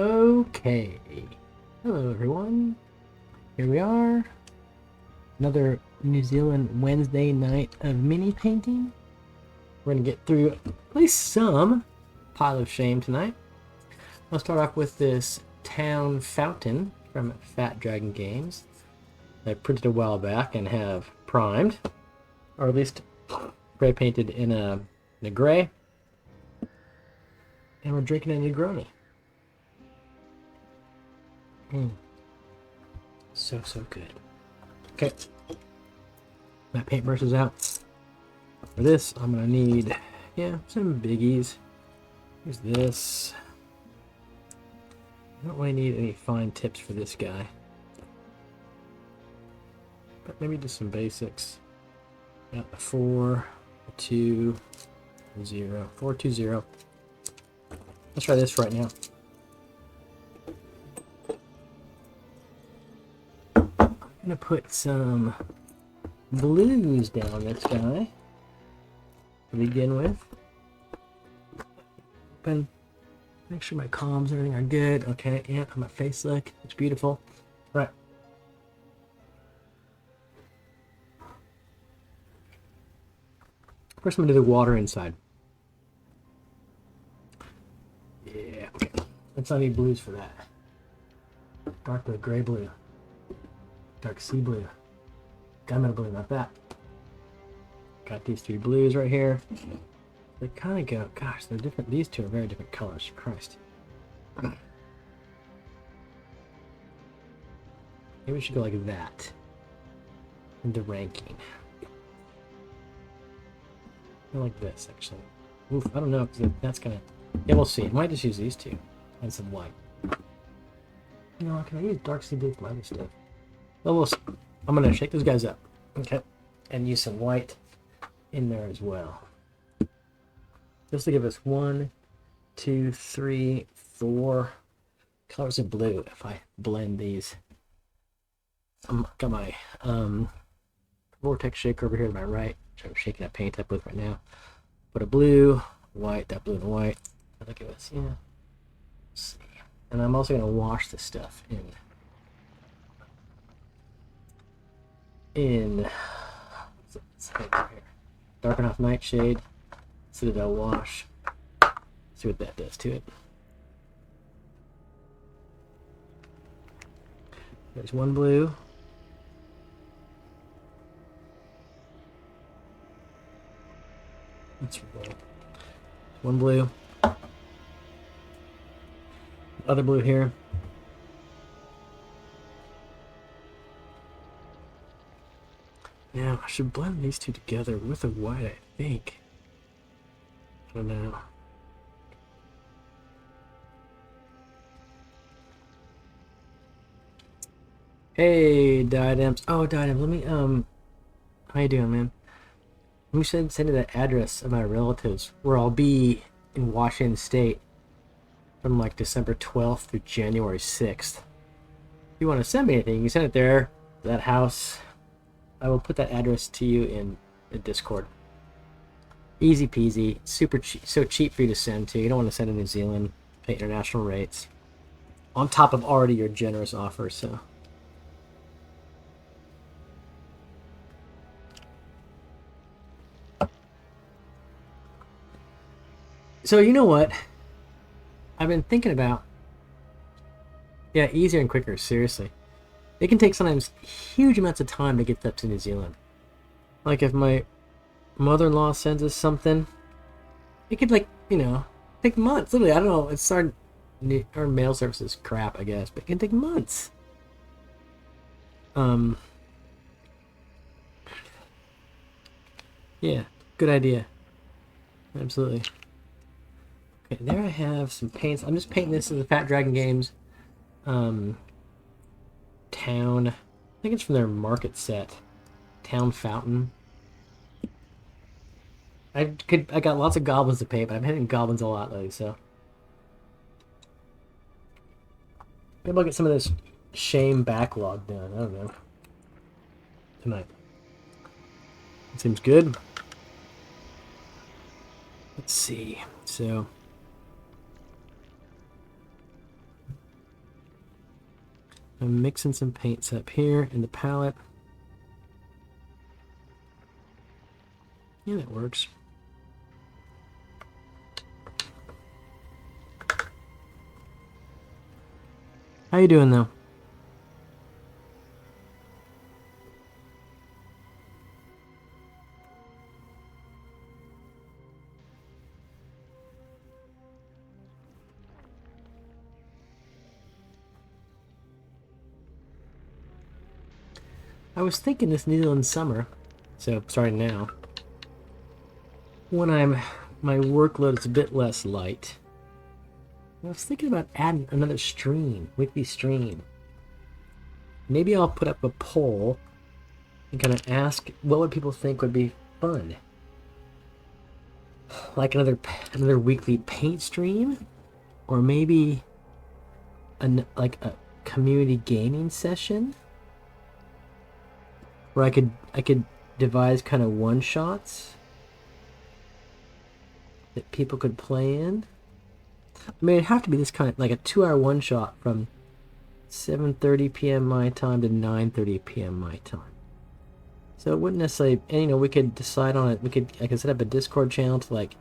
Okay. Hello, everyone. Here we are. Another New Zealand Wednesday night of mini painting. We're going to get through at least some Pile of Shame tonight. I'll start off with this Town Fountain from Fat Dragon Games. I printed a while back and have primed, or at least spray painted in a gray. And we're drinking a Negroni. So good. Okay. My paintbrush is out. For this, I'm gonna need, some biggies. Here's this. I don't really need any fine tips for this guy. But maybe just some basics. Got the 4, 2, 0. 4, 2, 0. Let's try this right now. I'm gonna put some blues down this guy to begin with. Open. Make sure my comms and everything are good. Okay, yeah, how my face look. It's beautiful. Right. First, I'm gonna do the water inside. Yeah, okay. Let's not need blues for that. Dark blue, gray blue, dark sea blue, gunmetal blue, not that. Got these 3 blues right here. They kind of go, gosh, they're different. These 2 are very different colors. Christ. Maybe we should go like that in the ranking. I like this, actually. Oof, I don't know, because that's going to... Yeah, we'll see. I might just use these 2 and some white. You know, can I use dark sea blue for my other stuff? Well, we'll see. I'm going to shake those guys up. Okay. And use some white in there as well. Just to give us 1, 2, 3, 4 colors of blue if I blend these. Got my vortex shaker over here to my right, which I'm shaking that paint up with right now. Put a blue, white, that blue and white. Look at this, yeah. Let's see. And I'm also going to wash this stuff in Darken Off Nightshade, Citadel Wash. See what that does to it. There's 1 blue. That's 1 blue. Other blue here. Now, I should blend these 2 together with a white, I think. I don't know. Hey, Diadems. Oh, Diadem, let me, how you doing, man? Let me send you the address of my relatives where I'll be in Washington State from like December 12th through January 6th. If you want to send me anything, you can send it there, that house. I will put that address to you in the Discord. Easy peasy, super cheap, so cheap for you to send to. You don't want to send to New Zealand, pay international rates. On top of already your generous offer, so. So you know what? I've been thinking about, easier and quicker, seriously. It can take sometimes huge amounts of time to get up to New Zealand. Like if my mother-in-law sends us something, it could take months. Literally, I don't know, it's our mail service is crap, I guess, but it can take months. Yeah, good idea. Absolutely. Okay, there I have some paints. I'm just painting this in the Fat Dragon Games Town. I think it's from their market set. Town Fountain. I got lots of goblins to paint, but I'm hitting goblins a lot lately, so. Maybe I'll get some of this shame backlog done. I don't know. Tonight. That seems good. Let's see. So. I'm mixing some paints up here in the palette. Yeah, that works. How you doing, though? I was thinking this New Zealand summer, so starting now, when my workload is a bit less light, I was thinking about adding another stream, weekly stream. Maybe I'll put up a poll and kind of ask what would people think would be fun. Like another weekly paint stream, or maybe like a community gaming session where I could devise kind of one shots that people could play in. I mean, it'd have to be this kind of like a 2-hour one shot from 7:30 p.m. my time to 9:30 p.m. my time. So it wouldn't necessarily, and we could decide on it. I could set up a Discord channel to like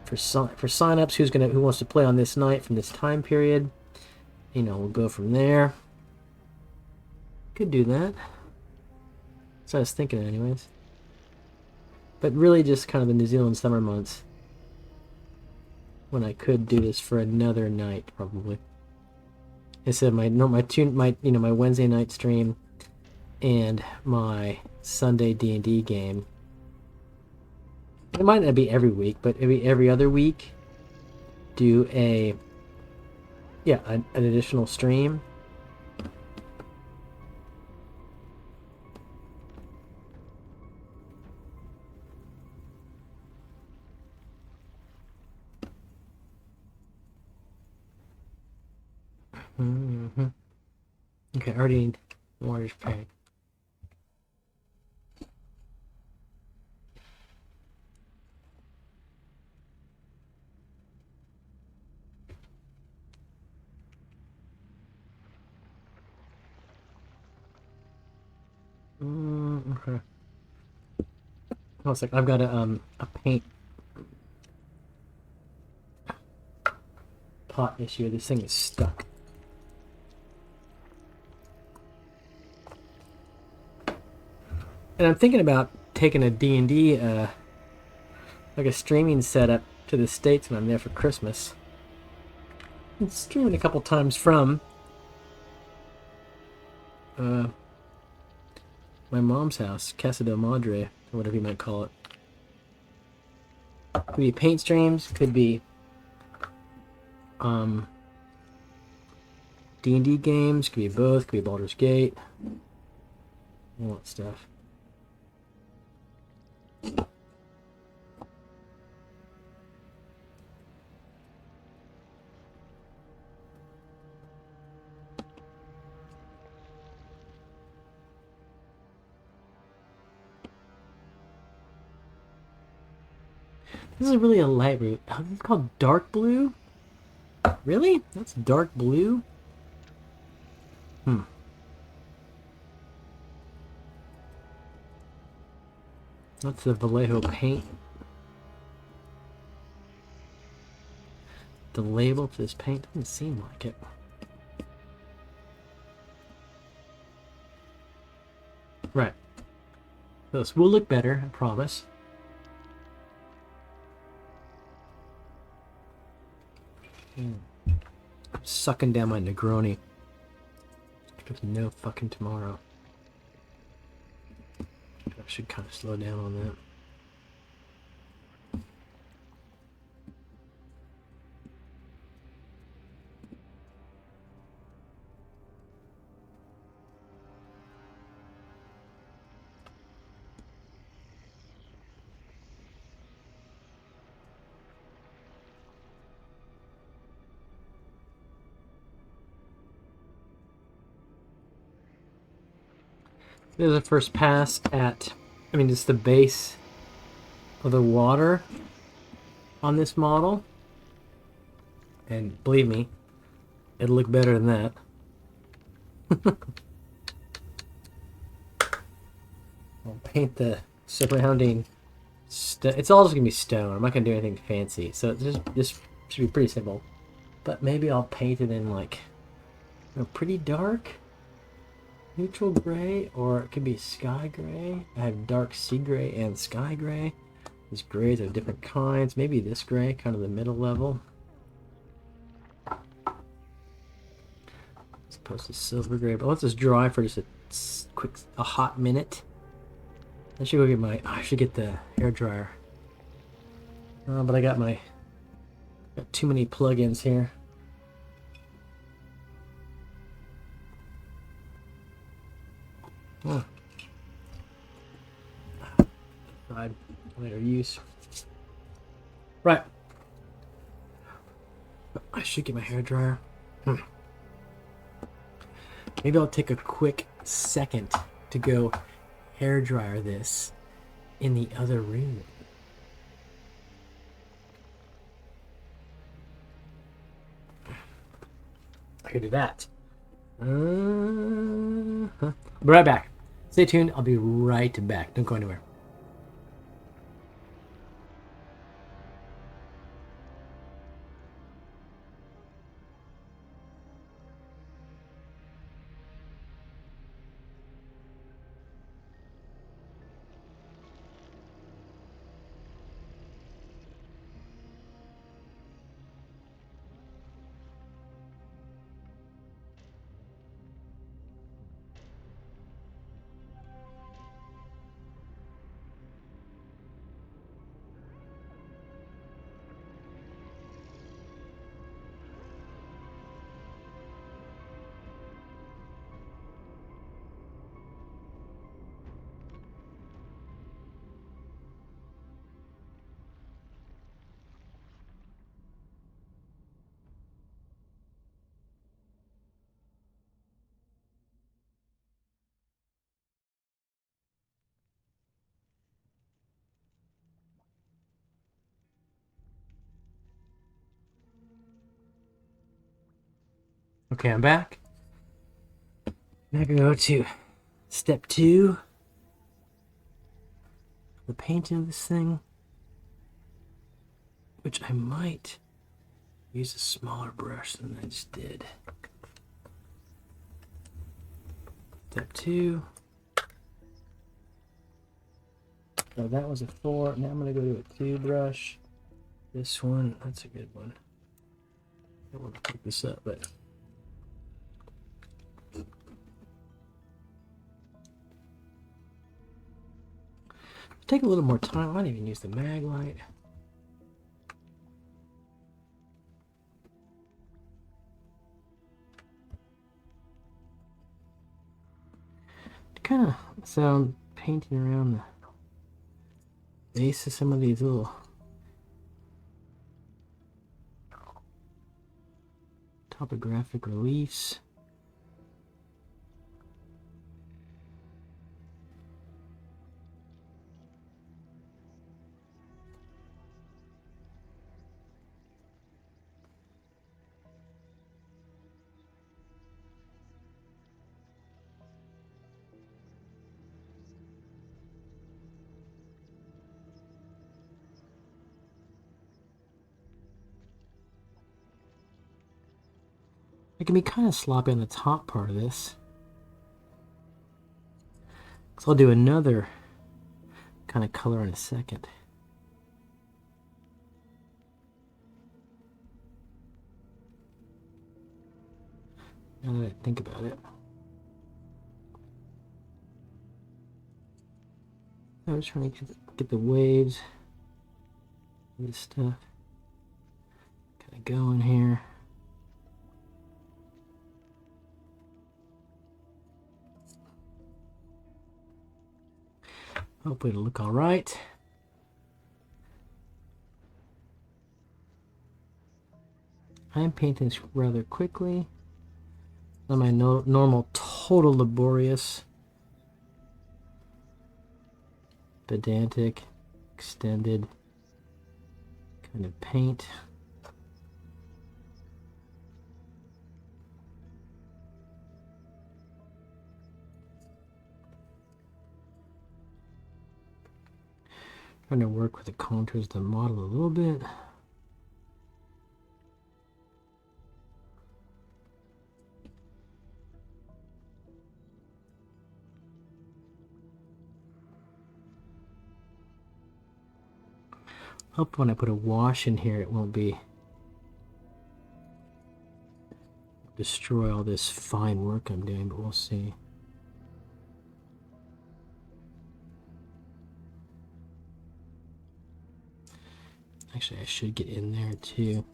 for signups who wants to play on this night from this time period. We'll go from there. Could do that. So I was thinking, anyways. But really, just kind of the New Zealand summer months when I could do this for another night, probably. Instead of my Wednesday night stream and my Sunday D&D game. It might not be every week, but every other week, do an additional stream. Mm-hmm. Okay, I already need mortgage paid. Okay. Oh, it's like I've got a paint pot issue. This thing is stuck. And I'm thinking about taking a D&D, like a streaming setup to the States when I'm there for Christmas. And streaming a couple times from my mom's house, Casa del Madre, or whatever you might call it. Could be paint streams, could be D&D games, could be both, could be Baldur's Gate, all that stuff. This is really a light blue. It's called dark blue? Really? That's dark blue? That's the Vallejo paint. The label for this paint doesn't seem like it. Right. This will look better, I promise. I'm sucking down my Negroni. There's no fucking tomorrow. I should kind of slow down on that. There's a first pass at, just the base of the water on this model. And believe me, it'll look better than that. I'll paint the surrounding. It's all just gonna be stone. I'm not gonna do anything fancy, so this should be pretty simple. But maybe I'll paint it in like pretty dark, neutral gray, or it could be sky gray. I have dark sea gray and sky gray. These grays are different kinds. Maybe this gray, kind of the middle level. As opposed to silver gray. But let's just dry for just a hot minute. I should go get I should get the hair dryer. But I got too many plugins here. Oh. Later use. Right. I should get my hair dryer. Maybe I'll take a quick second to go hair dryer this in the other room. I could do that. Be right back. Stay tuned. I'll be right back. Don't go anywhere. Okay, I'm back. Now I can go to step 2. The painting of this thing. Which I might use a smaller brush than I just did. Step 2. So that was a 4. Now I'm going to go to a 2 brush. This one, that's a good one. I want to pick this up, but take a little more time. I might even use the mag light. Kind of sound painting around the base of some of these little topographic reliefs. It can be kind of sloppy on the top part of this. So I'll do another kind of color in a second. Now that I think about it. I was trying to get the waves, this stuff kind of going here. Hopefully it'll look all right. I'm painting this rather quickly. Not my normal, total laborious, pedantic, extended kind of paint. Trying to work with the contours of the model a little bit. Hope when I put a wash in here, it won't be destroy all this fine work I'm doing, but we'll see. Actually, I should get in there too.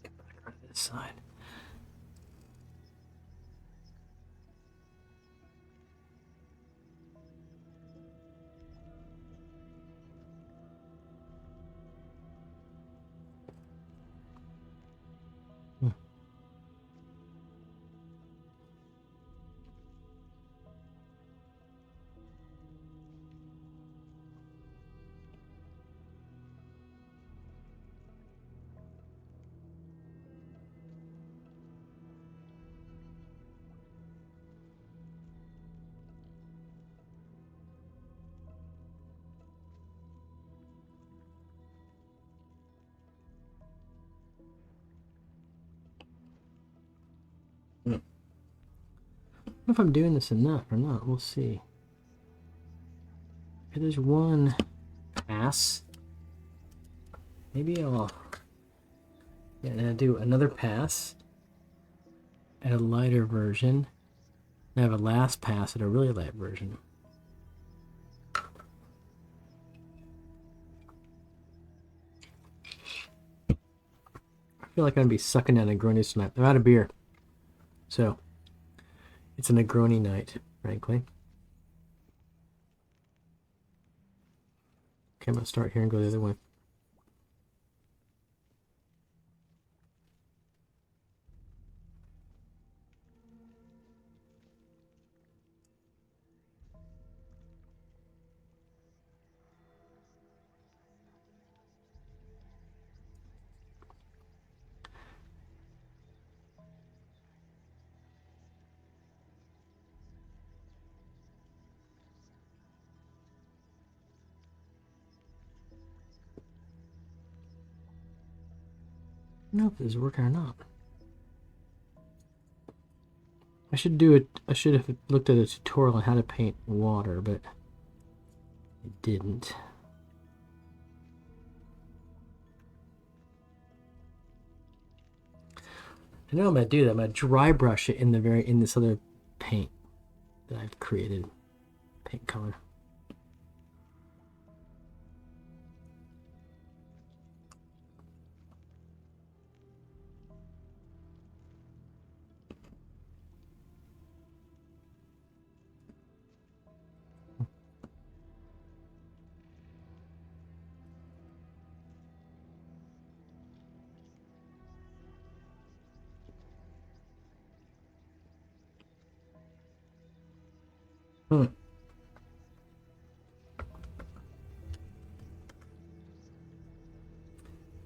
Get back on this side. I don't know if I'm doing this enough or not. We'll see. Okay, there's one pass. Maybe I'll do another pass at a lighter version. And have a last pass at a really light version. I feel like I'm gonna be sucking down Negronis tonight. I'm out of beer, so it's a Negroni night, frankly. Okay, I'm gonna start here and go the other way. I don't know if this is working or not. I should do it. I should have looked at a tutorial on how to paint water, but it didn't. I know I'm gonna do that. I'm gonna dry brush it in this other paint that I've created, paint color.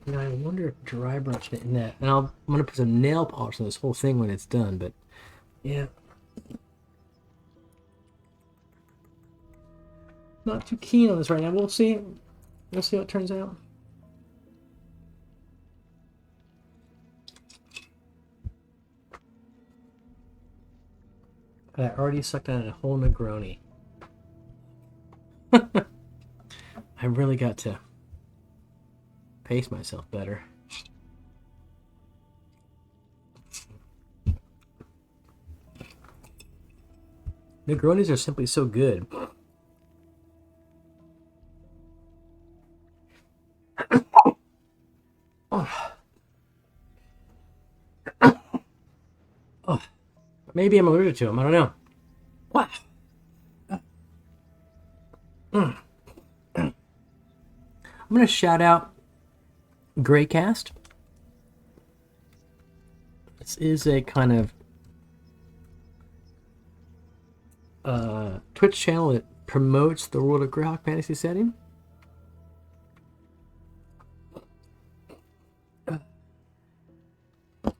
Now I wonder if dry brushing it in that, and I'm gonna put some nail polish on this whole thing when it's done. But yeah, not too keen on this right now. We'll see. We'll see how it turns out. But I already sucked on a whole Negroni. I really got to pace myself better. Negronis are simply so good. Oh, maybe I'm allergic to them. I don't know. Wow. I'm going to shout out Greycast. This is a kind of Twitch channel that promotes the World of Greyhawk fantasy setting.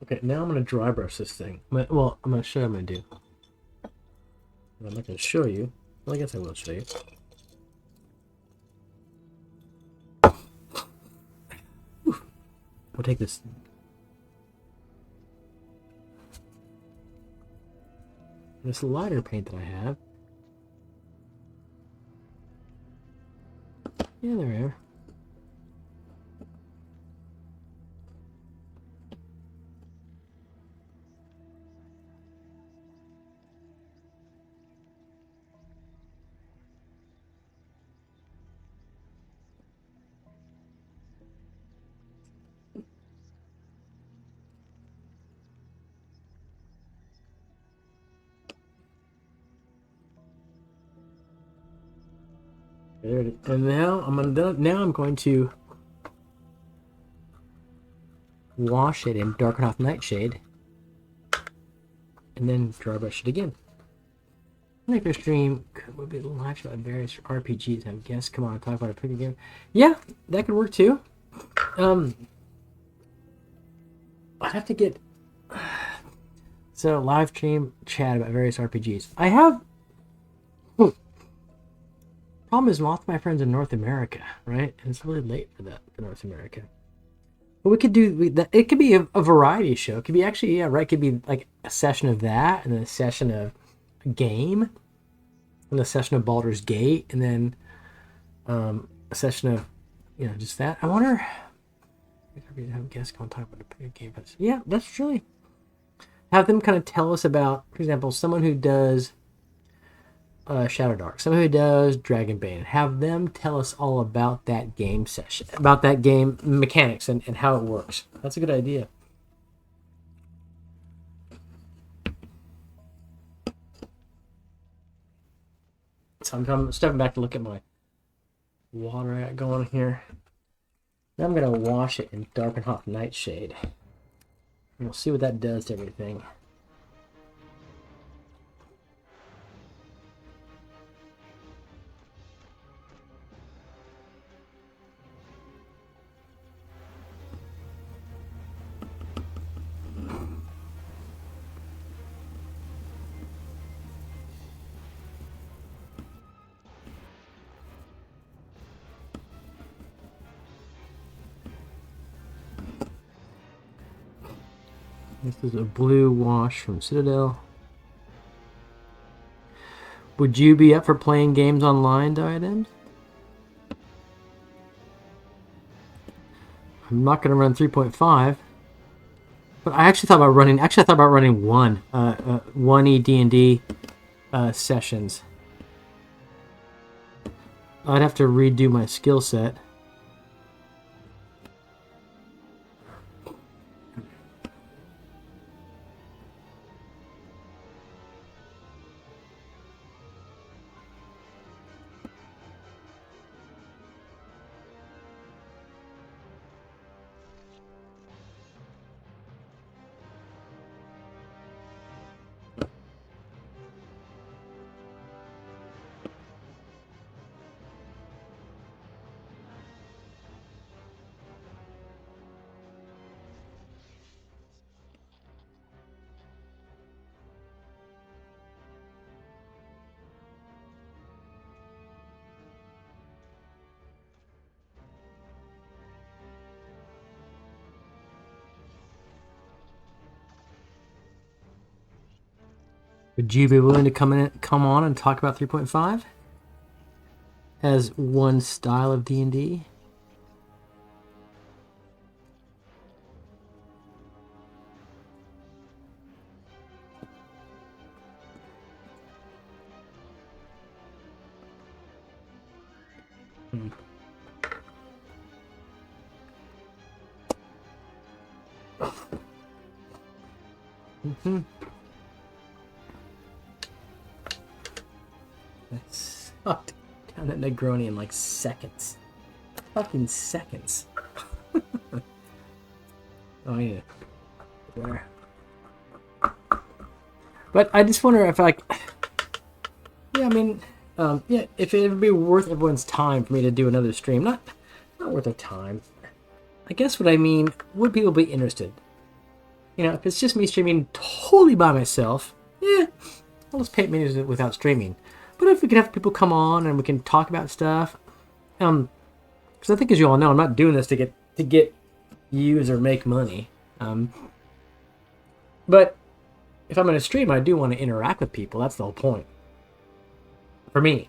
Okay, now I'm gonna dry brush this thing. Well, I'm gonna show you what I'm gonna do. I'm not gonna show you. Well, I guess I will show you. We'll take this lighter paint that I have. Yeah, there we are. There it is. And now I'm going to wash it in Darken Off Nightshade, and then dry brush it again. Like your stream would be live about various RPGs. Have guests come on and talk about a pretty game. Yeah, that could work too. I'd have to get so live stream chat about various RPGs. I have. Problem is, lots of my friends in North America, right? And it's really late for that for North America. But we could do that. It could be a variety show. It could be actually, yeah, right. It could be like a session of that, and then a session of a game, and a session of Baldur's Gate, and then a session of, you know, just that. I wonder if have guests come talk about a game. But yeah, that's really have them kind of tell us about, for example, someone who does Shadow Dark, someone who does Dragonbane, have them tell us all about that game session, about that game mechanics and how it works. That's a good idea. So I'm stepping back to look at my water I got going here. Now I'm going to wash it in Darken Off Nightshade. And we'll see what that does to everything. This is a blue wash from Citadel. Would you be up for playing games online, Diadem? I'm not going to run 3.5, but I actually thought about running. I thought about running one 1E D&D sessions. I'd have to redo my skill set. Would you be willing to come on and talk about 3.5 as one style of D&D? Mm-hmm. I sucked down that Negroni in like seconds. Fucking seconds. Oh yeah. There. But I just wonder if like, yeah, I mean, yeah, if it would be worth everyone's time for me to do another stream. Not worth their time. I guess what I mean, would people be interested? You know, if it's just me streaming totally by myself, yeah, I'll just paint menus without streaming. But if we can have people come on and we can talk about stuff, because I think, as you all know, I'm not doing this to get views or make money. But if I'm going to stream, I do want to interact with people. That's the whole point for me.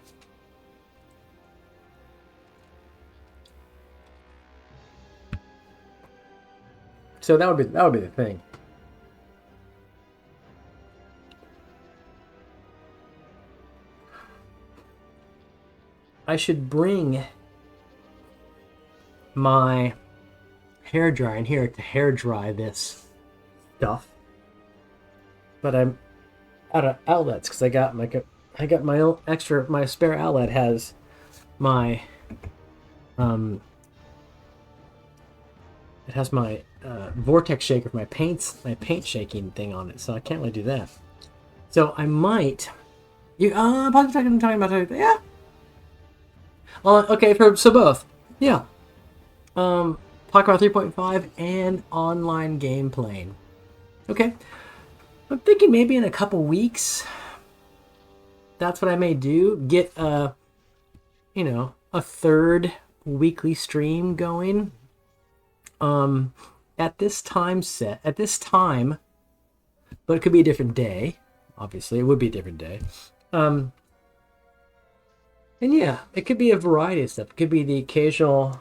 So that would be the thing. I should bring my hair dryer in here to hair dry this stuff, but I'm out of outlets because I got my own extra. My spare outlet has my it has my vortex shaker for my paint shaking thing on it, so I can't really do that. So I might. I'm talking about, yeah. Okay, so both, yeah. Talk about 3.5 and online game playing. Okay, I'm thinking maybe in a couple weeks. That's what I may do. Get a third weekly stream going. At this time, but it could be a different day. Obviously, it would be a different day. And yeah, it could be a variety of stuff. It could be the occasional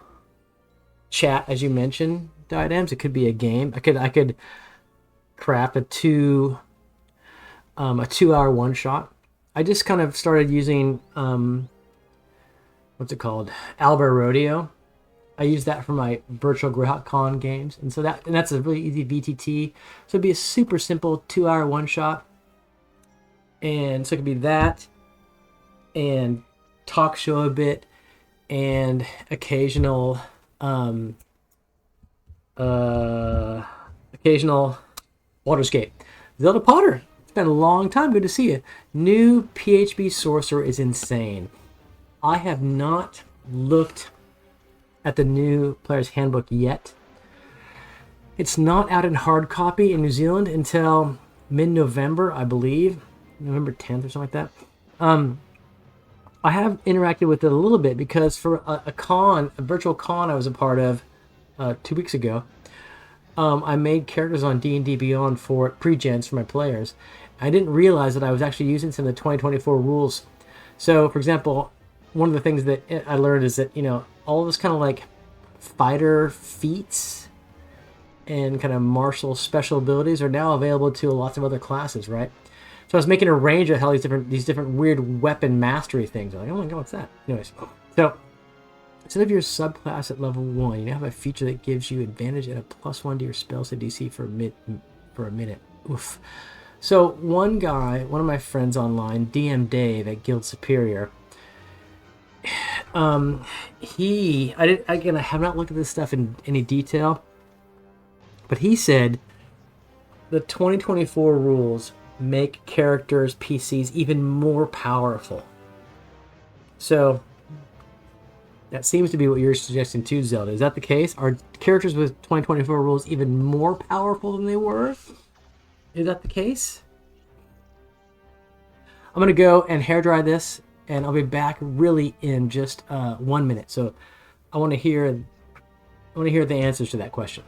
chat, as you mentioned, Diadems. It could be a game. I could craft a 2-hour one shot. I just kind of started using what's it called? Albert Rodeo. I use that for my virtual Greyhawk Con games, and that's a really easy VTT. So it'd be a super simple 2-hour one shot, and so it could be that, and talk show a bit, and occasional Waterscape. Zelda Potter, it's been a long time. Good to see you. New PHB Sorcerer is insane. I have not looked at the new Player's Handbook yet. It's not out in hard copy in New Zealand until mid-November, I believe. November 10th or something like that. I have interacted with it a little bit because for a virtual con I was a part of 2 weeks ago, I made characters on D&D Beyond for pre-gens for my players. I didn't realize that I was actually using some of the 2024 rules. So, for example, one of the things that I learned is that, all of this kind of like fighter feats and kind of martial special abilities are now available to lots of other classes, right? So I was making a range of how these different weird weapon mastery things. I'm like, oh my god, what's that? Anyways, so instead of your subclass at level 1, you now have a feature that gives you advantage at a +1 to your spell save DC for a minute. Oof. So one of my friends online, DM Dave at Guild Superior, I have not looked at this stuff in any detail, but he said the 2024 rules make characters, PCs, even more powerful. So that seems to be what you're suggesting too, Zelda. Is that the case? Are characters with 2024 rules even more powerful than they were? Is that the case? I'm going to go and hairdry this, and I'll be back really in just 1 minute. So I want to hear the answers to that question.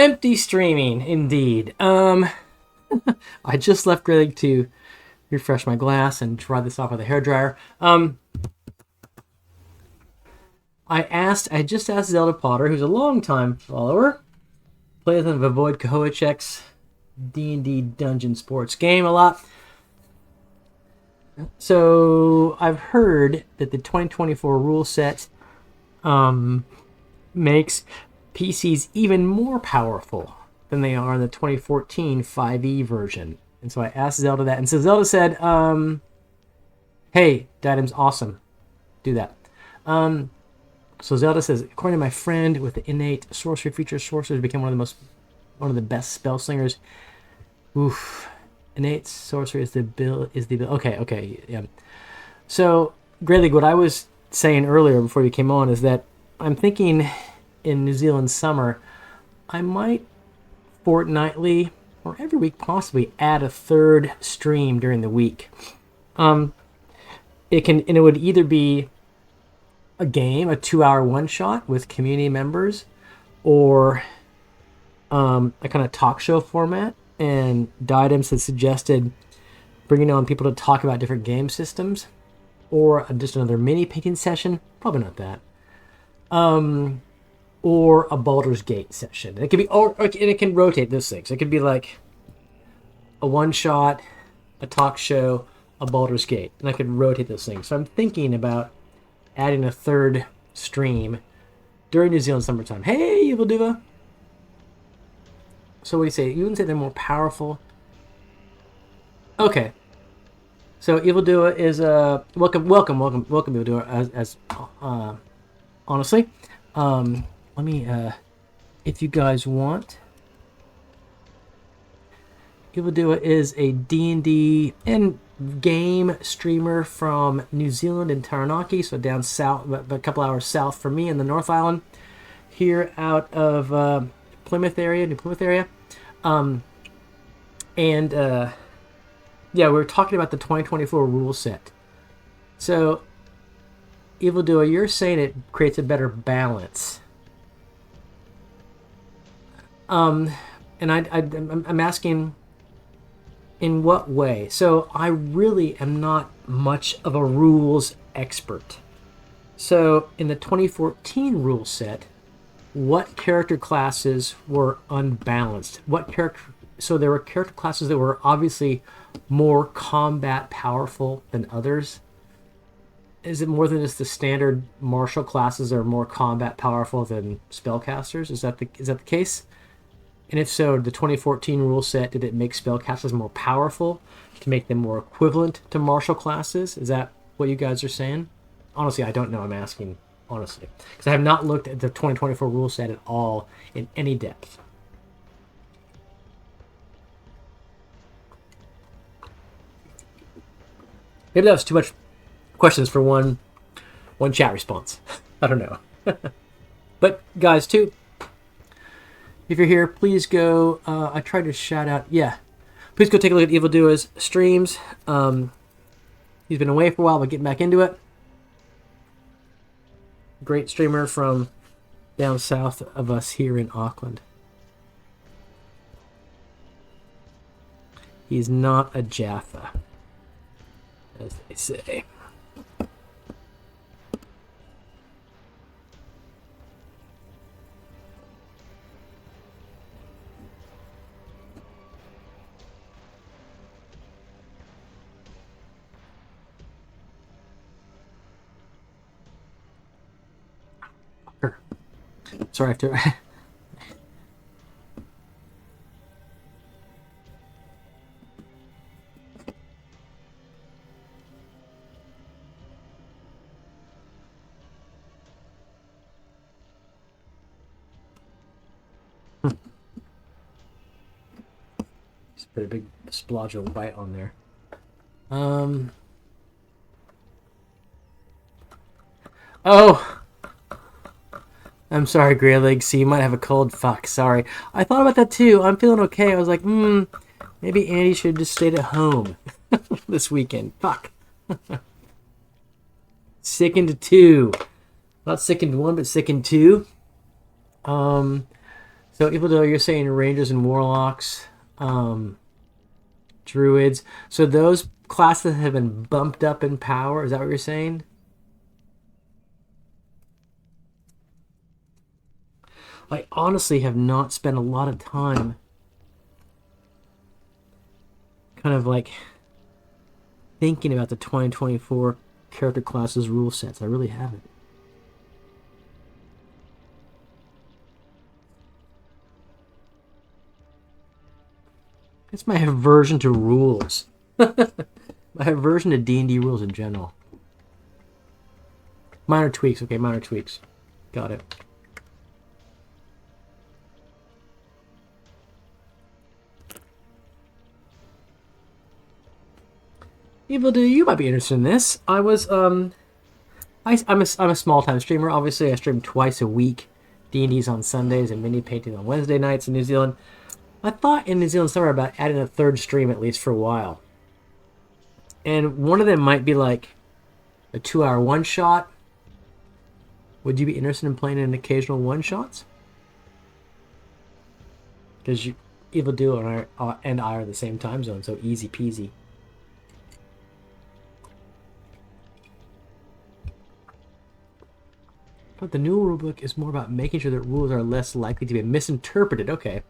Empty streaming, indeed. I just left Greyhawk to refresh my glass and dry this off with a hairdryer. I just asked Zelda Potter, who's a longtime follower, plays on Avoid Kohochek's D&D Dungeon Sports game a lot. So I've heard that the 2024 rule set makes PCs even more powerful than they are in the 2014 5e version. And so I asked Zelda that, and so Zelda said, hey, Datum's awesome. Do that. So Zelda says, according to my friend with the innate sorcery feature, sorcerers become one of the best spell slingers. Oof. Innate sorcery is the ability. Okay, yeah. So, Greyhawk, what I was saying earlier before you came on is that I'm thinking in New Zealand summer, I might fortnightly or every week possibly add a third stream during the week. It would either be a game, a 2-hour one-shot with community members, or a kind of talk show format. And Diadems had suggested bringing on people to talk about different game systems, or just another mini painting session. Probably not that. Or a Baldur's Gate session. It could be, and it can rotate those things. It could be like a one-shot, a talk show, a Baldur's Gate, and I could rotate those things. So I'm thinking about adding a third stream during New Zealand summertime. Hey, Evil Duva. So what do you say? You wouldn't say they're more powerful? Okay. So Evil Duva is welcome, Evil Duva. As honestly, let me if you guys want. Evil Duva is a D&D and game streamer from New Zealand in Taranaki, so down south, a couple hours south from me in the North Island, here out of New Plymouth area. Yeah, we were talking about the 2024 rule set. So, Evil Duva, you're saying it creates a better balance. And I'm asking, in what way? So I really am not much of a rules expert. So in the 2014 rule set, what character classes were unbalanced? So there were character classes that were obviously more combat powerful than others. Is it more than just the standard martial classes are more combat powerful than spellcasters? Is that the case? And if so, the 2014 rule set, did it make spellcasters more powerful to make them more equivalent to martial classes? Is that what you guys are saying? Honestly, I don't know. I'm asking honestly, because I have not looked at the 2024 rule set at all in any depth. Maybe that was too much questions for one chat response. I don't know. But guys, too, if you're here, please go. I tried to shout out. Yeah, please go take a look at Evil Duva's streams. He's been away for a while, but getting back into it. Great streamer from down south of us here in Auckland. He's not a Jaffa, as they say. Sorry, I have to. Just put a big splodge of white on there. Oh! I'm sorry, Greyhawk. See, you might have a cold. Fuck, sorry. I thought about that too. I'm feeling okay. I was like, maybe Andy should have just stayed at home this weekend. Fuck. Sickened 2. Not sickened 1, but sickened 2. So even though you're saying rangers and warlocks, druids, so those classes have been bumped up in power. Is that what you're saying? I honestly have not spent a lot of time kind of like thinking about the 2024 character classes rule sets. I really haven't. It's my aversion to rules. My aversion to D&D rules in general. Minor tweaks. Okay, minor tweaks. Got it. Evil Do, you might be interested in this. I'm a small-time streamer. Obviously, I stream twice a week. D&D's on Sundays and mini painting on Wednesday nights in New Zealand. I thought in New Zealand summer about adding a third stream at least for a while. And one of them might be like a 2-hour one-shot. Would you be interested in playing an occasional one-shots? Because Evil Do and I are in the same time zone, so easy peasy. But the new rulebook is more about making sure that rules are less likely to be misinterpreted. Okay.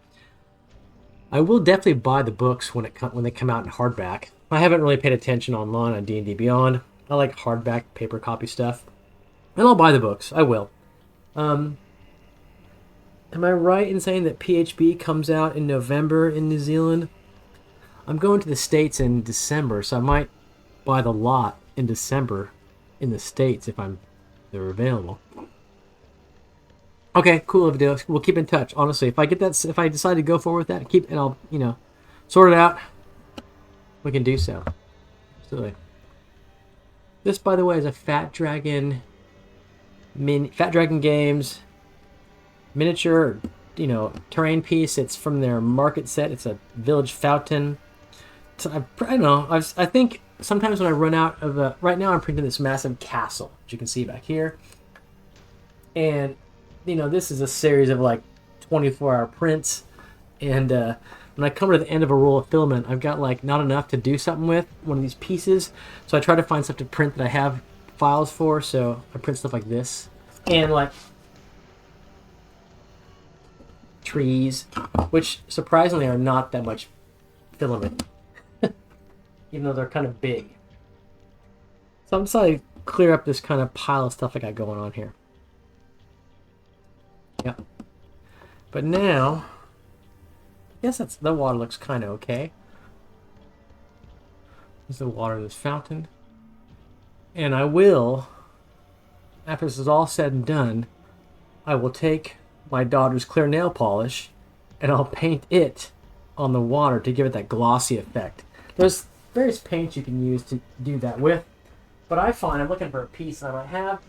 I will definitely buy the books when they come out in hardback. I haven't really paid attention online on D&D Beyond. I like hardback paper copy stuff. And I'll buy the books. I will. Am I right in saying that PHB comes out in November in New Zealand? I'm going to the States in December, so I might buy the lot in December in the States if they're available. Okay, cool. We'll keep in touch. Honestly, if I decide to go forward with that, and I'll sort it out. We can do so. Absolutely. This, by the way, is a Fat Dragon Games miniature, terrain piece. It's from their market set. It's a village fountain. So I don't know. I think sometimes when I run out of right now I'm printing this massive castle, as you can see back here, and this is a series of like 24-hour prints, and when I come to the end of a roll of filament, I've got like not enough to do something with one of these pieces, so I try to find stuff to print that I have files for. So I print stuff like this, and like trees, which surprisingly are not that much filament, even though they're kind of big. So I'm deciding to clear up this kind of pile of stuff I got going on here. Yep. But now, I guess the water looks kind of okay. This is the water of this fountain. And I will, after this is all said and done, I will take my daughter's clear nail polish and I'll paint it on the water to give it that glossy effect. There's various paints you can use to do that with, but I find I'm looking for a piece that I might have.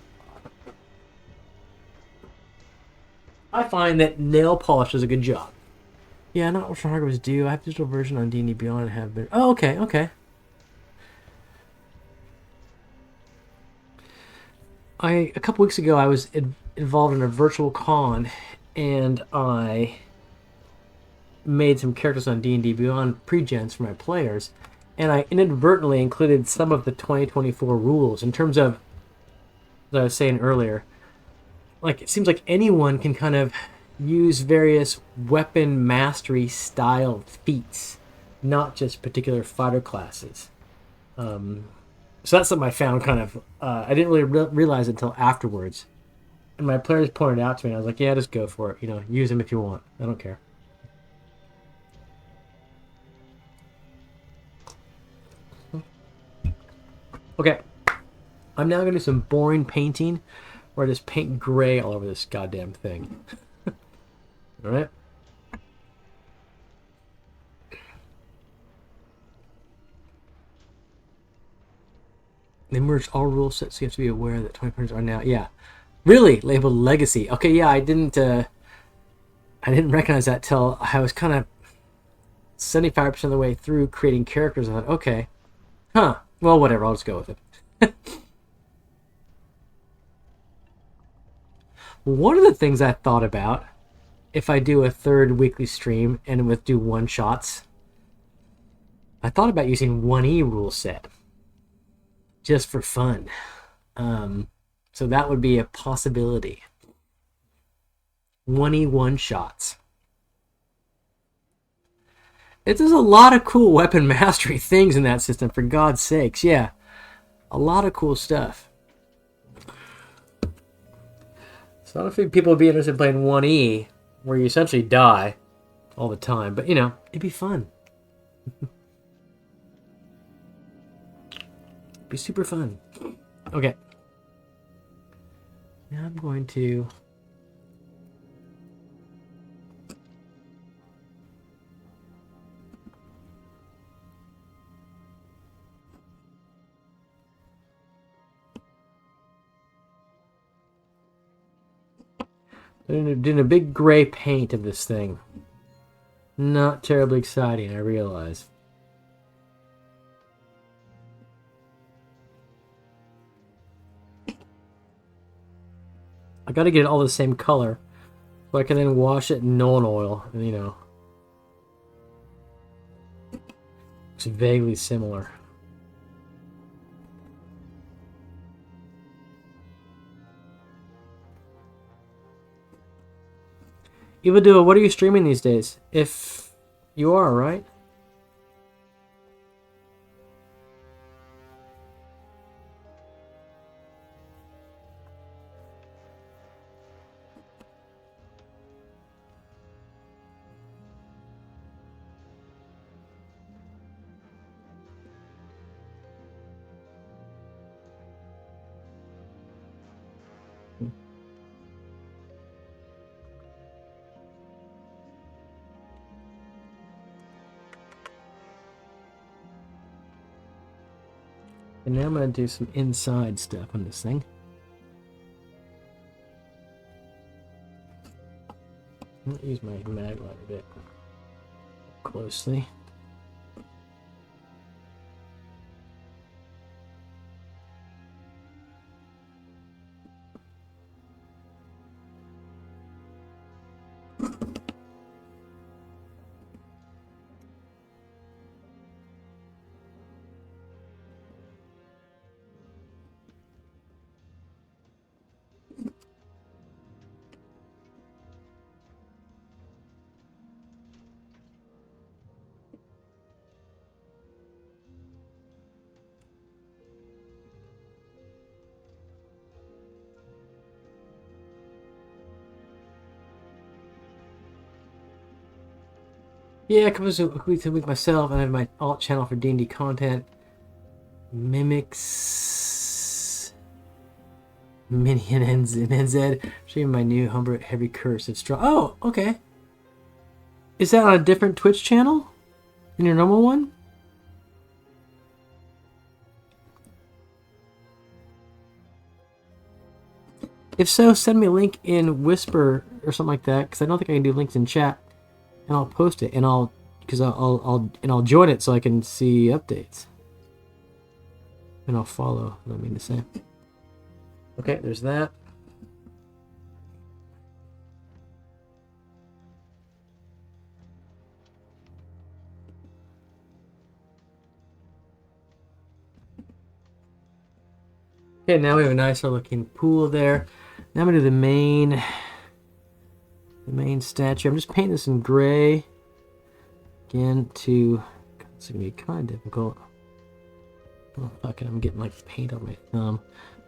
I find that nail polish does a good job. Yeah, not what photographers do. I have a digital version on D&D Beyond and have been... Oh, okay, okay. A couple weeks ago, I was involved in a virtual con, and I made some characters on D&D Beyond pre-gens for my players, and I inadvertently included some of the 2024 rules in terms of, as I was saying earlier, like it seems like anyone can kind of use various weapon mastery style feats, not just particular fighter classes. So that's something I found kind of, I didn't really realize until afterwards. And my players pointed out to me, and I was like, yeah, just go for it. Use them if you want. I don't care. Okay. I'm now going to do some boring painting where I just paint gray all over this goddamn thing. Alright? They merged all rule sets, so you have to be aware that 20 are now... Yeah. Really? Labeled Legacy. Okay, yeah, I didn't recognize that till I was kind of 75% of the way through creating characters. I thought, okay. Huh. Well, whatever. I'll just go with it. One of the things I thought about if I do a third weekly stream and with do one shots, I thought about using 1E rule set just for fun. So that would be a possibility. 1E one shots. There's a lot of cool weapon mastery things in that system, for God's sakes. Yeah, a lot of cool stuff. So I don't think people would be interested in playing 1E, where you essentially die all the time. But, you know, it'd be fun. It'd be super fun. Okay. Now I'm going to... doing a big gray paint of this thing. Not terribly exciting, I realize. I gotta get it all the same color, so I can then wash it in Nolan oil, and, you know, it's vaguely similar. Evil Duo, what are you streaming these days? If you are, right? And now I'm going to do some inside stuff on this thing. I'm going to use my mag light a bit closely. Yeah, it comes a week to week myself, and I have my alt channel for D&D content. Mimics Minion and NZ. Streaming my new Humber Heavy Curse of Straw. Oh, okay. Is that on a different Twitch channel than your normal one? If so, send me a link in Whisper or something like that, because I don't think I can do links in chat. And I'll post it, and I'll join it so I can see updates. And I'll follow, what I mean to say. Okay, there's that. Okay, now we have a nicer looking pool there. Now I'm gonna do the main statue. I'm just painting this in gray. Again, it's gonna be kind of difficult. Oh, fuck it, I'm getting like paint on my thumb.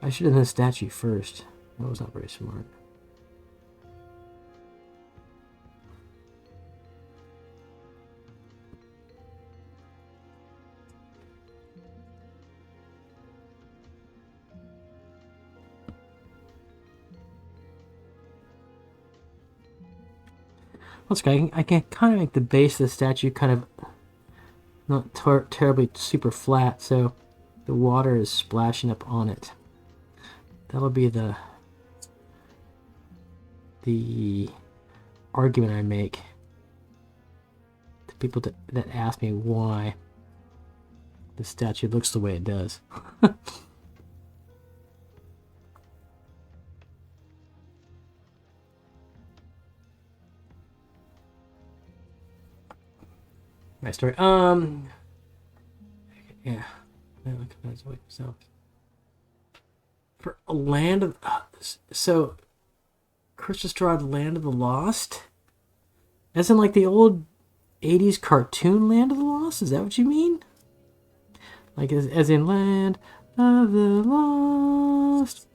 I should have done the statue first. That was not very smart. Let's go. I can kind of make the base of the statue kind of not terribly super flat, so the water is splashing up on it. That'll be the argument I make to people that ask me why the statue looks the way it does. Nice story. Yeah. So, for a land of so, Crystal Strahd, Land of the Lost, as in like the old '80s cartoon Land of the Lost. Is that what you mean? Like as in Land of the Lost.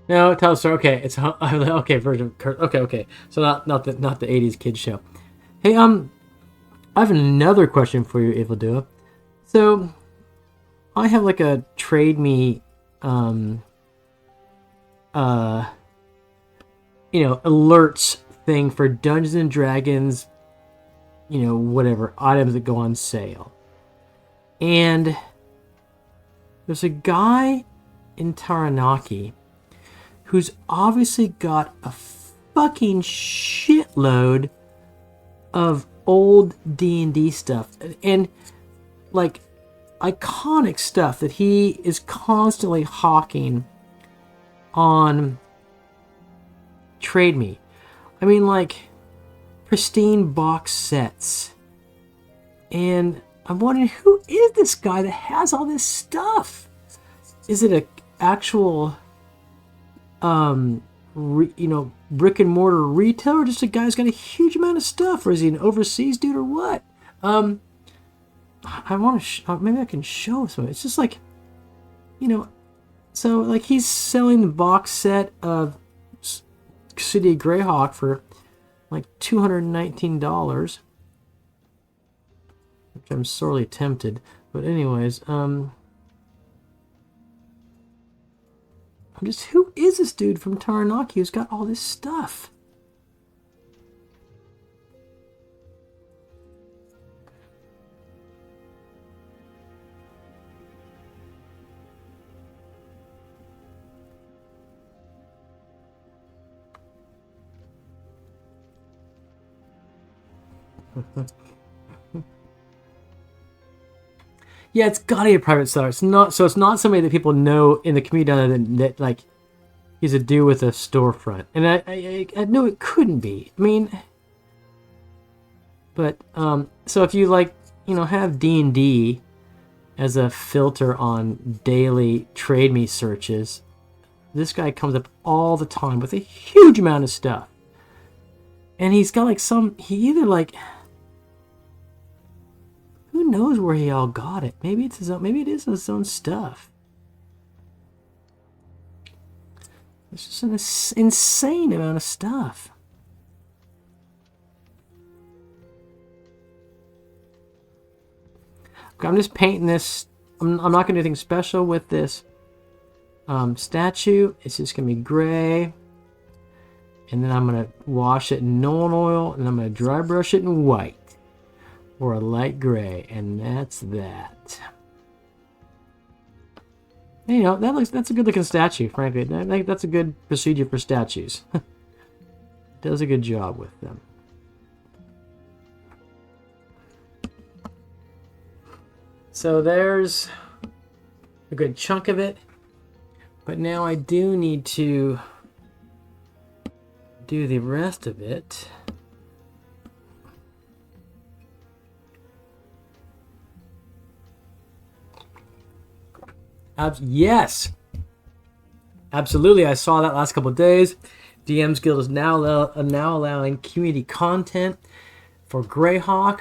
No, tell us. Okay, it's okay version. Okay. So not the '80s kids show. Hey, I have another question for you, Evildua. So, I have like a trade me, alerts thing for Dungeons and Dragons, whatever items that go on sale. And there's a guy in Taranaki who's obviously got a fucking shitload of old D&D stuff and like iconic stuff that he is constantly hawking on Trade Me. I mean, like pristine box sets. And I'm wondering, who is this guy that has all this stuff? Is it a actual brick and mortar retailer, or just a guy who's got a huge amount of stuff, or is he an overseas dude, or what? I want to maybe I can show some. It's just like, so like he's selling the box set of City of Greyhawk for like $219, which I'm sorely tempted. But anyways, who is this dude from Taranaki who's got all this stuff? Yeah, it's gotta be a private seller. It's not somebody that people know in the community that like he's a dude with a storefront. And I know it couldn't be. I mean, but so if you like, have D&D as a filter on daily Trade Me searches, this guy comes up all the time with a huge amount of stuff. And he's got like who knows where he all got it? Maybe it's his own. Maybe it is his own stuff. It's just an insane amount of stuff. Okay, I'm just painting this. I'm not going to do anything special with this statue. It's just going to be gray. And then I'm going to wash it in Nolan oil. And I'm going to dry brush it in white. Or a light gray, and that's that. That's a good looking statue, frankly. I think that's a good procedure for statues. Does a good job with them. So there's a good chunk of it. But now I do need to do the rest of it. Yes, absolutely. I saw that last couple of days. DM's Guild is now allowing community content for Greyhawk.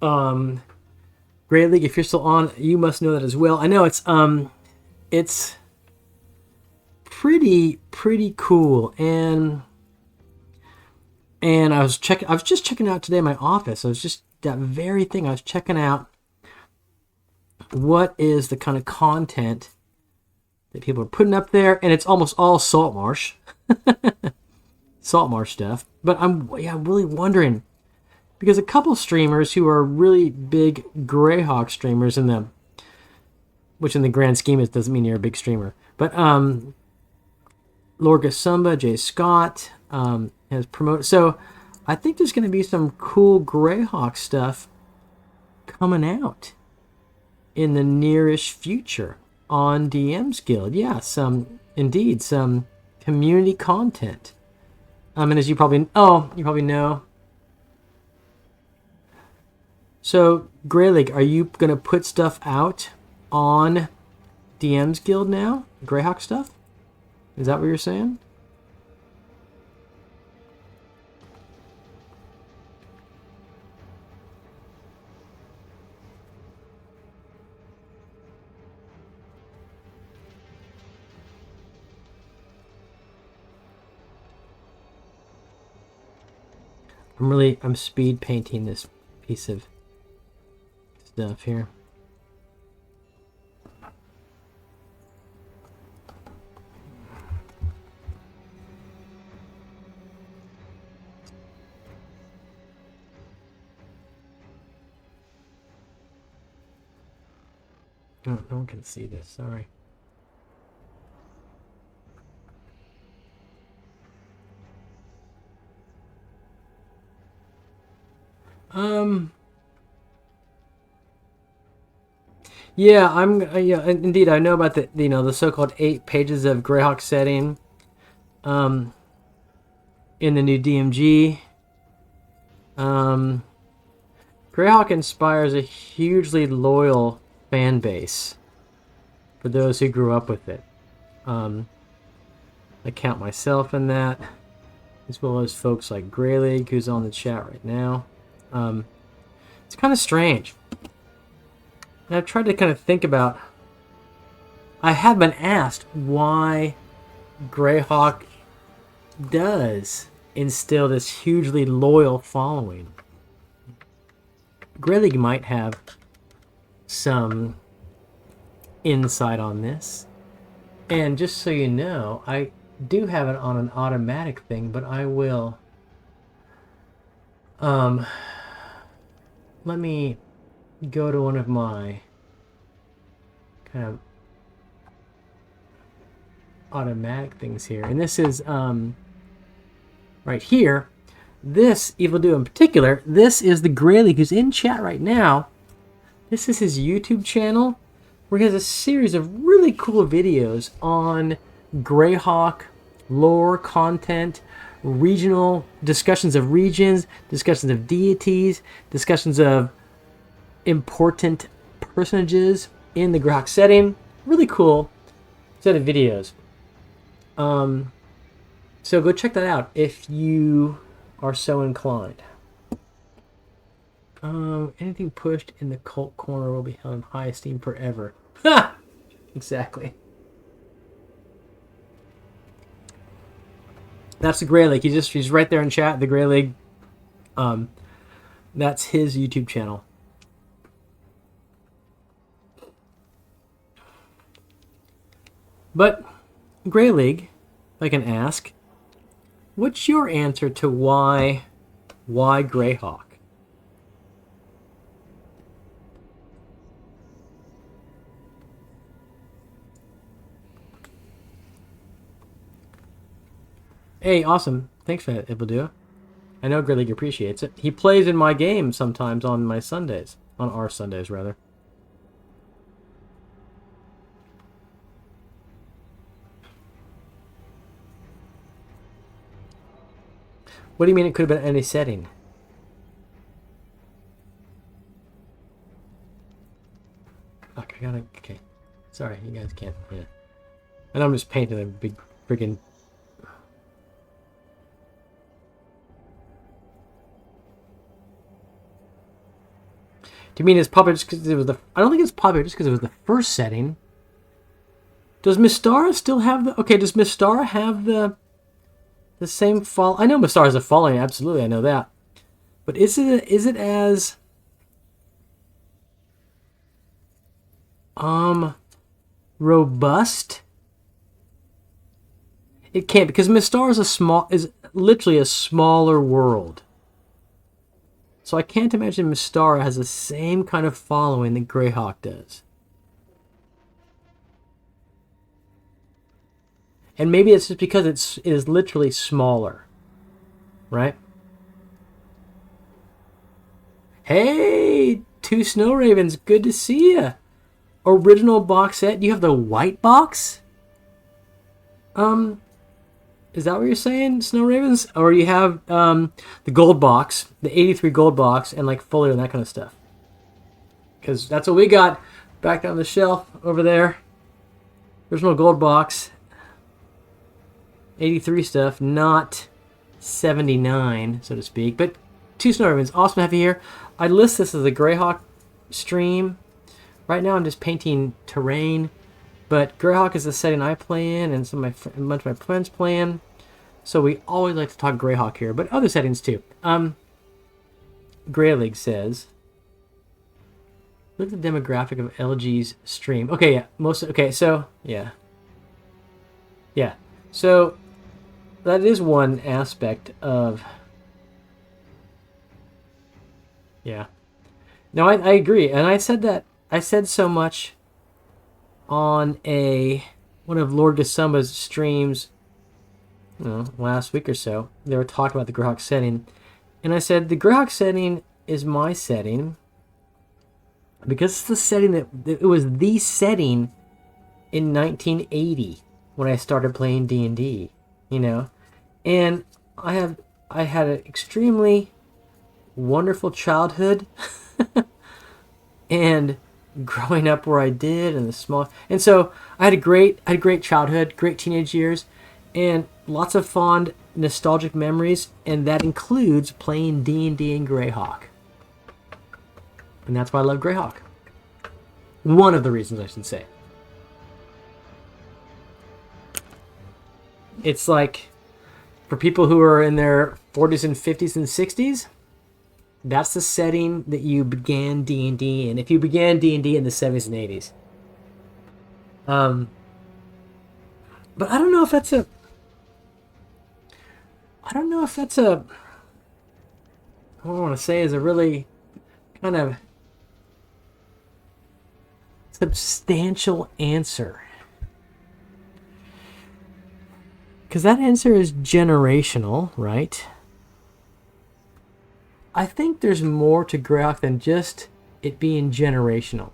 Grey League, if you're still on, you must know that as well. I know it's pretty cool. And I was just checking out today in my office. I was just that very thing. I was checking out what is the kind of content that people are putting up there, and it's almost all salt marsh, salt marsh stuff. But I'm really wondering, because a couple streamers who are really big Greyhawk streamers which in the grand scheme it doesn't mean you're a big streamer, but Lorga Sumba, Jay Scott has promoted. So I think there's going to be some cool Greyhawk stuff coming out in the nearish future on DM's Guild. Yeah, some community content. And as you probably know. So Greyhawk, are you gonna put stuff out on DM's Guild now? Greyhawk stuff? Is that what you're saying? I'm speed painting this piece of stuff here. Oh, no one can see this, sorry. Yeah, yeah, indeed, I know about the so-called 8 pages of Greyhawk setting, in the new DMG. Greyhawk inspires a hugely loyal fan base for those who grew up with it. I count myself in that, as well as folks like Greyleague, who's on the chat right now. It's kind of strange. And I've tried to kind of think about... I have been asked why Greyhawk does instill this hugely loyal following. Greyleague might have some insight on this. And just so you know, I do have it on an automatic thing, but I will... let me go to one of my kind of automatic things here. And this is right here. This Evildo in particular, this is the Greyleague who's in chat right now. This is his YouTube channel, where he has a series of really cool videos on Greyhawk lore, content, regional discussions of regions, discussions of deities, discussions of important personages in the Greyhawk setting. Really cool set of videos. So go check that out if you are so inclined. Anything pushed in the cult corner will be held in high esteem forever. Ha! Exactly. That's the Greyleague. He's right there in chat. The Greyleague. That's his YouTube channel. But Greyleague, if I can ask, what's your answer to why Greyhawk? Hey, awesome. Thanks for that, Ibudu. I know Greyleague appreciates it. He plays in my game sometimes on my Sundays. On our Sundays, rather. What do you mean it could have been any setting? Okay. Sorry, you guys can't. Yeah. And I'm just painting a big friggin'... Do you mean it's popular just because it was the... I don't think it's popular just because it was the first setting. Does Mystara still have the... Okay, does Mystara have the same fall... I know Mystara has a following, absolutely, I know that. But is it as... robust? It can't, because Mystara is literally a smaller world. So I can't imagine Mystara has the same kind of following that Greyhawk does. And maybe it's just because it is literally smaller. Right? Hey! 2 Snow Ravens, good to see you. Original box set. You have the white box? Is that what you're saying, Snow Ravens? Or you have the gold box, the 83 gold box, and like folio and that kind of stuff? Because that's what we got back on the shelf over there. Original gold box. 83 stuff, not 79, so to speak. But 2 Snow Ravens, awesome to have you here. I list this as a Greyhawk stream. Right now I'm just painting terrain. But Greyhawk is the setting I play in, and a bunch of my friends play in. So we always like to talk Greyhawk here, but other settings too. Grey League says, look at the demographic of LG's stream. Okay, yeah, yeah. So that is one aspect of, yeah. No, I agree, and I said so much on one of Lord Gasumba's streams, last week or so. They were talking about the Greyhawk setting, and I said the Greyhawk setting is my setting because it's the setting that it was the setting in 1980 when I started playing D&D, and I had an extremely wonderful childhood and growing up where I did and so I had a great childhood, great teenage years, and lots of fond nostalgic memories, and that includes playing D&D and Greyhawk. And that's why I love Greyhawk. One of the reasons, I should say. It's like for people who are in their 40s and 50s and 60s, that's the setting that you began D&D in. If you began D&D in the 70s and 80s. But I don't know if that's a... I don't want to say is a really kind of substantial answer. Because that answer is generational, right? I think there's more to Greyhawk than just it being generational.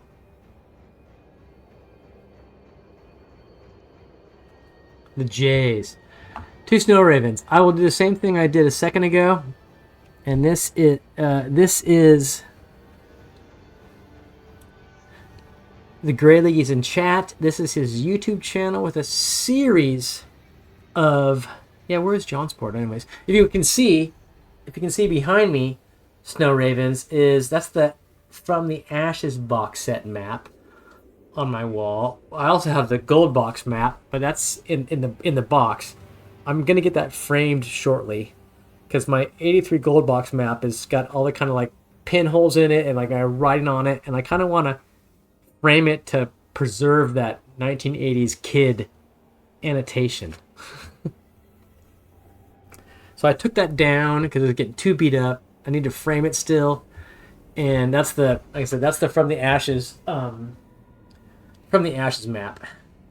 The Jays. 2 Snow Ravens. I will do the same thing I did a second ago. And this is the Grey League is in chat. This is his YouTube channel with a series of... Yeah, where's Johnsport anyways? If you can see behind me, Snow Ravens, that's the From the Ashes box set map on my wall. I also have the gold box map, but that's in the box. I'm gonna get that framed shortly because my 83 gold box map has got all the kind of like pinholes in it and like my writing on it, and I kind of want to frame it to preserve that 1980s kid annotation. So I took that down because it was getting too beat up. I need to frame it still, and that's like I said, that's the From the Ashes map.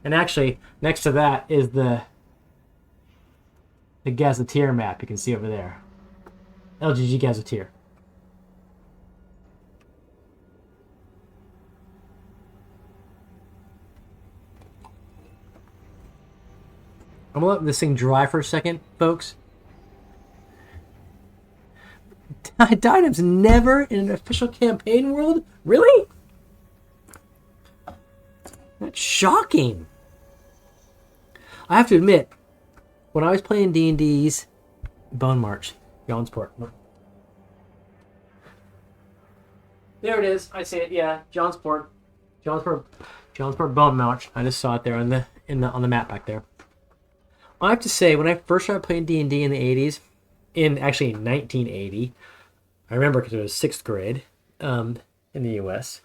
And actually, next to that is the Gazetteer map you can see over there. LGG Gazetteer. I'm gonna let this thing dry for a second, folks. Dynam's never in an official campaign world? Really? That's shocking. I have to admit, when I was playing D&D's Bone March, Johnsport. There it is. I see it. Yeah, Johnsport Bone March. I just saw it there on the map back there. I have to say, when I first started playing D&D in the 80s, in 1980, I remember because it was 6th grade in the U.S.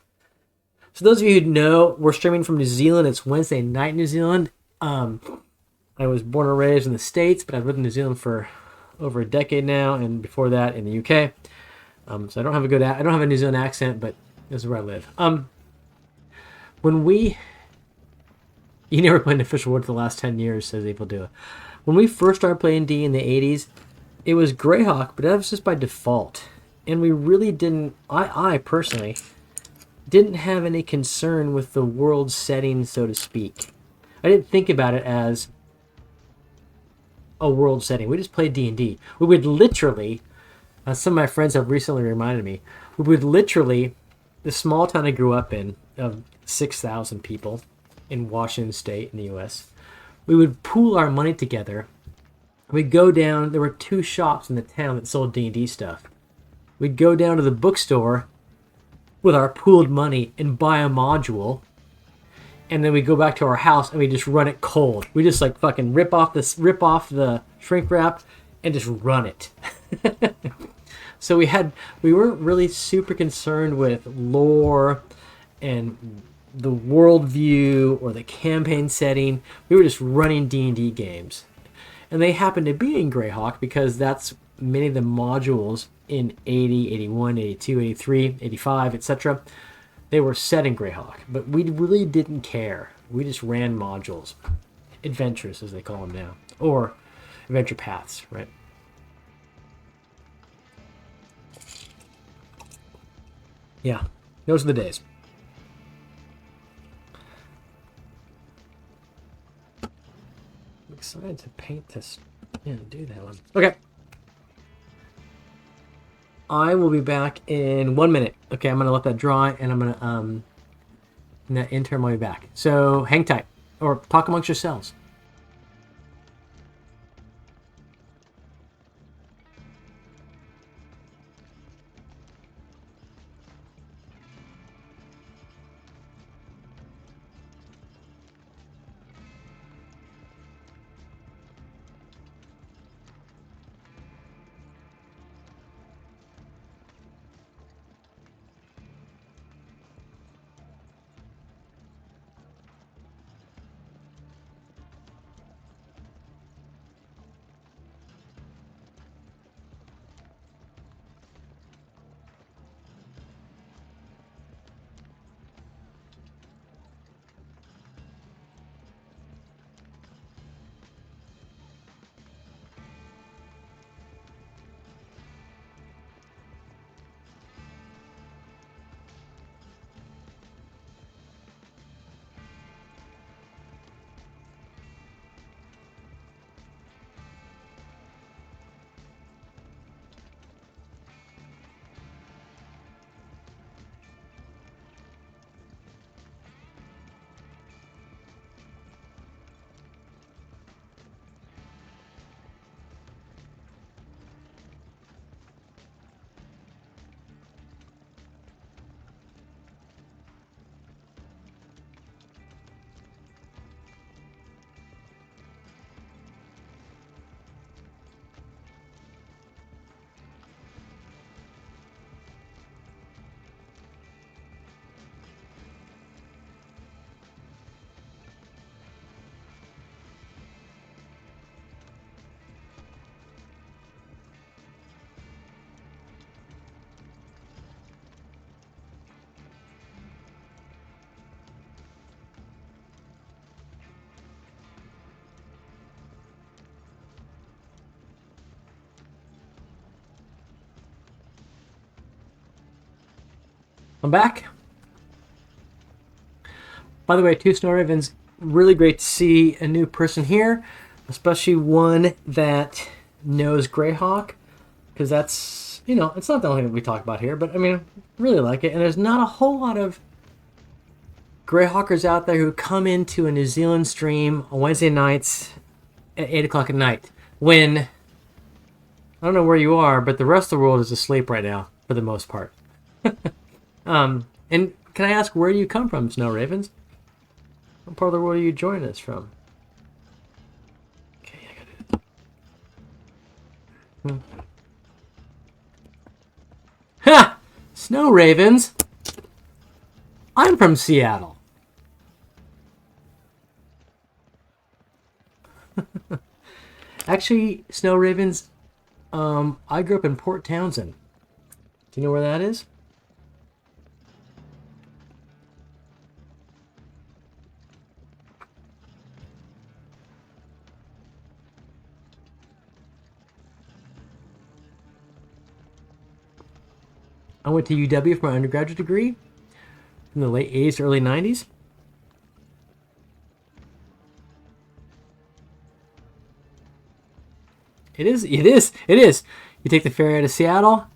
So those of you who know, we're streaming from New Zealand. It's Wednesday night in New Zealand. I was born and raised in the States, but I've lived in New Zealand for over a decade now, and before that in the UK. So I don't have a New Zealand accent, but this is where I live. You never played an official word for the last 10 years, says Evil Duo. When we first started playing D in the 80s, it was Greyhawk, but that was just by default. And we really didn't, I personally, didn't have any concern with the world setting, so to speak. I didn't think about it as a world setting. We just played D&D. We would literally, some of my friends have recently reminded me, we would literally, the small town I grew up in, of 6,000 people, in Washington State in the U.S., we would pool our money together. We'd go down. There were 2 shops in the town that sold D&D stuff. We'd go down to the bookstore with our pooled money and buy a module, and then we'd go back to our house and we just run it cold. We just like fucking rip off the shrink wrap and just run it. So we weren't really super concerned with lore and the worldview or the campaign setting. We were just running D&D games. And they happened to be in Greyhawk because that's many of the modules in 80, 81, 82, 83, 85, etc. They were set in Greyhawk. But we really didn't care. We just ran modules. Adventures, as they call them now. Or adventure paths, right? Yeah, those are the days. Excited to paint this. Yeah, do that one. Okay. I will be back in 1 minute. Okay, I'm gonna let that dry, and I'm gonna in that interim I'll be back. So hang tight, or talk amongst yourselves. I'm back. By the way, Two Snow Ravens, really great to see a new person here, especially one that knows Greyhawk, because that's, you know, it's not the only thing that we talk about here, but I mean, really like it. And there's not a whole lot of Greyhawkers out there who come into a New Zealand stream on Wednesday nights at 8 o'clock at night when, I don't know where you are, but the rest of the world is asleep right now, for the most part. And can I ask, where do you come from, Snow Ravens? What part of the world are you joining us from? Okay, I gotta do this. Ha! Snow ravens. I'm from Seattle. Actually, snow ravens, I grew up in Port Townsend. Do you know where that is? I went to UW for my undergraduate degree in the late 80s to early 90s. It is. You take the ferry out of Seattle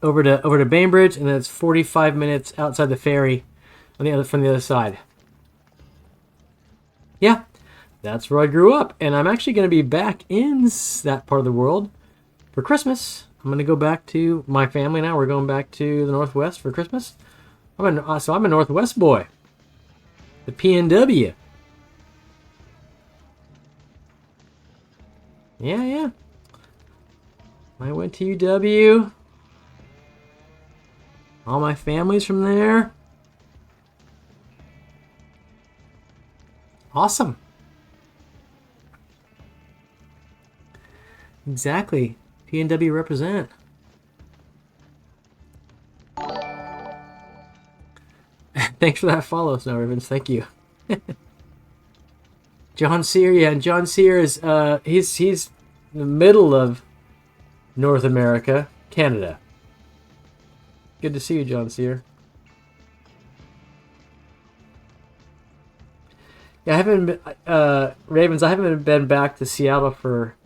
over to Bainbridge, and then it's 45 minutes outside the ferry from the other side. Yeah, that's where I grew up, and I'm actually going to be back in that part of the world for Christmas. I'm going to go back to my family now. We're going back to the Northwest for Christmas. So I'm a Northwest boy. The PNW. Yeah. I went to UW. All my family's from there. Awesome. Exactly. PNW represent. Thanks for that follow, Snow Ravens. Thank you. John Sear, yeah, and John Sear is he's in the middle of North America, Canada. Good to see you, John Sear. Yeah, I haven't been, Ravens. I haven't been back to Seattle for.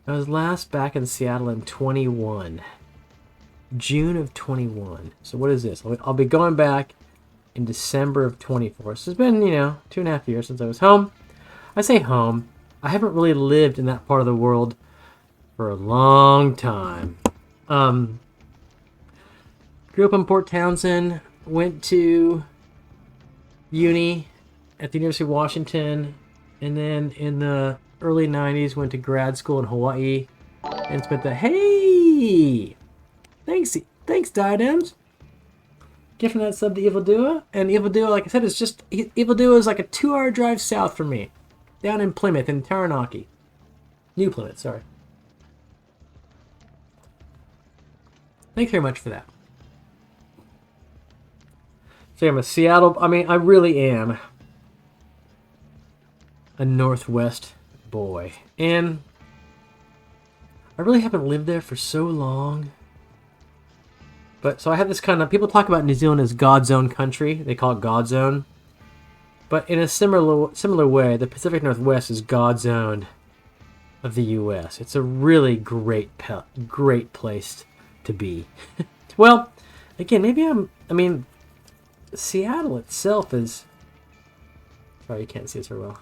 I was last back in Seattle in 21, June of 21. So what is this? I'll be going back in December of 24. So it's been 2.5 years since I was home. I say home. I haven't really lived in that part of the world for a long time. Grew up in Port Townsend. Went to uni at the University of Washington, and then in the early 90s went to grad school in Hawaii and spent thanks Diadems, gifting that sub to Evil Duo. And Evil Duo, like I said, Evil Duo is like a 2-hour drive south from me, down in Plymouth, in Taranaki. New Plymouth, sorry. Thanks very much for that. So I'm a Seattle, I really am a Northwest boy. And I really haven't lived there for so long. But so I have this kind of, people talk about New Zealand as God's own country. They call it God's own. But in a similar way, the Pacific Northwest is God's own of the U.S. It's a really great place to be. Well, again, Seattle itself is... Sorry, you can't see it so well.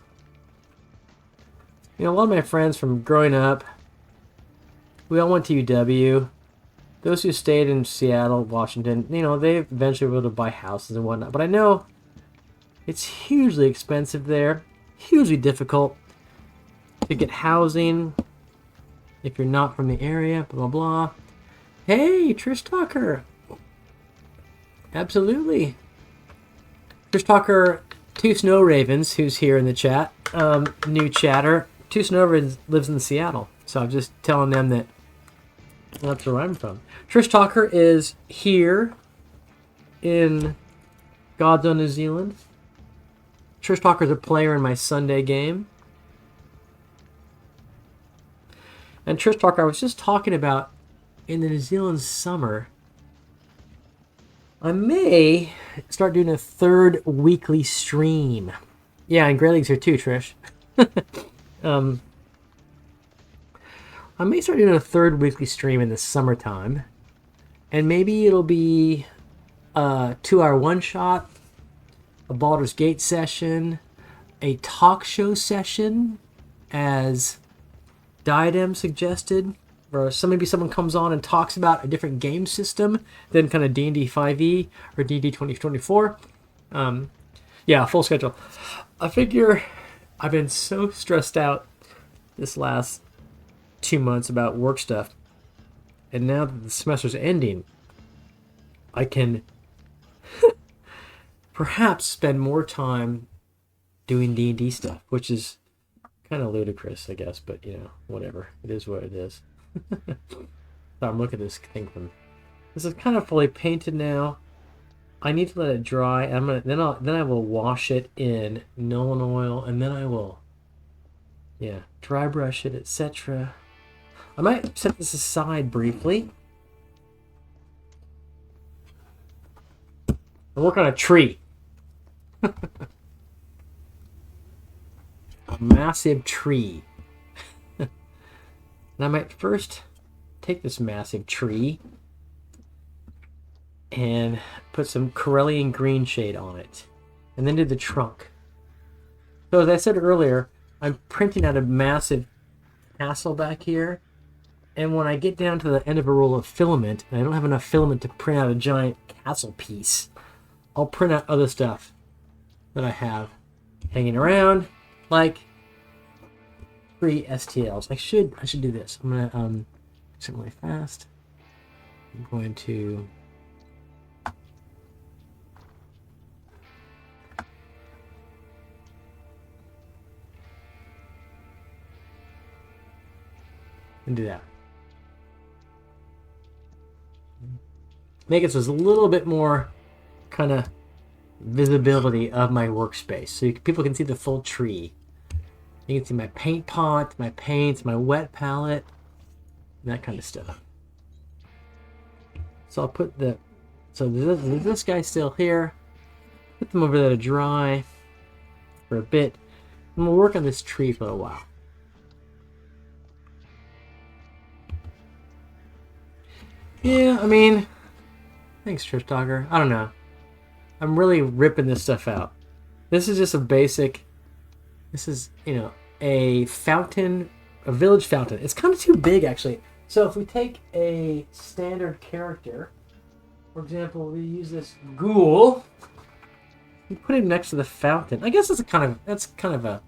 A lot of my friends from growing up, we all went to UW. Those who stayed in Seattle, Washington, they eventually were able to buy houses and whatnot. But I know it's hugely expensive there, hugely difficult to get housing if you're not from the area, blah, blah, blah. Hey, Trish Tucker. Absolutely. Trish Tucker, Two Snow Ravens, who's here in the chat, new chatter. Two Snow Ravens lives in Seattle, so I'm just telling them that that's where I'm from. Trish Tucker is here in God's own New Zealand. Trish Tucker's a player in my Sunday game. And Trish Tucker, I was just talking about in the New Zealand summer, I may start doing a 3rd weekly stream. Yeah, and Grey League's here too, Trish. I may start doing a 3rd weekly stream in the summertime. And maybe it'll be a 2-hour one-shot, a Baldur's Gate session, a talk show session, as Diadem suggested, or maybe someone comes on and talks about a different game system than kind of D&D 5e or D&D 2024. Yeah, full schedule. I figure I've been so stressed out this last 2 months about work stuff, and now that the semester's ending, I can perhaps spend more time doing D&D stuff, which is kind of ludicrous, I guess, but whatever. It is what it is. So I'm looking at this thing from. This is kind of fully painted now. I need to let it dry. Then I will wash it in Nolan oil, and then I will, dry brush it, etc. I might set this aside briefly and work on a tree. A massive tree. And I might first take this massive tree and put some Corellian green shade on it, and then do the trunk. So as I said earlier, I'm printing out a massive castle back here, and when I get down to the end of a roll of filament, and I don't have enough filament to print out a giant castle piece, I'll print out other stuff that I have hanging around, like 3 STLs. I should do this. I'm gonna something really fast. I'm going to do that. Make it so there's a little bit more kind of visibility of my workspace, so people can see the full tree. You can see my paint pot, my paints, my wet palette, that kind of stuff. So I'll put there's this guy still here. Put them over there to dry for a bit, and we'll work on this tree for a while. Yeah, I mean, thanks, Trish Dogger. I don't know. I'm really ripping this stuff out. This is just a basic. This is, a fountain, a village fountain. It's kind of too big, actually. So if we take a standard character, for example, we use this ghoul. We put him next to the fountain. I guess that's kind of a.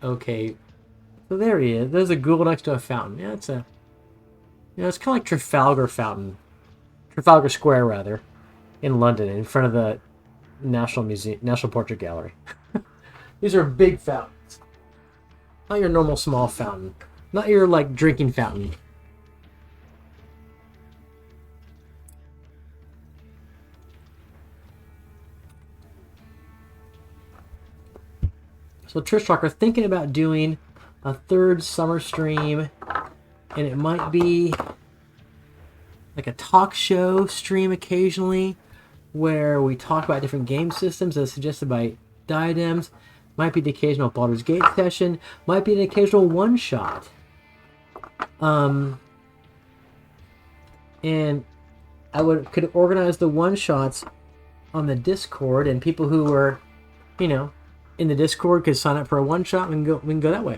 Okay. So there he is. There's a ghoul next to a fountain. Yeah, it's it's kind of like Trafalgar Square, rather, in London, in front of the National Portrait Gallery. These are big fountains. Not your normal small fountain. Not your, drinking fountain. So Trish Talker, thinking about doing a third summer stream, and it might be like a talk show stream occasionally, where we talk about different game systems as suggested by Diadems. Might be the occasional Baldur's Gate session. Might be an occasional one-shot. And I could organize the one-shots on the Discord, and people who were, in the Discord could sign up for a one-shot, and we can go that way.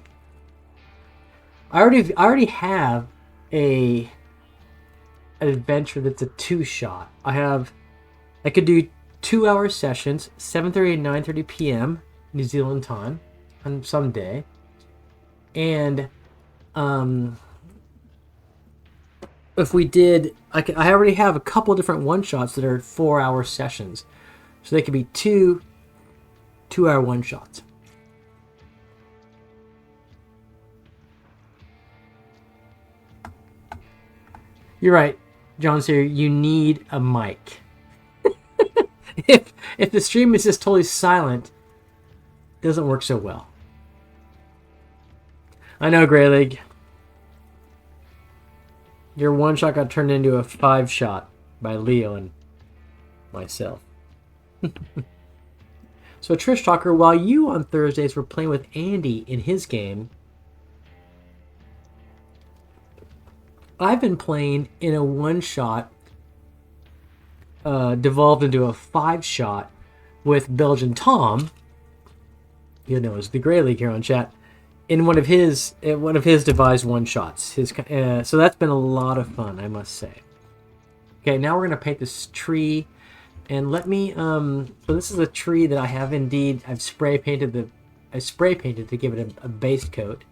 I already have an adventure that's a 2-shot. I could do 2-hour sessions, 7:30 and 9:30 p.m. New Zealand time on some day, and if we did, I already have a couple different one-shots that are 4-hour sessions, so they could be 2-hour one-shots. You're right, John Sear, you need a mic. If the stream is just totally silent, it doesn't work so well. I know, Grey League. Your one shot got turned into a 5-shot by Leo and myself. So Trish Talker, while you on Thursdays were playing with Andy in his game, I've been playing in a 1-shot devolved into a 5-shot with Belgian Tom, you know, as the Grey League here on chat, in one of his devised 1-shots. So that's been a lot of fun, I must say. Okay, now we're going to paint this tree, And let me, so this is a tree that I have indeed, I spray painted to give it a base coat.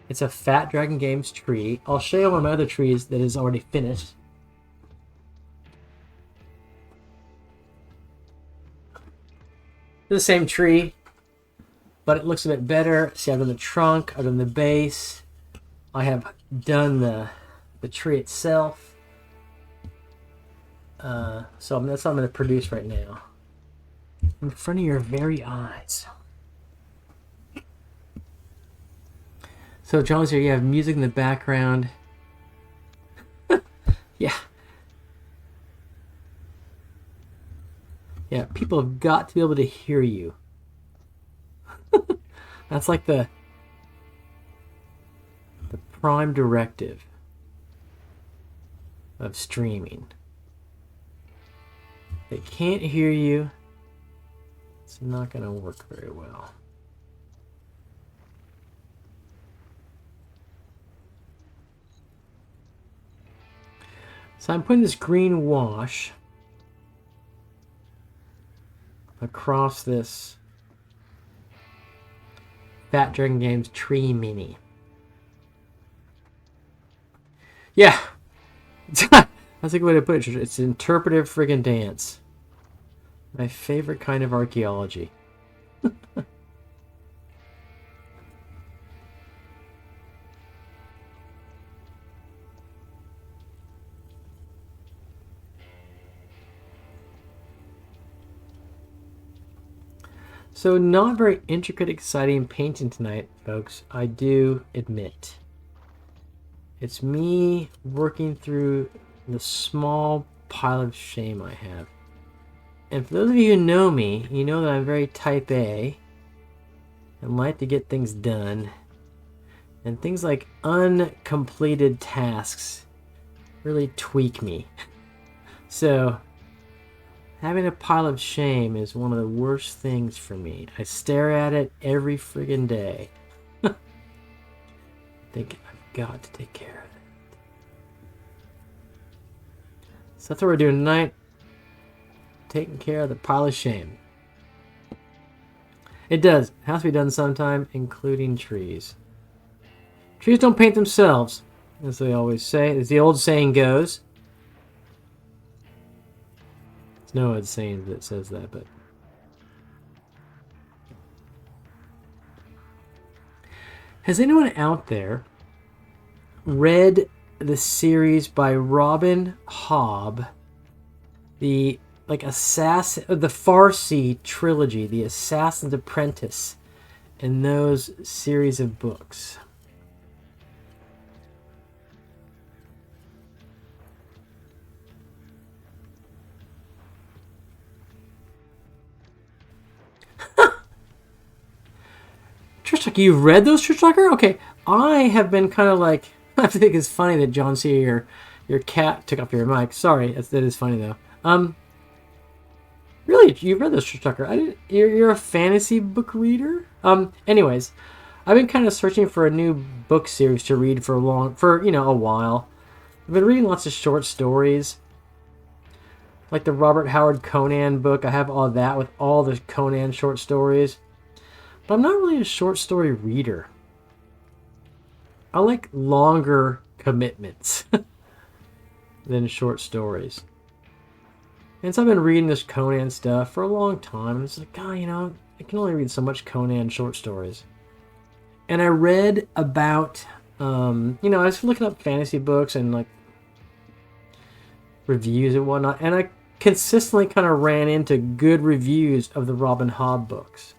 It's a Fat Dragon Games tree. I'll show you one of my other trees that is already finished. The same tree, but it looks a bit better. See, I've done the trunk, I've done the base, I have done the tree itself. So that's what I'm going to produce right now. In front of your very eyes. So John's here, you have music in the background. Yeah. Yeah, people have got to be able to hear you. That's like the prime directive of streaming. They can't hear you. It's not going to work very well. So I'm putting this green wash across this Fat Dragon Games tree mini. Yeah. That's a good way to put it. It's an interpretive friggin' dance. My favorite kind of archaeology. So not very intricate, exciting painting tonight, folks. I do admit. It's me working through the small pile of shame I have. And for those of you who know me, you know that I'm very type A and like to get things done. And things like uncompleted tasks really tweak me. So having a pile of shame is one of the worst things for me. I stare at it every friggin' day. I think I've got to take care of it. So that's what we're doing tonight. Taking care of the pile of shame. It does. It has to be done sometime, including trees. Trees don't paint themselves, as they always say. As the old saying goes. There's no old saying that says that, but... Has anyone out there read the series by Robin Hobb, the the Farsi trilogy, the Assassin's Apprentice, and those series of books? Trishtucker, you've read those, Trishtucker? Okay, I have been kind of like... I think it's funny that John C. your cat took off your mic. Sorry, that is funny though. Really, you've read this, Trishtucker? You're a fantasy book reader. Anyways, I've been kind of searching for a new book series to read for a while. I've been reading lots of short stories, like the Robert Howard Conan book. I have all that with all the Conan short stories, but I'm not really a short story reader. I like longer commitments than short stories. And so I've been reading this Conan stuff for a long time. It's like, God, I can only read so much Conan short stories. And I read about, I was looking up fantasy books and like reviews and whatnot. And I consistently kind of ran into good reviews of the Robin Hobb books.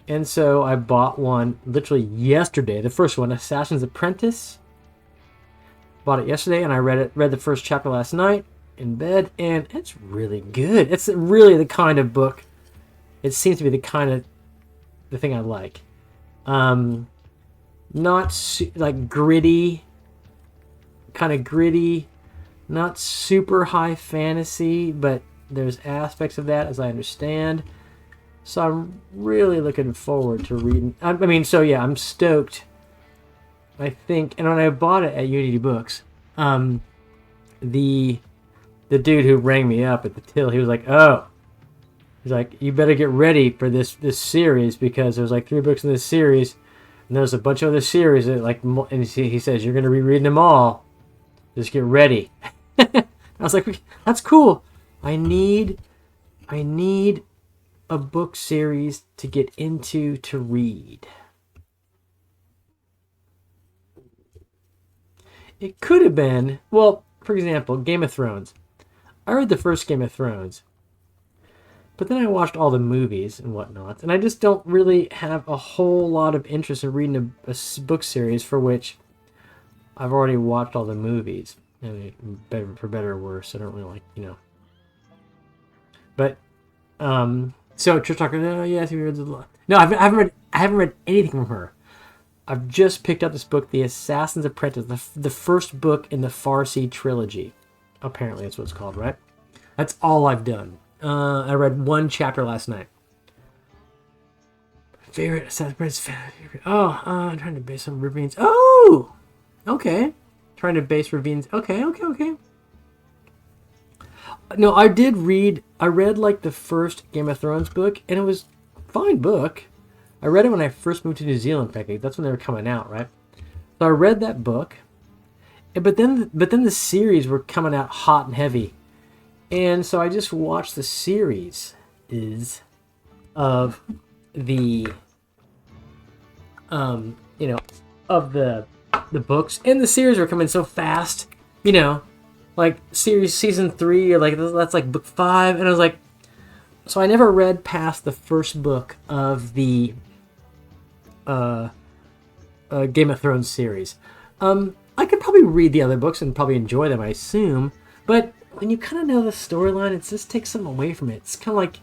And so I bought one literally yesterday. The first one, Assassin's Apprentice. Bought it yesterday, and I read the first chapter last night in bed, and it's really good. It's really the kind of book. It seems to be the thing I like. Not like gritty, kind of gritty, not super high fantasy, but there's aspects of that as I understand. So I'm really looking forward to reading. I'm stoked. I think, and when I bought it at Unity Books, the the dude who rang me up at the till, he was like, "Oh," he's like, "You better get ready for this series because there's like 3 books in this series, and there's a bunch of other series that like." And he says you're gonna be reading them all. Just get ready. I was like, "That's cool. I need a book series to get into to read." It could have been, well, for example, Game of Thrones. I read the first Game of Thrones, but then I watched all the movies and whatnot, and I just don't really have a whole lot of interest in reading a book series for which I've already watched all the movies. I mean, for better or worse, I don't really like. But, so Trish Talker, oh, yes, we read the. No, I haven't read anything from her. I've just picked up this book, The Assassin's Apprentice, the first book in the Farsi trilogy. Apparently, that's what it's called, right? That's all I've done. I read 1 chapter last night. Favorite Assassin's Apprentice. Oh, I'm trying to base some ravines. Oh, okay. Trying to base ravines. Okay. No, I read like the first Game of Thrones book, and it was a fine book. I read it when I first moved to New Zealand. In fact, that's when they were coming out, right? So I read that book, but then the series were coming out hot and heavy, and so I just watched the series of the of the books, and the series were coming so fast, like season 3 or like that's like book 5, and I was like, so I never read past the first book of the Game of Thrones series. I could probably read the other books and probably enjoy them, I assume, but when you kind of know the storyline, it just takes something away from it. It's kind of like,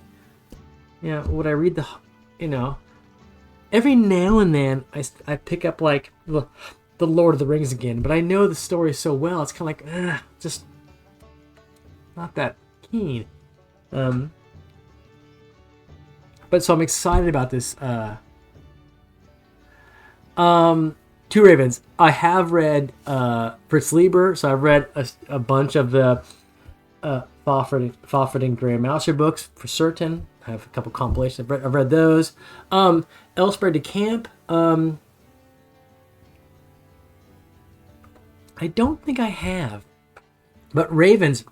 would I read every now and then I pick up like the Lord of the Rings again, but I know the story so well, it's kind of like, just not that keen. But so I'm excited about this. Two Ravens. I have read Fritz Lieber, so I've read a bunch of the Fawford and Graham Mouser books for certain. I have a couple compilations. I've read those. Elsberg de Camp. I don't think I have. But Ravens,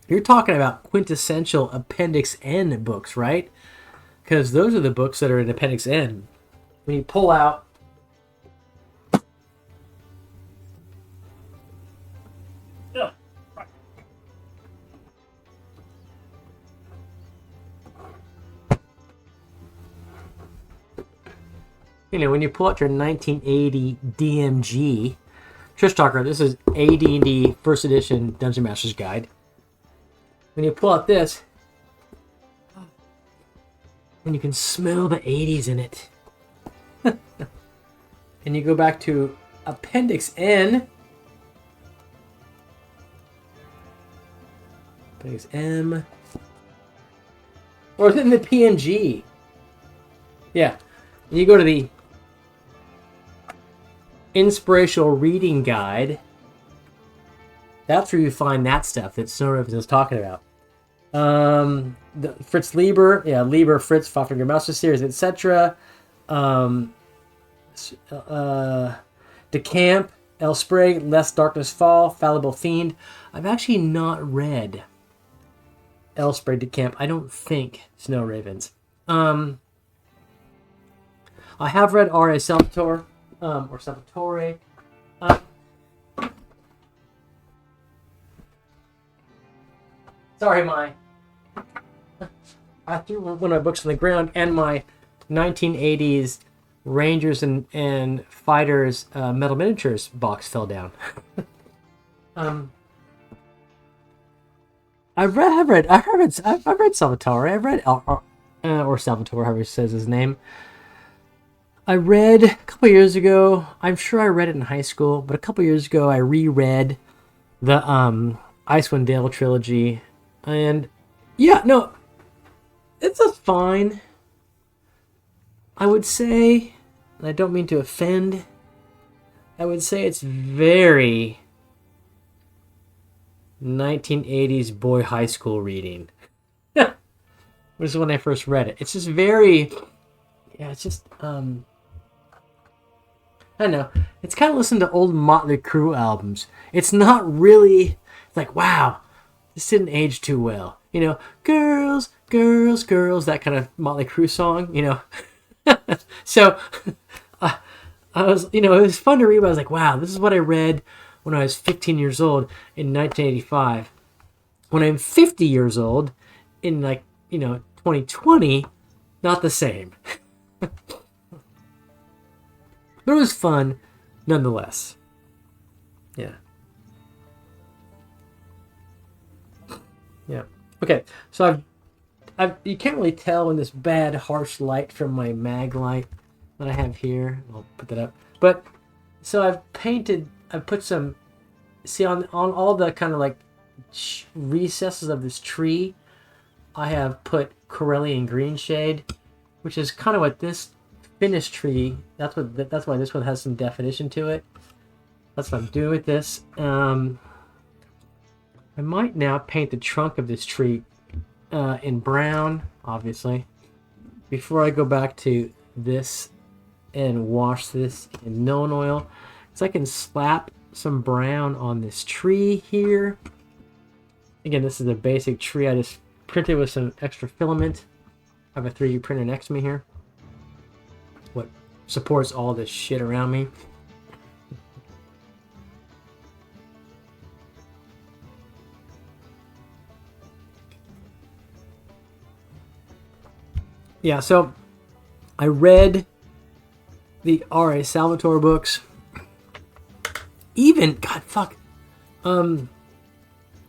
you're talking about quintessential Appendix N books, right? Because those are the books that are in Appendix N. When you pull out when you pull out your 1980 DMG, Trish Talker, this is AD&D First Edition Dungeon Master's Guide. When you pull out this, and you can smell the 80s in it. And you go back to Appendix N. Appendix M. Or is it in the PNG? Yeah. You go to the Inspirational Reading Guide. That's where you find that stuff that Snow Ravens is talking about. The Fritz Lieber, Lieber, Fritz, Faffinger Master series, etc. De Camp, El Sprague, Lest Darkness Fall, Fallible Fiend. I've actually not read El Sprague de Camp. I don't think Snow Ravens. I have read R.A. Salvatore, or Salvatore. Sorry, I threw one of my books on the ground, and my 1980s Rangers and Fighters Metal Miniatures box fell down. I've read Salvatore. I've read or Salvatore, however he says his name. I read a couple years ago. I'm sure I read it in high school, but a couple years ago I reread the Icewind Dale trilogy, and it's a fine. I would say, and I don't mean to offend, I would say it's very 1980s boy high school reading. Which is when I first read it. It's just very, yeah, it's just, I don't know. It's kind of listening to old Motley Crue albums. It's not really, it's like, wow, this didn't age too well. You know, girls, girls, girls, that kind of Motley Crue song, you know. So, I was, you know, it was fun to read, but I was like, wow, this is what I read when I was 15 years old in 1985. When I'm 50 years old in, like, you know, 2020, not the same. But it was fun nonetheless. Yeah. Yeah. Okay, so you can't really tell in this bad, harsh light from my mag light that I have here. I'll put that up. But, so I've put some, see on all the kind of like recesses of this tree, I have put Corellian green shade, which is kind of what this finished tree, that's why this one has some definition to it. That's what I'm doing with this. I might now paint the trunk of this tree in brown, obviously, before I go back to this and wash this in Millen oil. So I can slap some brown on this tree here. Again, this is a basic tree. I just printed with some extra filament. I have a 3D printer next to me here. What supports all this shit around me. Yeah, so I read the R.A. Salvatore books. Even, God, fuck.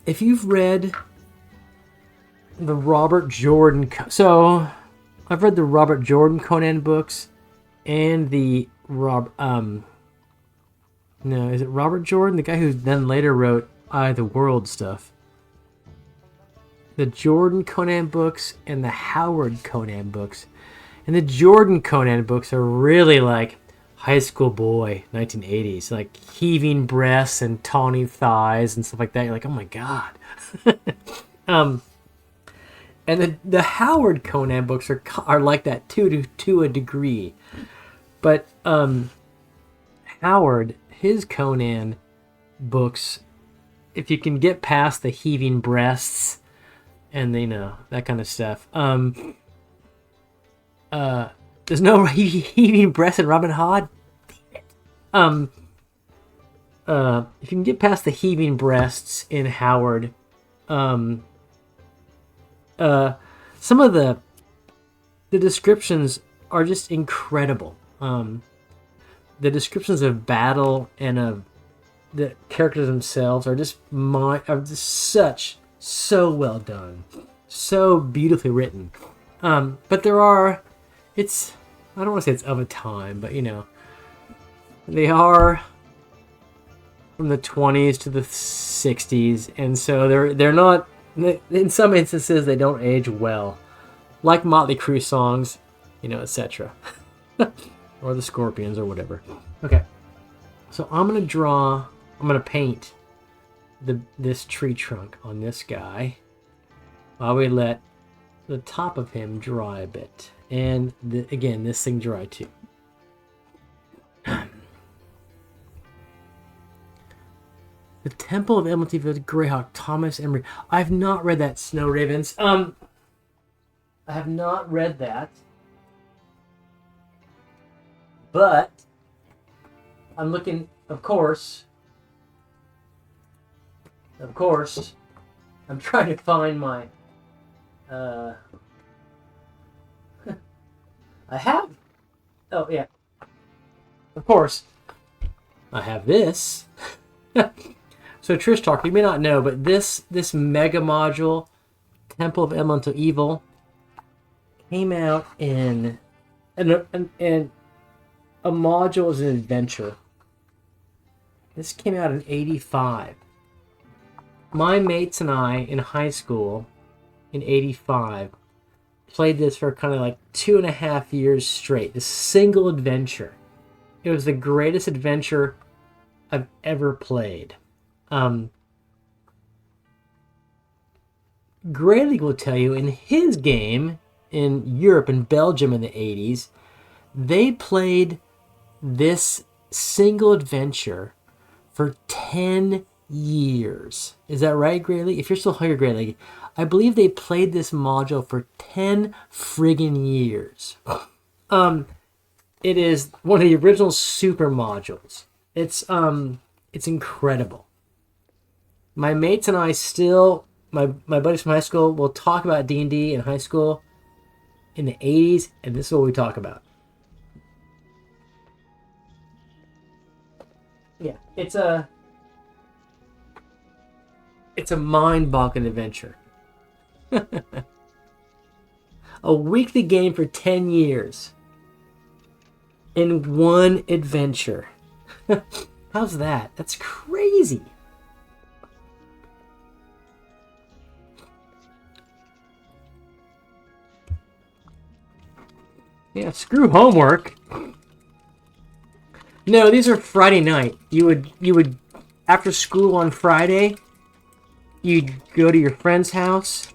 If you've read the Robert Jordan... So, I've read the Robert Jordan Conan books and the no, is it Robert Jordan? The guy who then later wrote Eye of the World stuff. The Jordan Conan books and the Howard Conan books. And the Jordan Conan books are really like high school boy, 1980s. Like heaving breasts and tawny thighs and stuff like that. You're like, oh my God. And the Howard Conan books are like that too, to a degree. But Howard, his Conan books, if you can get past the heaving breasts and, you know, that kind of stuff. There's no heaving breasts in Robin Hood. If you can get past the heaving breasts in Howard, some of the descriptions are just incredible. The descriptions of battle and of the characters themselves are just so well done, so beautifully written. But there are, I don't want to say it's of a time, but you know, they are from the 20s to the 60s, and so they're not, in some instances they don't age well, like Motley Crue songs, you know, etc. Or the Scorpions or whatever. Okay, so I'm gonna paint this tree trunk on this guy while we let the top of him dry a bit, and again, this thing dry too. The Temple of Amityville, Greyhawk, Thomas Emery. I've not read that, Snow Ravens. I have not read that, but I'm looking, of course, I'm trying to find my, I have, oh yeah, of course, I have this. So Trish Talk, you may not know, but this mega module, Temple of Elemental Evil, came out in, and a module is an adventure. This came out in 85. My mates and I in high school in 85 played this for kind of like 2.5 years straight. This single adventure. It was the greatest adventure I've ever played. Greyhawk will tell you in his game in Europe and Belgium in the 80s, they played this single adventure for 10 years. Is that right, Greyhawk? If you're still here, Greyhawk, I believe they played this module for 10 friggin' years. It is one of the original super modules. It's incredible. My mates and I still, my buddies from high school, will talk about D&D in high school in the 80s, and this is what we talk about. Yeah, it's a mind-boggling adventure. A weekly game for 10 years. In one adventure. How's that? That's crazy. Yeah, screw homework. No, these are Friday night. You would after school on Friday, you'd go to your friend's house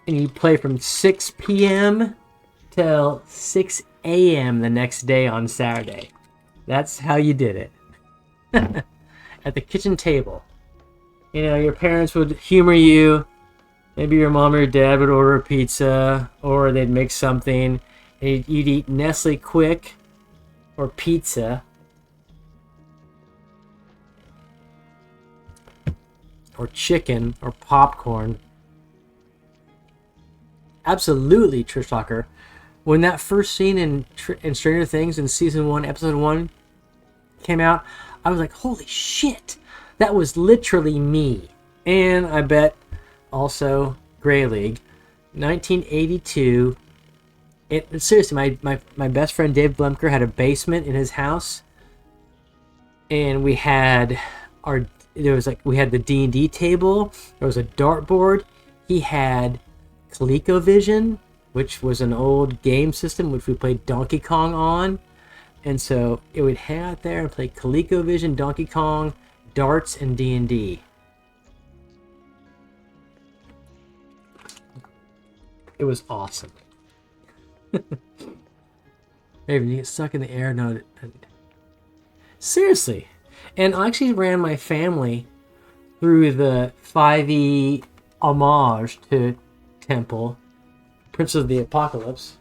and you'd play from 6 p.m. till 6 a.m. the next day on Saturday. That's how you did it. At the kitchen table. You know, your parents would humor you. Maybe your mom or your dad would order a pizza, or they'd make something. And you'd eat Nestle Quick or pizza. Or chicken or popcorn. Absolutely, Trish Talker. When that first scene in Stranger Things in season 1, episode 1 came out, I was like, holy shit, that was literally me. And I bet also Greyhawk, 1982. Seriously, my best friend Dave Blemker had a basement in his house, and we had we had the D&D table. There was a dartboard. He had ColecoVision, which was an old game system which we played Donkey Kong on. And so it would hang out there and play ColecoVision, Donkey Kong, darts, and D&D. It was awesome. Maybe you get stuck in the air. No, seriously. And I actually ran my family through the 5e homage to Temple, Prince of the Apocalypse.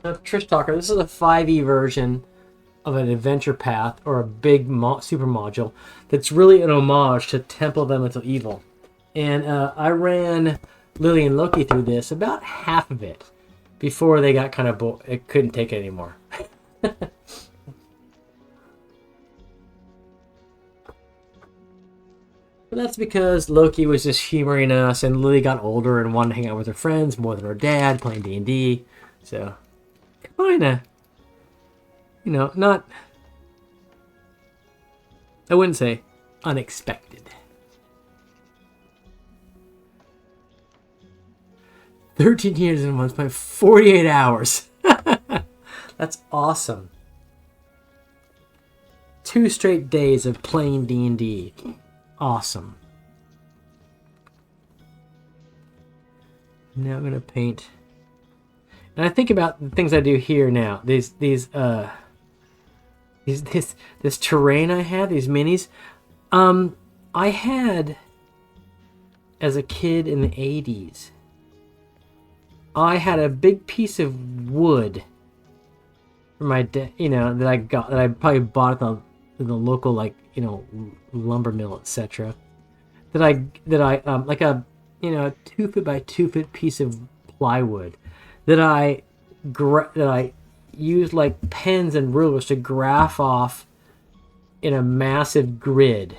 Now, Trish Talker, this is a 5e version of an adventure path or a big super module that's really an homage to Temple of Elemental Evil. And I ran Lily and Loki through this, about half of it, before they got kind of it couldn't take it anymore. But that's because Loki was just humoring us, and Lily got older and wanted to hang out with her friends more than her dad, playing D&D. So, kinda, not, I wouldn't say unexpected. 13 years in a month, by 48 hours. That's awesome. 2 straight days of playing D&D. Awesome. Now I'm going to paint. And I think about the things I do here now. This terrain I have, these minis. I had, as a kid in the 80s, I had a big piece of wood for my that I probably bought at the local, like, lumber mill, etc. That I like a 2 foot by 2 foot piece of plywood that I used like pens and rulers to graph off in a massive grid.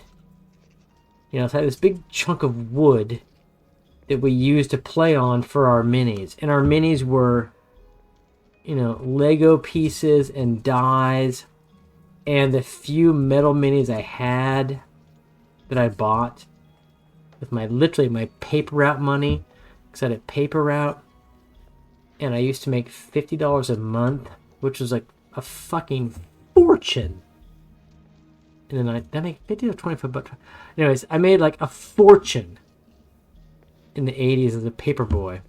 So I had this big chunk of wood that we used to play on for our minis. And our minis were, Lego pieces and dies, and the few metal minis I had that I bought with literally my paper route money, because I had a paper route, and I used to make $50 a month, which was like a fucking fortune. in the night. Did I make 50 or 25 bucks? Anyways, I made like a fortune in the 80s as a paper boy.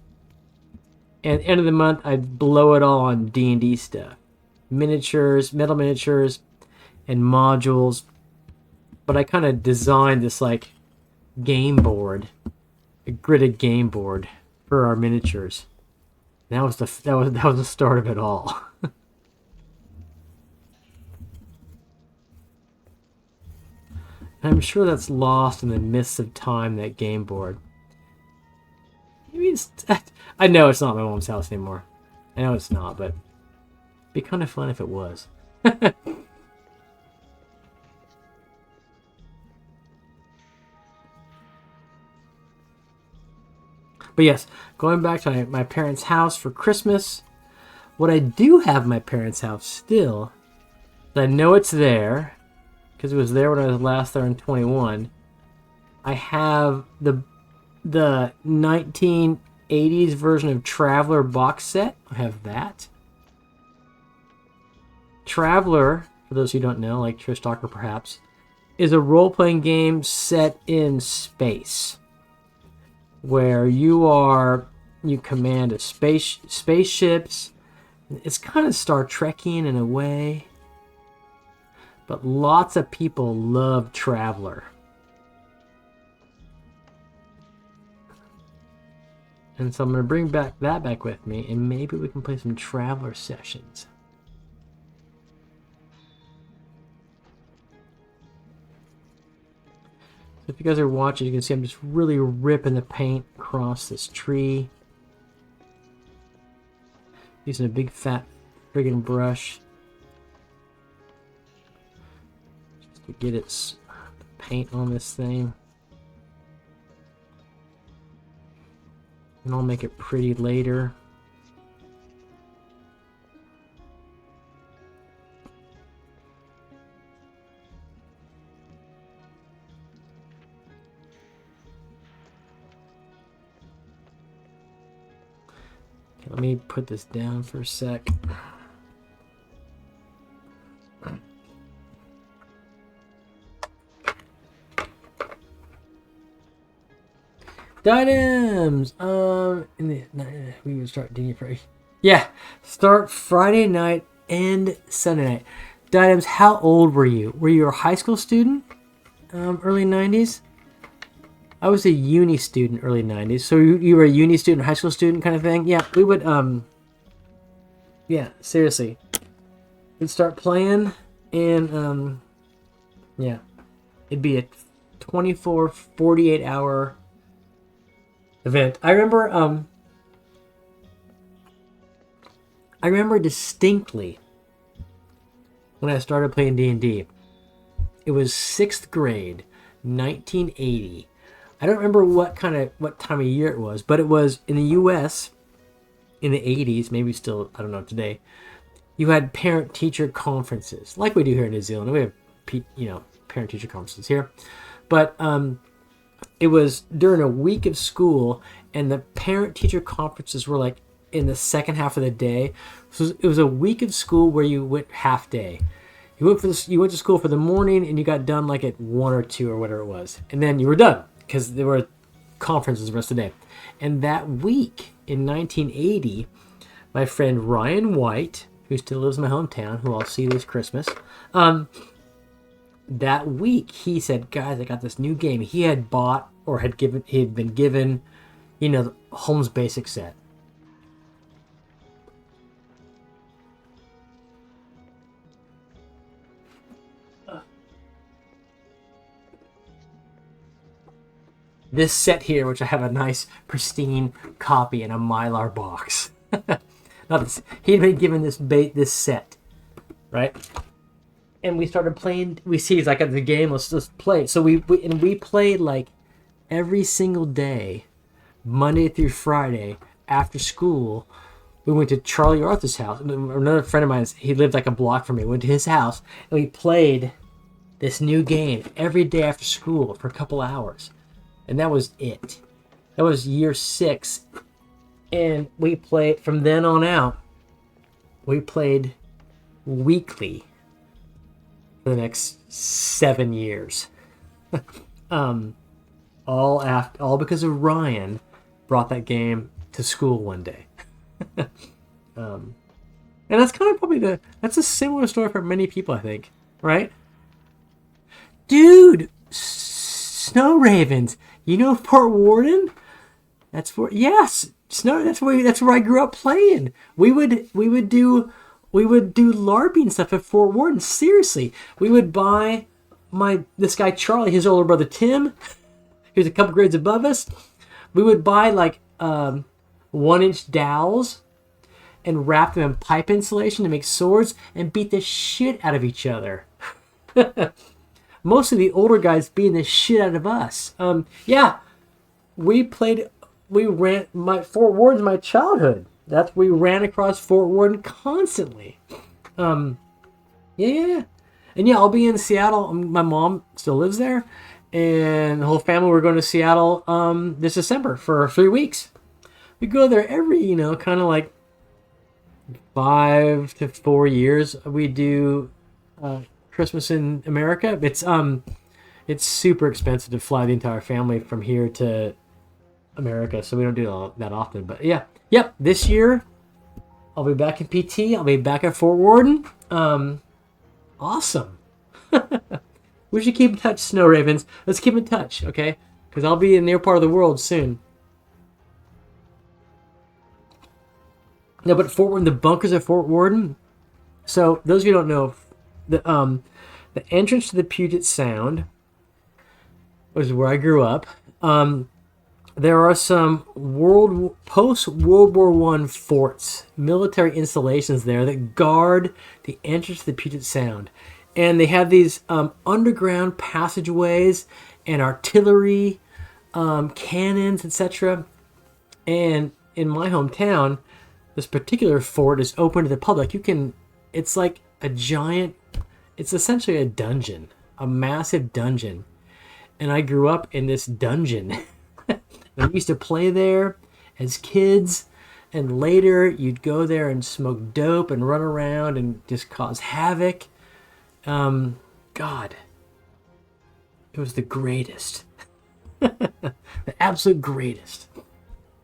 And at the end of the month, I'd blow it all on D&D stuff. Miniatures, metal miniatures, and modules. But I kind of designed this like game board, a gridded game board for our miniatures. And that was the start of it all. I'm sure that's lost in the mists of time, that game board. I know it's not my mom's house anymore. I know it's not, but it'd be kind of fun if it was. But yes, going back to my parents' house for Christmas, what I do have in my parents' house still, I know it's there, because it was there when I was last there in 21. I have the 1980s version of Traveler box set. I have that. Traveler, for those who don't know, like Trish Stalker perhaps, is a role-playing game set in space, where you command a spaceships. It's kind of Star Trekian in a way, but lots of people love Traveler. And so I'm going to bring that back with me, and maybe we can play some Traveler sessions. So if you guys are watching, you can see I'm just really ripping the paint across this tree. Using a big fat friggin' brush. Just to get its paint on this thing. And I'll make it pretty later. Okay, let me put this down for a sec. Items. We would start dinner Friday. Yeah, start Friday night and Sunday night. Items. How old were you? Were you a high school student? Early 90s. I was a uni student, early 90s. So you were a uni student, high school student kind of thing. Yeah, we would. Yeah, seriously, we'd start playing, and yeah, it'd be a 24, 48 hour event. I remember distinctly when I started playing D&D. It was 6th grade, 1980. I don't remember what time of year it was, but it was in the U.S. in the 80s, maybe still, I don't know, today. You had parent-teacher conferences, like we do here in New Zealand. We have, parent-teacher conferences here. But it was during a week of school, and the parent-teacher conferences were like in the second half of the day. So it was a week of school where you went half day. You went to school for the morning, and you got done like at 1 or 2 or whatever it was, and then you were done because there were conferences the rest of the day. And that week in 1980, my friend Ryan White, who still lives in my hometown, who I'll see this Christmas, that week he said, "Guys, I got this new game." He had bought or he had been given, the Holmes Basic set. This set here, which I have a nice pristine copy in a Mylar box. Not this. He'd been given this set, right? And we started playing. We see he's like at the game. Let's just play. So we played like every single day, Monday through Friday after school. We went to Charlie Arthur's house. Another friend of mine, he lived like a block from me. Went to his house and we played this new game every day after school for a couple hours. And that was it. That was year 6. And we played, from then on out, we played weekly. for the next 7 years. All because of Ryan brought that game to school one day. And that's kind of probably that's a similar story for many people, I think, right? Dude, Snow Ravens, you know Fort Warden? Yes, Snow. That's where I grew up playing. We would do LARPing stuff at Fort Warden. Seriously, we would buy this guy Charlie, his older brother Tim, who's a couple grades above us. We would buy like 1-inch dowels and wrap them in pipe insulation to make swords and beat the shit out of each other. Most of the older guys beating the shit out of us. Yeah, Fort Warden's my childhood. We ran across Fort Warden constantly. Yeah. And yeah, I'll be in Seattle. My mom still lives there. And the whole family, we're going to Seattle this December for 3 weeks. We go there every, kind of like 5 to 4 years. We do Christmas in America. It's super expensive to fly the entire family from here to America, so we don't do it that often. But yeah, yep. This year, I'll be back in PT. I'll be back at Fort Warden. Awesome. We should keep in touch, Snow Ravens. Let's keep in touch, okay? Because I'll be in their part of the world soon. No, but Fort Warden, the bunkers at Fort Warden. So those of you who don't know, the entrance to the Puget Sound was where I grew up. There are some post-World War I forts, military installations there that guard the entrance to the Puget Sound. And they have these underground passageways and artillery, cannons, etc. And in my hometown, this particular fort is open to the public. It's like a giant, it's essentially a dungeon, a massive dungeon. And I grew up in this dungeon. We used to play there as kids, and later you'd go there and smoke dope and run around and just cause havoc. God, it was the greatest. The absolute greatest.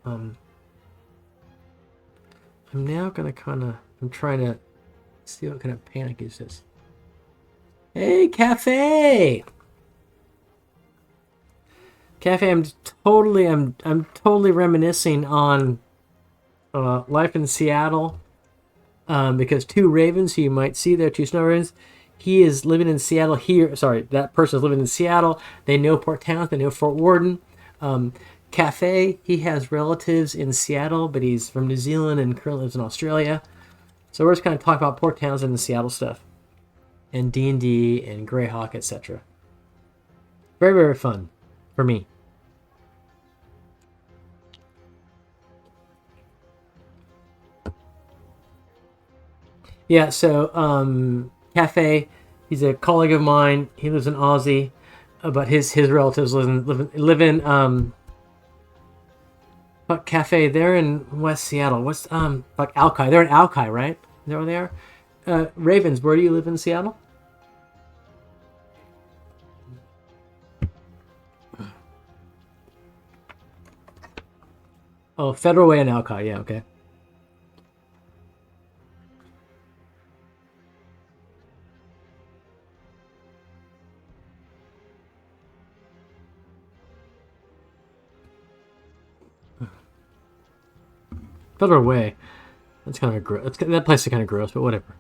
I'm now gonna I'm trying to see what kind of panic is this. Hey, Cafe! Cafe, I'm totally reminiscing on life in Seattle, because two Ravens who you might see there, two Snow Ravens, he is living in Seattle here. Sorry, that person is living in Seattle. They know Port Townsend, they know Fort Warden. Cafe, he has relatives in Seattle, but he's from New Zealand and currently lives in Australia. So we're just kind of talking about Port Townsend and Seattle stuff, and D&D and Greyhawk, etc. Very, very fun for me. Yeah, so Cafe, he's a colleague of mine. He lives in Aussie, but his relatives live in Cafe. They're in West Seattle. What's Alki? They're in Alki, right? Is that where they are? Ravens, where do you live in Seattle? Oh, Federal Way in Alki. Yeah, okay. Federal Way. That's kind of gross. That place is kind of gross, but whatever.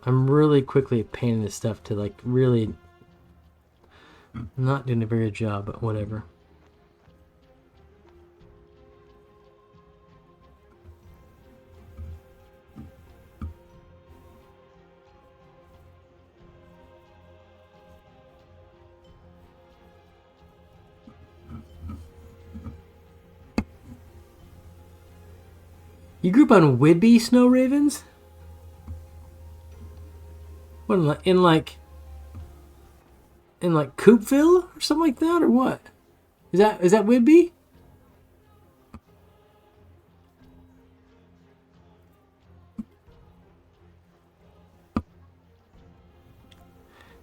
I'm really quickly painting this stuff to like really not doing a very good job, but whatever. You grew up on Whidbey, Snow Ravens? What, in like Coopville or something like that, or what? Is that Whidbey?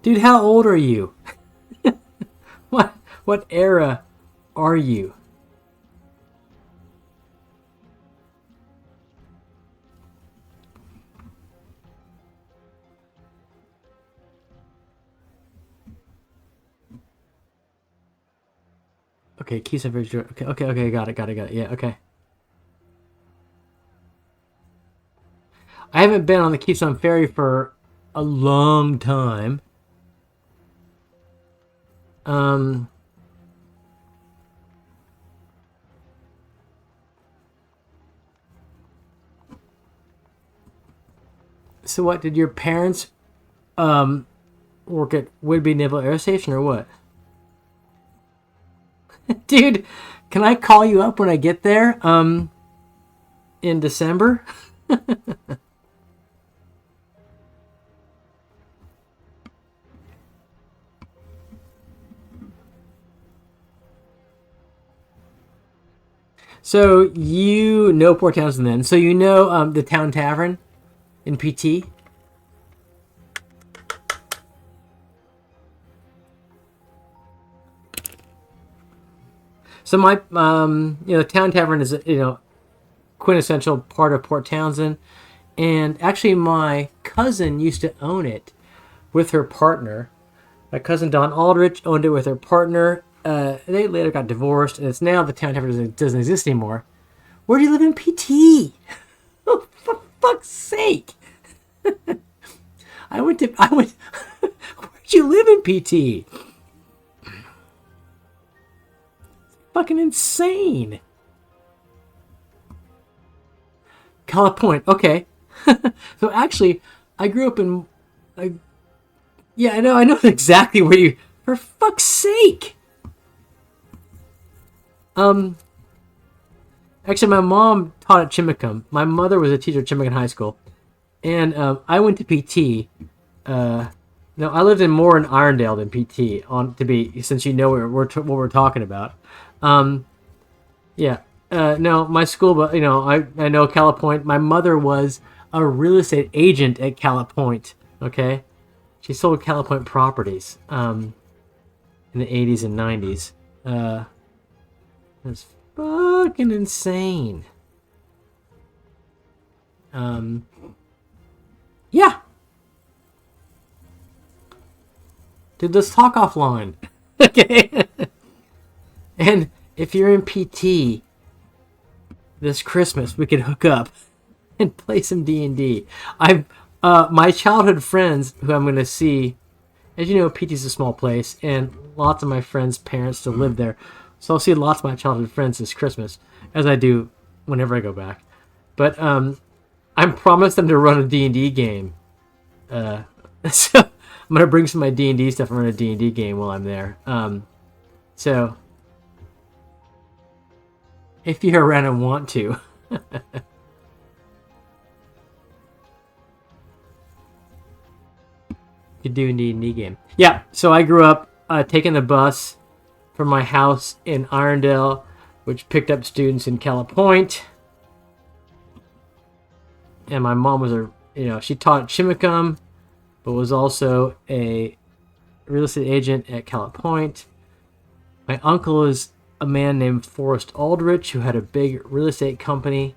Dude, how old are you? What era are you? Okay, keys are very short. Okay, got it. Yeah, okay. I haven't been on the Keystone Ferry for a long time. Um, so what, did your parents um work at Whidbey Naval Air Station or what? Dude, can I call you up when I get there? In December? So you know Port Townsend then. So you know the Town Tavern in PT? So my the Town Tavern is quintessential part of Port Townsend, and actually my cousin used to own it with her partner. My cousin Don Aldrich owned it with her partner. They later got divorced, and it's now the Town Tavern doesn't exist anymore. Where do you live in PT? Oh, for fuck's sake! I went. Where'd you live in PT? Fucking insane. Cala Point. Okay. So actually, I grew up in. Yeah, I know exactly where you. For fuck's sake. Actually, my mom taught at Chimicum. My mother was a teacher at Chimicum High School, and I went to PT. No, I lived in more in Irondale than PT. Since you know what we're talking about. Yeah. No, my school, but I know Cala Point. My mother was a real estate agent at Cala Point. Okay, she sold Cala Point properties. In the 80s and 90s. That's fucking insane. Yeah. Dude, let's talk offline. Okay. And if you're in PT this Christmas, we could hook up and play some D&D. My childhood friends who I'm going to see, as you know, PT's a small place, and lots of my friends' parents still live there. So I'll see lots of my childhood friends this Christmas, as I do whenever I go back. But I promised them to run a D&D game. So I'm going to bring some of my D&D stuff and run a D&D game while I'm there. So if you're around and want to. You do a D&D game. Yeah, so I grew up taking the bus from my house in Irondale, which picked up students in Cala Point. And my mom was she taught at Chimicum, but was also a real estate agent at Cala Point. My uncle is a man named Forrest Aldrich, who had a big real estate company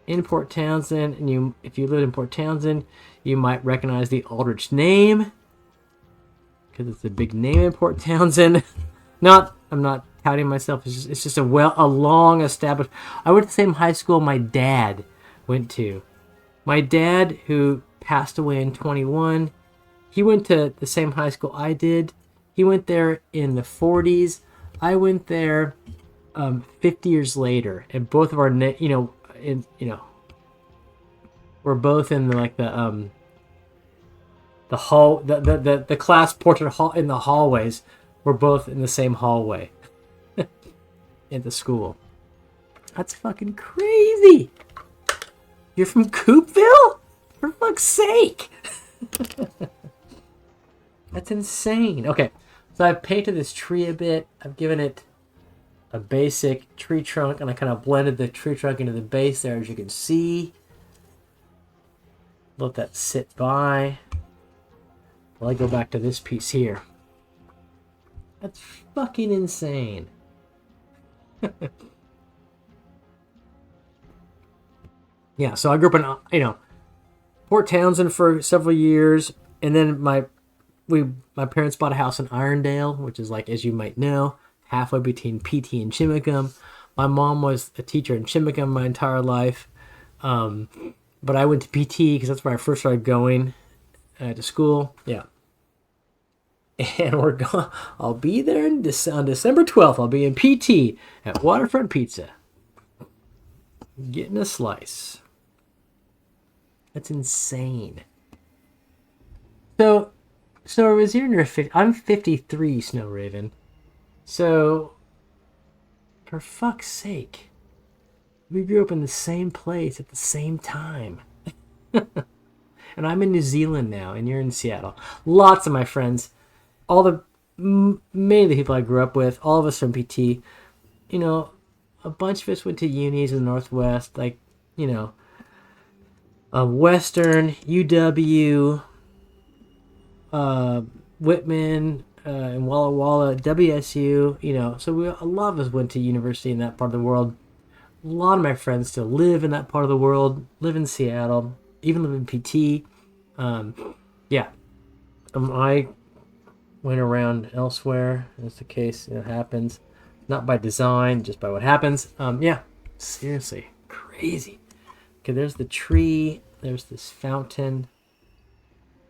in Port Townsend. And if you lived in Port Townsend, you might recognize the Aldrich name, because it's a big name in Port Townsend. I'm not touting myself. It's just a long established. I went to the same high school my dad went to. My dad, who passed away in 21, he went to the same high school I did. He went there in the 40s. I went there 50 years later, and both of our we're both in the hall, the class portrait hall in the hallways. We're both in the same hallway at the school. That's fucking crazy. You're from Coopville? For fuck's sake. That's insane. Okay, so I've painted this tree a bit. I've given it a basic tree trunk, and I kind of blended the tree trunk into the base there, as you can see. Let that sit by while I go back to this piece here. That's fucking insane. Yeah, so I grew up in, Port Townsend for several years, and then my parents bought a house in Irondale, which is, like, as you might know, halfway between PT and Chimicum. My mom was a teacher in Chimicum my entire life, but I went to PT because that's where I first started going to school. Yeah, and I'll be there on December 12th. I'll be in PT at Waterfront Pizza, getting a slice. That's insane. So it was in your 50. I'm 53, Snow Raven. So, for fuck's sake, we grew up in the same place at the same time. And I'm in New Zealand now, and you're in Seattle. Lots of my friends, many of the people I grew up with, all of us from PT, a bunch of us went to unis in the Northwest, like, Western, UW, Whitman, and Walla Walla, WSU, so a lot of us went to university in that part of the world. A lot of my friends still live in that part of the world, live in Seattle, even live in PT. Yeah. I went around elsewhere, as the case happens. Not by design, just by what happens. Yeah, seriously, crazy. Okay, there's the tree. There's this fountain.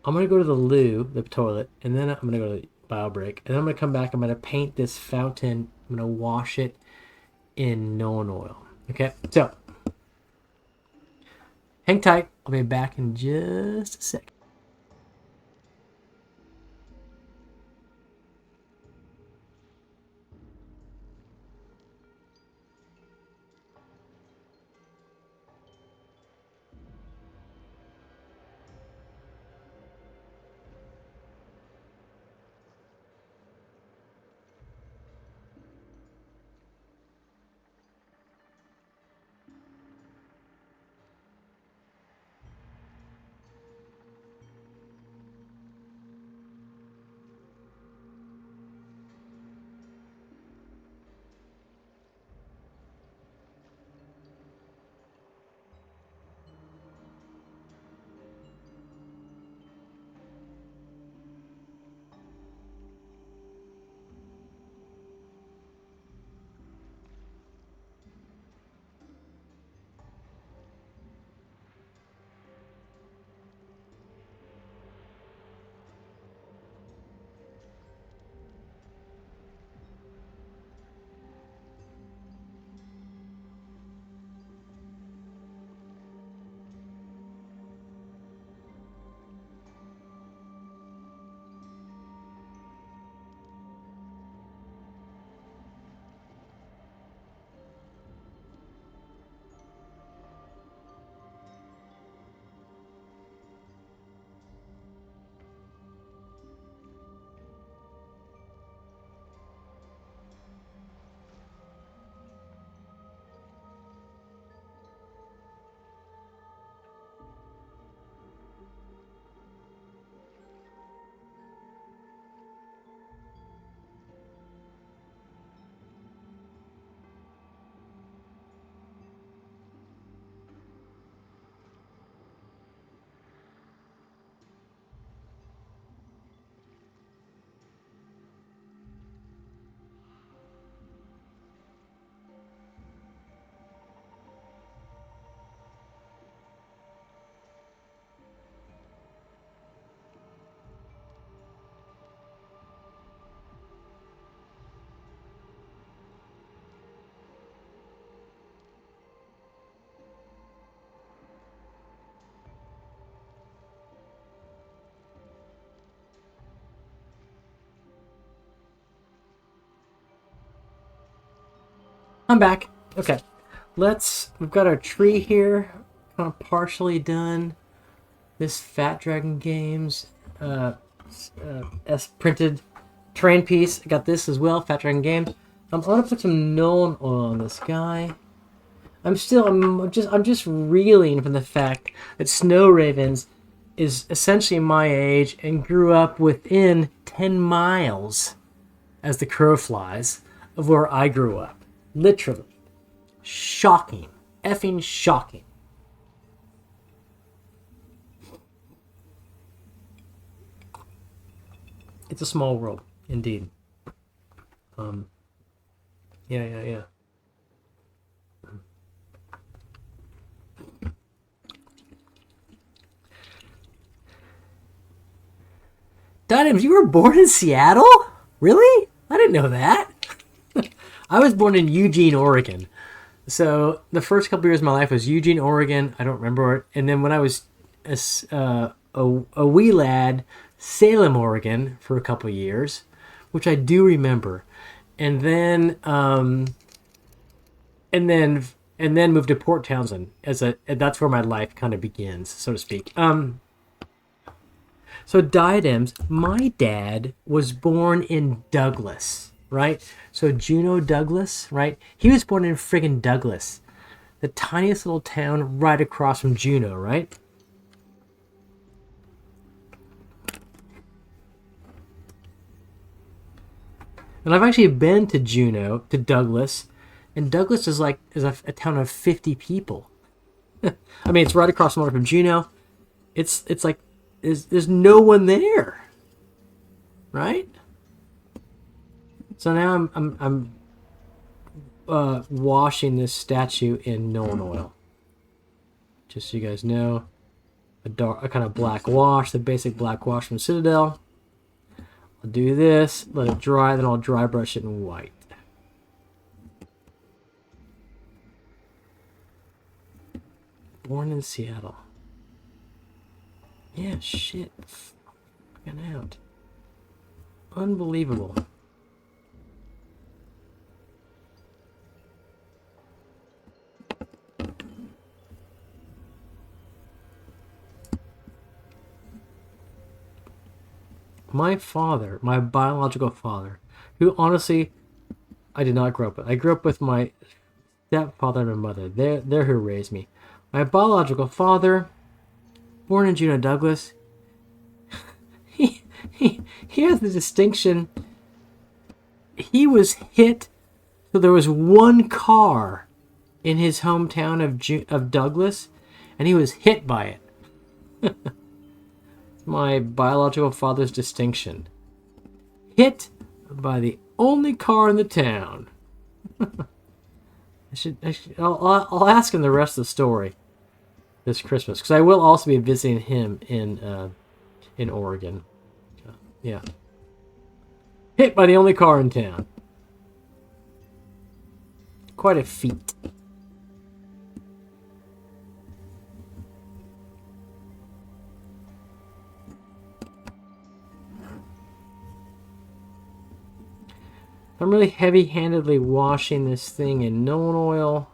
I'm going to go to the loo, the toilet, and then I'm going to go to the bio break. And then I'm going to come back. I'm going to paint this fountain. I'm going to wash it in Noan oil. Okay, so hang tight. I'll be back in just a sec. I'm back. Okay. We've got our tree here, kind of partially done. This Fat Dragon Games S printed terrain piece. I got this as well, Fat Dragon Games. I'm gonna put some Noan oil on this guy. I'm just reeling from the fact that Snow Ravens is essentially my age and grew up within 10 miles, as the crow flies, of where I grew up. Literally. Shocking. Effing shocking. It's a small world, indeed. Yeah. Dunham, you were born in Seattle? Really? I didn't know that. I was born in Eugene, Oregon. So the first couple years of my life was Eugene, Oregon. I don't remember it. And then when I was a wee lad, Salem, Oregon, for a couple years, which I do remember. And then moved to Port Townsend that's where my life kind of begins, so to speak. So Diadems, my dad was born in Douglas, right? So Juno Douglas, right? He was born in friggin' Douglas, the tiniest little town right across from Juneau, right? And I've actually been to Juneau, to Douglas, and Douglas is a town of 50 people. I mean, it's right across the water from Juneau. It's like there's no one there, right? So now I'm washing this statue in Nolan oil. Just so you guys know, a kind of black wash, the basic black wash from Citadel. I'll do this, let it dry, then I'll dry brush it in white. Born in Seattle. Yeah, shit. Fucking out. Unbelievable. My father, my biological father, who honestly I did not grow up with. I grew up with my stepfather and my mother. They're who raised me. My biological father, born in Juneau, Douglas, he has the distinction. He was hit, so there was one car in his hometown of Douglas, and he was hit by it. My biological father's distinction. Hit by the only car in the town. I'll ask him the rest of the story this Christmas, because I will also be visiting him in Oregon. Yeah. Hit by the only car in town. Quite a feat. I'm really heavy-handedly washing this thing in Nolan oil.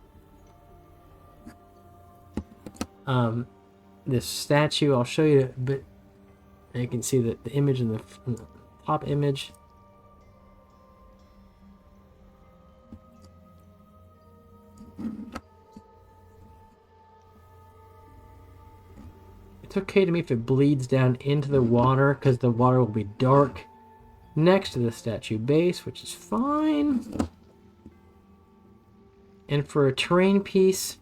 This statue, I'll show you a bit. You can see the image in the top image. It's okay to me if it bleeds down into the water, because the water will be dark next to the statue base, which is fine. And for a terrain piece,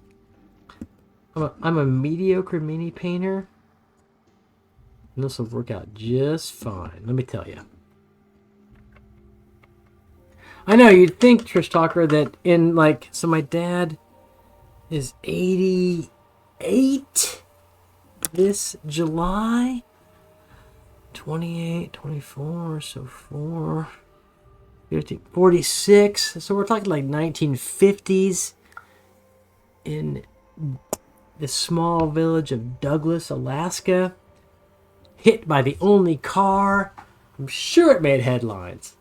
I'm a mediocre mini painter, and this will work out just fine, let me tell you. I know, you'd think, Trish Talker, that so my dad is 88 this July. 28, 24, so 4, 50, 46. So we're talking like 1950s in the small village of Douglas, Alaska. Hit by the only car. I'm sure it made headlines.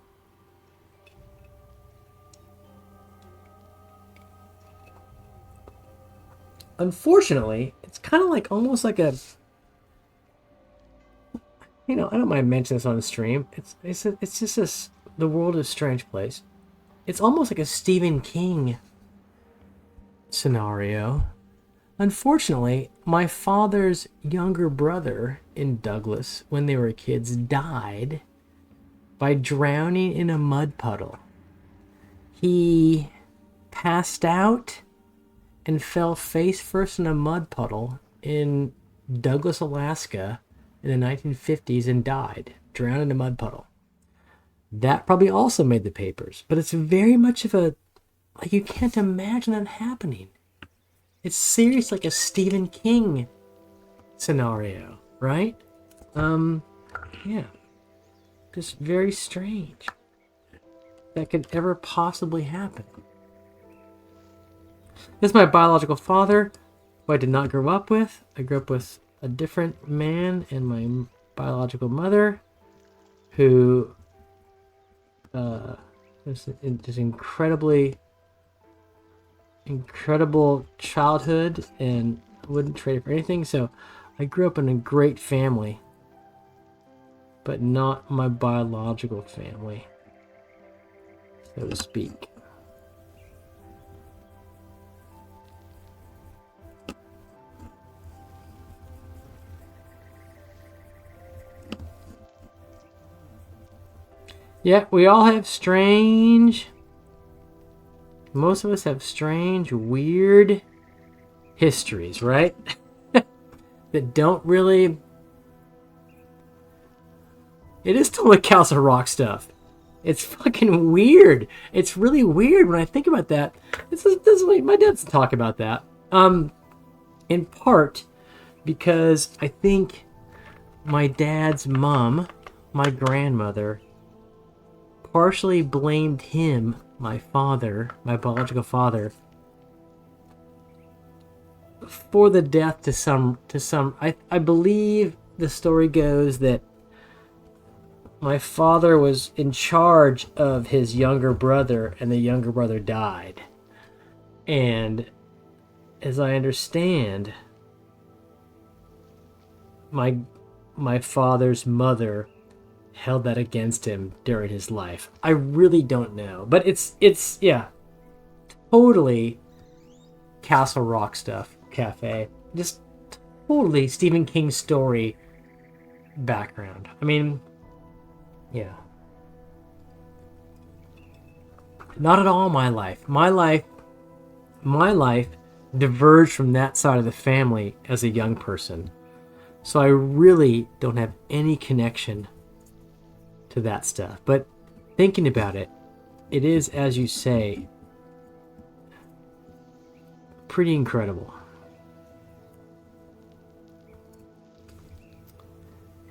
Unfortunately, it's kind of like almost like a... I don't mind mentioning this on the stream. It's just this. The world is a strange place. It's almost like a Stephen King scenario, Unfortunately, my father's younger brother in Douglas, when they were kids, died by drowning in a mud puddle. He passed out and fell face first in a mud puddle in Douglas, Alaska in the 1950s and died, drowned in a mud puddle. That probably also made the papers, but it's very much of a, like, you can't imagine that happening. It's serious, like a Stephen King scenario, right? Yeah. Just very strange that could ever possibly happen. This is my biological father, who I did not grow up with. I grew up with a different man and my biological mother, who was just incredible childhood, and wouldn't trade it for anything. So I grew up in a great family, but not my biological family, so to speak. Yeah, we all have most of us have strange, weird histories, right? That don't really... It is totally Castle Rock stuff. It's fucking weird. It's really weird when I think about that. This is like, my dad's talk about that. In part because I think my dad's mom, my grandmother, partially blamed him, my father, my biological father, for the death to some. I believe the story goes that my father was in charge of his younger brother, and the younger brother died. And as I understand, my father's mother held that against him during his life. I really don't know, but it's yeah, totally Castle Rock stuff, cafe, just totally Stephen King story background. I mean, yeah, not at all my life. My life diverged from that side of the family as a young person, so I really don't have any connection to that stuff. But thinking about it, it is, as you say, pretty incredible.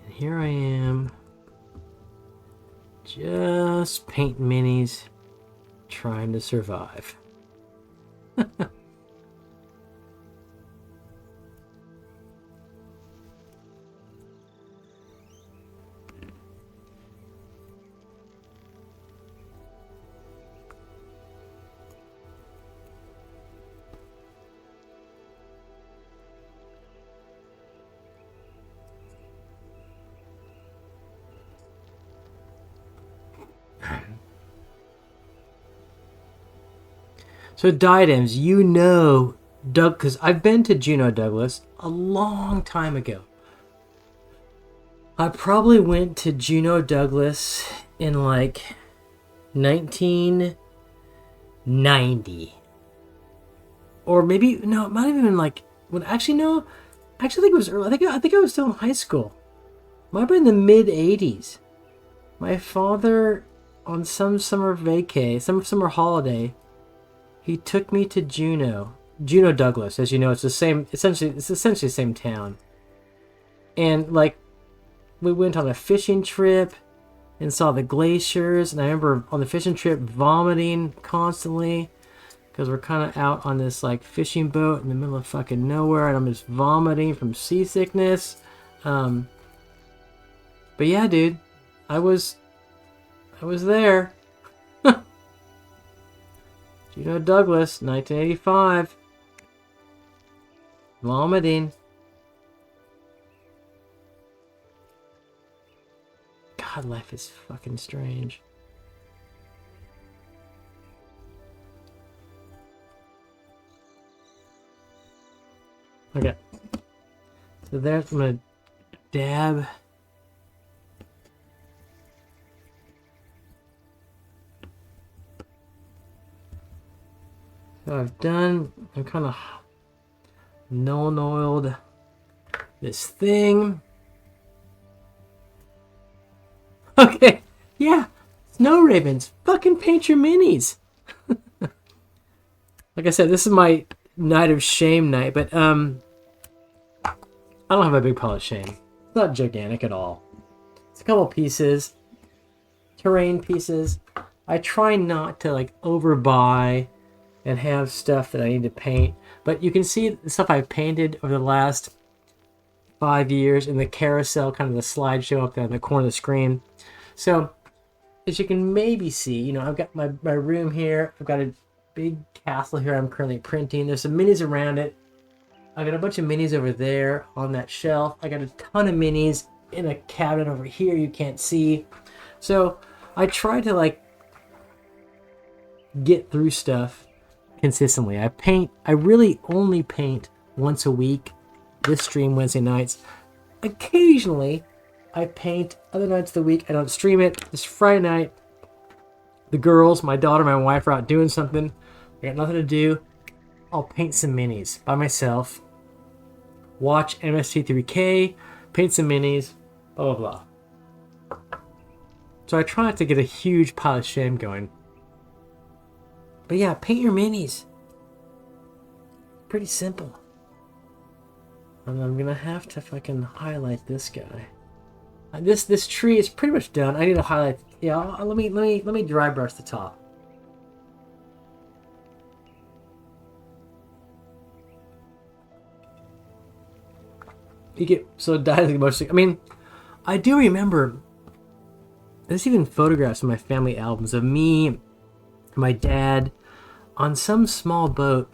And here I am, just painting minis, trying to survive. So diadems, Doug, because I've been to Juneau, Douglas, a long time ago. I probably went to Juneau, Douglas in like 1990. Or maybe, no, it might have been like, when, actually no, actually I think it was early. I think I was still in high school. Might have been the mid 80s. My father, on some summer holiday, he took me to Juneau, Douglas. As you know, it's essentially the same town. And like, we went on a fishing trip and saw the glaciers. And I remember on the fishing trip vomiting constantly because we're kind of out on this like fishing boat in the middle of fucking nowhere, and I'm just vomiting from seasickness. But yeah, dude, I was there. Juneau, Douglas, 1985. Vomiting. God, life is fucking strange. So there's, I'm gonna dab. So I've kind of oiled this thing. Okay, yeah, snow ravens, fucking paint your minis. Like I said, this is my night of shame night, but I don't have a big pile of shame. It's not gigantic at all. It's a couple pieces, terrain pieces. I try not to like overbuy and have stuff that I need to paint, but you can see the stuff I've painted over the last 5 years in the carousel, kind of the slideshow up there in the corner of the screen. So as you can maybe see, you know, I've got my room here. I've got a big castle here I'm currently printing. There's some minis around it. I got a bunch of minis over there on that shelf. I got a ton of minis in a cabinet over here you can't see. So I try to like get through stuff consistently. I really only paint once a week. This stream Wednesday nights. Occasionally I paint other nights of the week. I don't stream it. This Friday night, the girls, my daughter, my wife are out doing something. I got nothing to do. I'll paint some minis by myself. Watch MST3K, paint some minis, blah, blah, blah. So I try not to get a huge pile of shame going. But yeah, paint your minis. Pretty simple. And I'm gonna have to fucking highlight this guy. This tree is pretty much done. I need to highlight. Yeah, let me dry brush the top. You get so dyed emotionally. I mean, I do remember. There's even photographs in my family albums of me and my dad on some small boat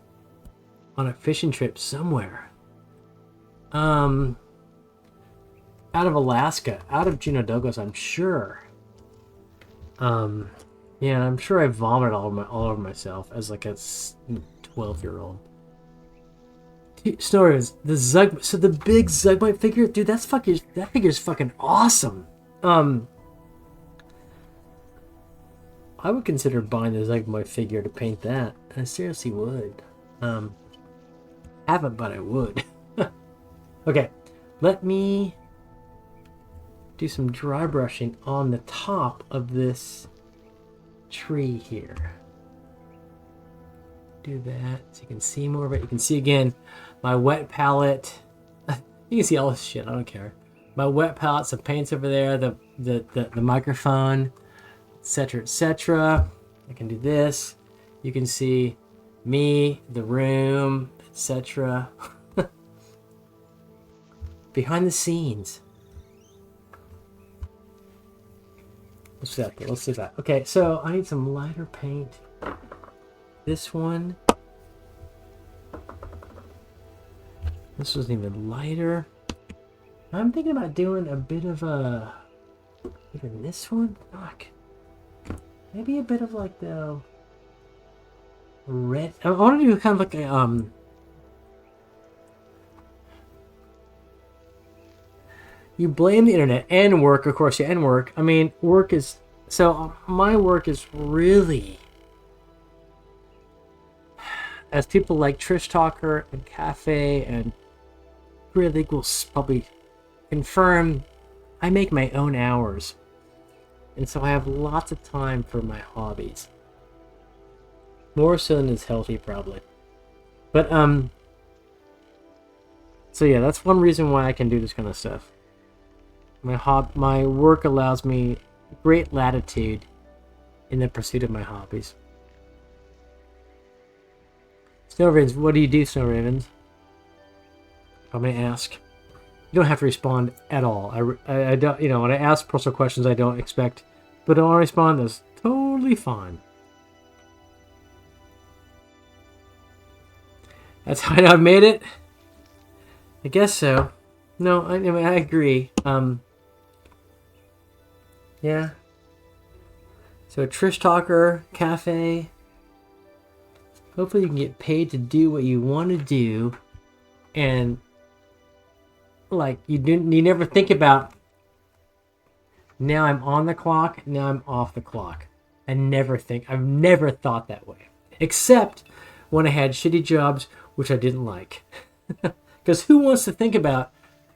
on a fishing trip somewhere. Out of Alaska, out of Juneau Douglas, I'm sure. Yeah, I'm sure I vomited all over myself as like a 12-year-old. Story is the Zug. So the big Zugmite figure, dude, that figure is fucking awesome. I would consider buying the Zugmite figure to paint that. I seriously would. Haven't, but I would. Okay, let me do some dry brushing on the top of this tree here. Do that so you can see more of it. You can see again my wet palette. You can see all this shit. I don't care. My wet palette, some paints over there, the microphone, etc., etc. I can do this. You can see me, the room, etc. Behind the scenes. Let's see that. Let's see that. Okay, so I need some lighter paint. This one. This was even lighter. I'm thinking about doing a bit of a. Even this one? Fuck. Maybe a bit of like the red. I want to do kind of like a You blame the internet and work, of course, yeah, and work. I mean, work is so. My work is really, as people like Trish Talker and Cafe and really will probably confirm, I make my own hours, and so I have lots of time for my hobbies. More so than is healthy, probably. But so yeah, that's one reason why I can do this kind of stuff. My work allows me great latitude in the pursuit of my hobbies. Snow Ravens, what do you do, Snow Ravens? I may ask. You don't have to respond at all. I don't, you know, when I ask personal questions, I don't expect, but I don't respond. That's totally fine. That's how I've made it. I guess so. No, I mean I agree. Yeah. So Trish Talker, Cafe. Hopefully you can get paid to do what you want to do and like you never think about, now I'm on the clock, now I'm off the clock. I've never thought that way. Except when I had shitty jobs, which I didn't like. Because who wants to think about,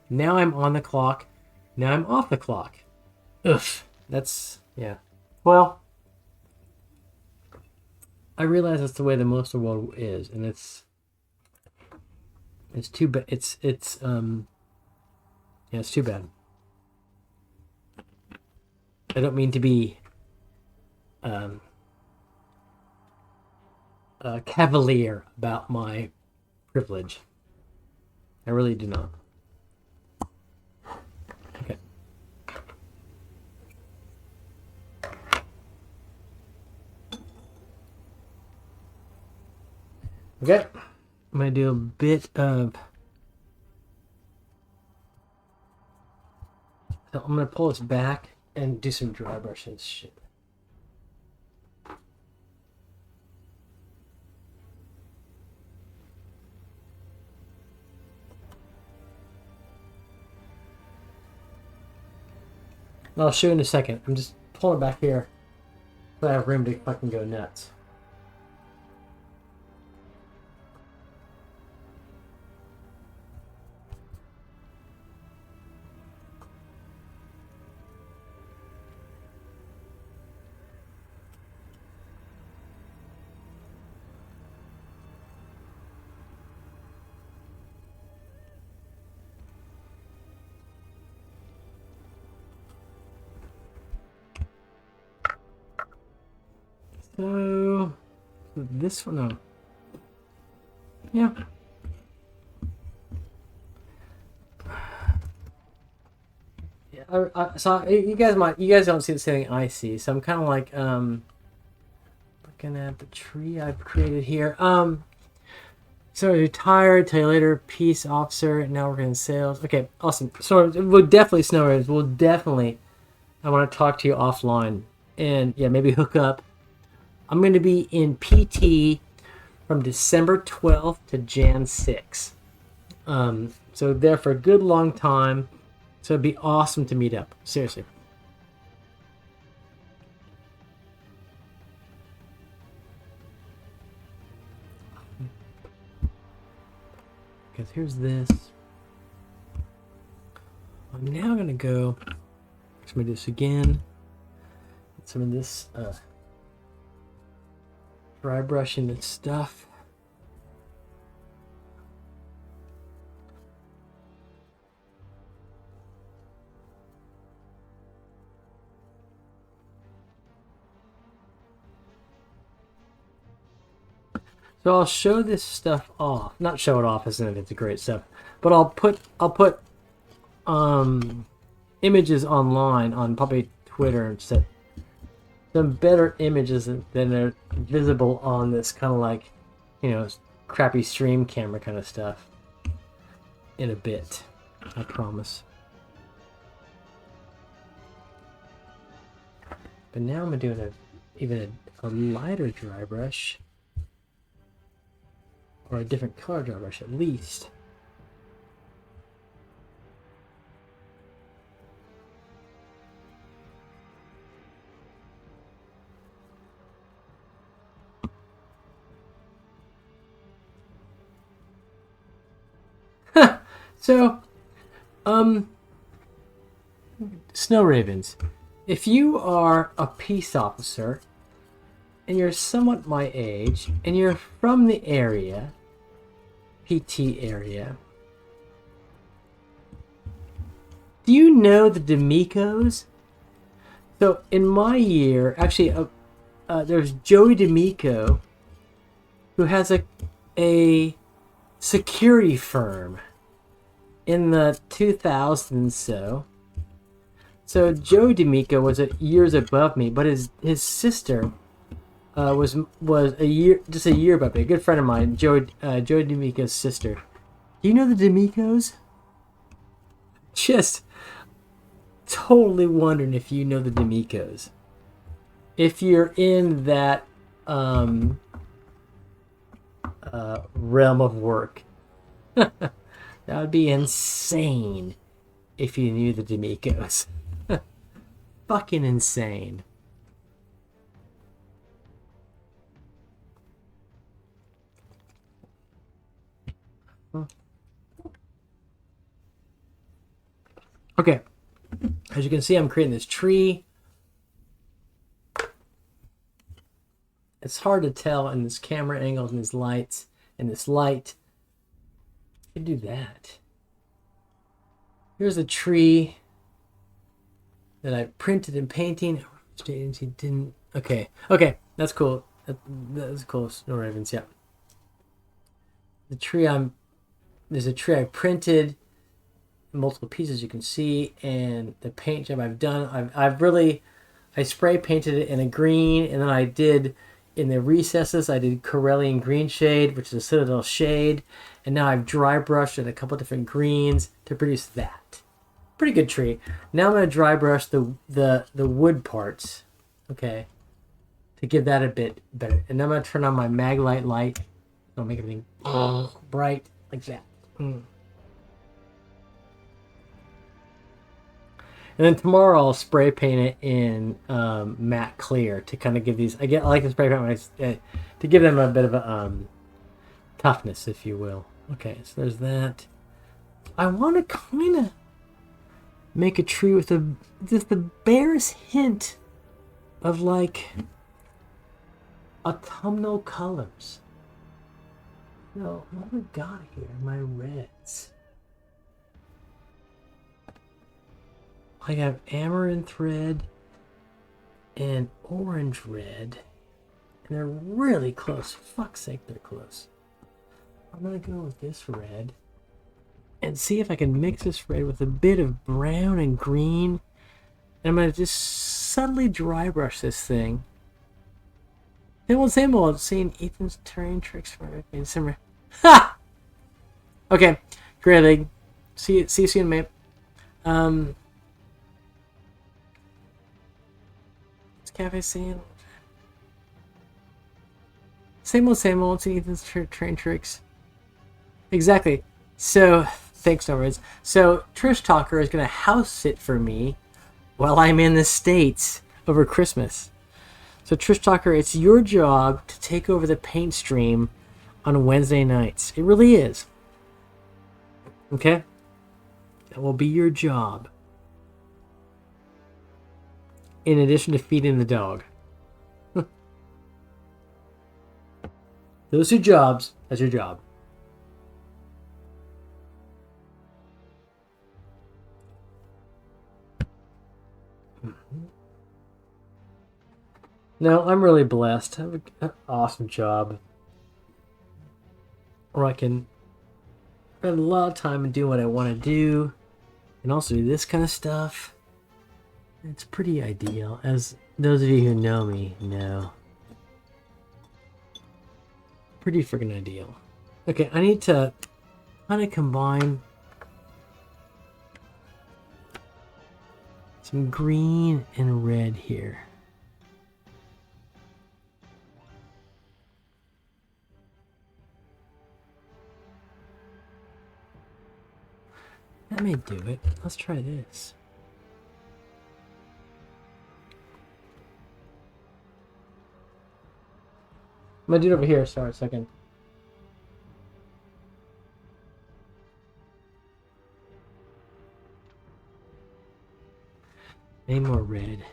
now I'm on the clock, now I'm off the clock? Ugh. That's, yeah. Well, I realize that's the way the most of the world is, and it's too bad. It's too bad. I don't mean to be cavalier about my privilege. I really do not. Okay. Okay. I'm going to do a bit of... So I'm going to pull this back and do some dry brushes. Shit. I'll show you in a second. I'm just pulling it back here so I have room to fucking go nuts. So this one, no. Yeah. So you guys don't see the same thing I see. So I'm kind of like looking at the tree I've created here. So retired, tell you later, peace officer. Now we're in sales. Okay, awesome. So we'll definitely snow raiders. We'll definitely. I want to talk to you offline, and yeah, maybe hook up. I'm going to be in PT from December 12th to Jan 6th. So there for a good long time. So it'd be awesome to meet up. Seriously. Because here's this. I'm now going to go. I'm going to do this again. Get some of this dry brushing and stuff. So I'll show this stuff off. Not show it off as if it's great stuff, but I'll put images online on probably Twitter and set some better images than are visible on this kind of like, crappy stream camera kind of stuff in a bit. I promise. But now I'm doing even a lighter dry brush. Or a different color dry brush at least. So, Snow Ravens, if you are a peace officer and you're somewhat my age and you're from the area, PT area, do you know the D'Amicos? So in my year, actually, there's Joey D'Amico, who has a security firm in the 2000s. So Joey D'Amico was years above me, but his sister was a year above me. A good friend of mine, Joey D'Amico's sister. Do you know the D'Amicos? Just totally wondering if you know the D'Amicos. If you're in that realm of work. That would be insane if you knew the D'Amicos. Fucking insane. Okay. As you can see, I'm creating this tree. It's hard to tell in this camera angle and these lights and this light. You can do that. Here's a tree that I printed in painting. Agency didn't. Okay. Okay. That's cool. That's cool. No ravens. Yeah. The tree there's a tree I printed in multiple pieces you can see, and the paint job I've done, I spray painted it in a green, and then I did in the recesses I did Corellian green shade, which is a Citadel shade, and now I've dry brushed in a couple different greens to produce that. Pretty good tree. Now I'm going to dry brush the wood parts, okay, to give that a bit better. And then I'm going to turn on my Maglite light. I'll make everything bright like that. And then tomorrow I'll spray paint it in matte clear to kind of give these. I like to spray paint to give them a bit of a toughness, if you will. Okay, so there's that. I want to kind of make a tree with just the barest hint of like autumnal colors. No, what have I got here? My reds. I have amaranth red and orange red. And they're really close. Fuck's sake, they're close. I'm going to go with this red. And see if I can mix this red with a bit of brown and green. And I'm going to just subtly dry brush this thing. Same old. Seeing Ethan's terrain tricks for summer. Ha! Okay. Great. See you soon, mate. Cafe scene. Same old. See Ethan's train tricks. Exactly. So, thanks, Norris. So, Trish Talker is going to house sit for me while I'm in the States over Christmas. So, Trish Talker, it's your job to take over the paint stream on Wednesday nights. It really is. Okay? That will be your job. In addition to feeding the dog. Those two jobs, that's your job. No, I'm really blessed. I have an awesome job. Where I can spend a lot of time and do what I want to do. And also do this kind of stuff. It's pretty ideal, as those of you who know me know. Pretty freaking ideal. Okay, I need to kind of combine some green and red here. That may do it. Let's try this. I'm gonna do it over here. Sorry, a second. Any more red?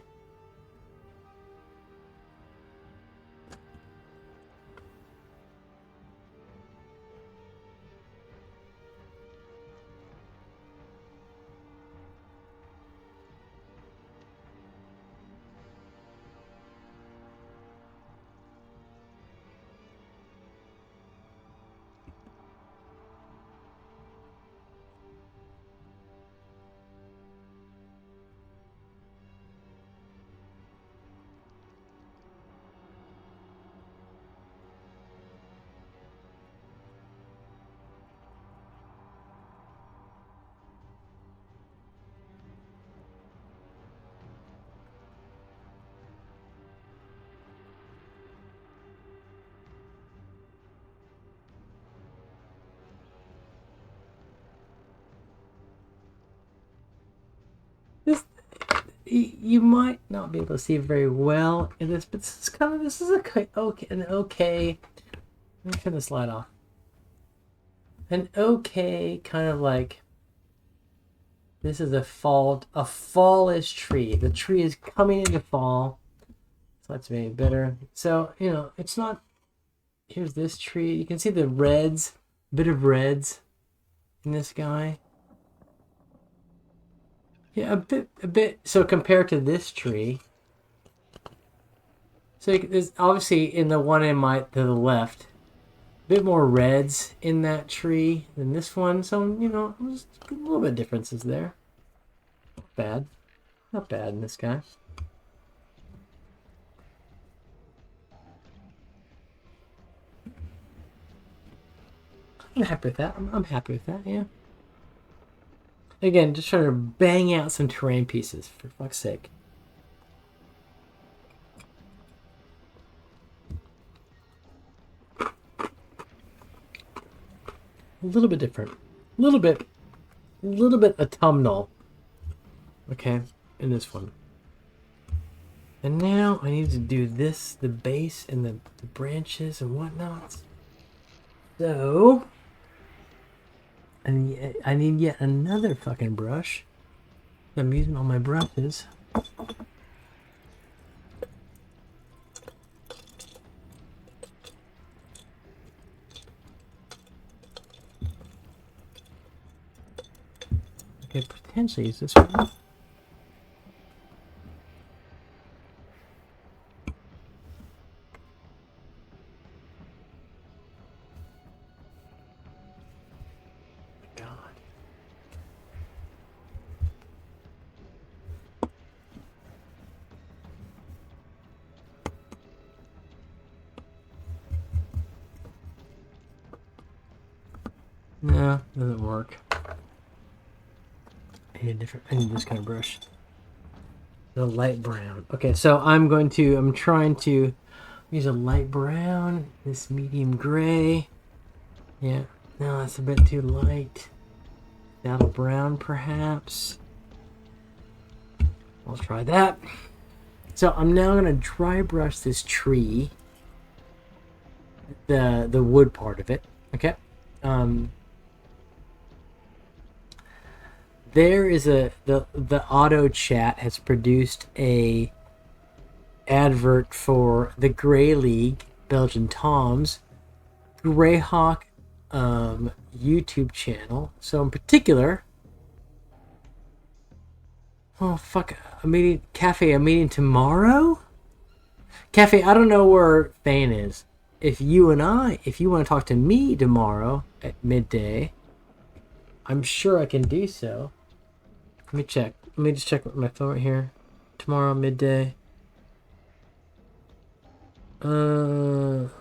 you might not be able to see very well in this, but this is an okay. Let me turn this light off. An okay kind of like. This is a fallish tree. The tree is coming into fall, so that's maybe better. So it's not. Here's this tree. You can see the reds, bit of reds, in this guy. Yeah, a bit. So compared to this tree, so there's obviously in the one to the left, a bit more reds in that tree than this one. So just a little bit of differences there. Not bad in this guy. I'm happy with that. I'm happy with that. Yeah. Again, just trying to bang out some terrain pieces, for fuck's sake. A little bit different. A little bit autumnal. Okay, in this one. And now I need to do this, the base and the branches and whatnot. So, I need yet another fucking brush. I'm using all my brushes. I could potentially use this one. No, doesn't work. I need this kind of brush. The light brown. Okay, so I'm trying to use a light brown, this medium gray. Yeah, no, that's a bit too light. That'll brown perhaps. I'll try that. So I'm now gonna dry brush this tree. The wood part of it. Okay. There is the auto chat has produced a advert for the Grey League Belgian Toms Greyhawk YouTube channel. So in particular, oh fuck, a meeting tomorrow. Cafe, I don't know where Thane is. If you want to talk to me tomorrow at midday, I'm sure I can do so. Let me check. Let me just check my phone right here. Tomorrow midday. I'm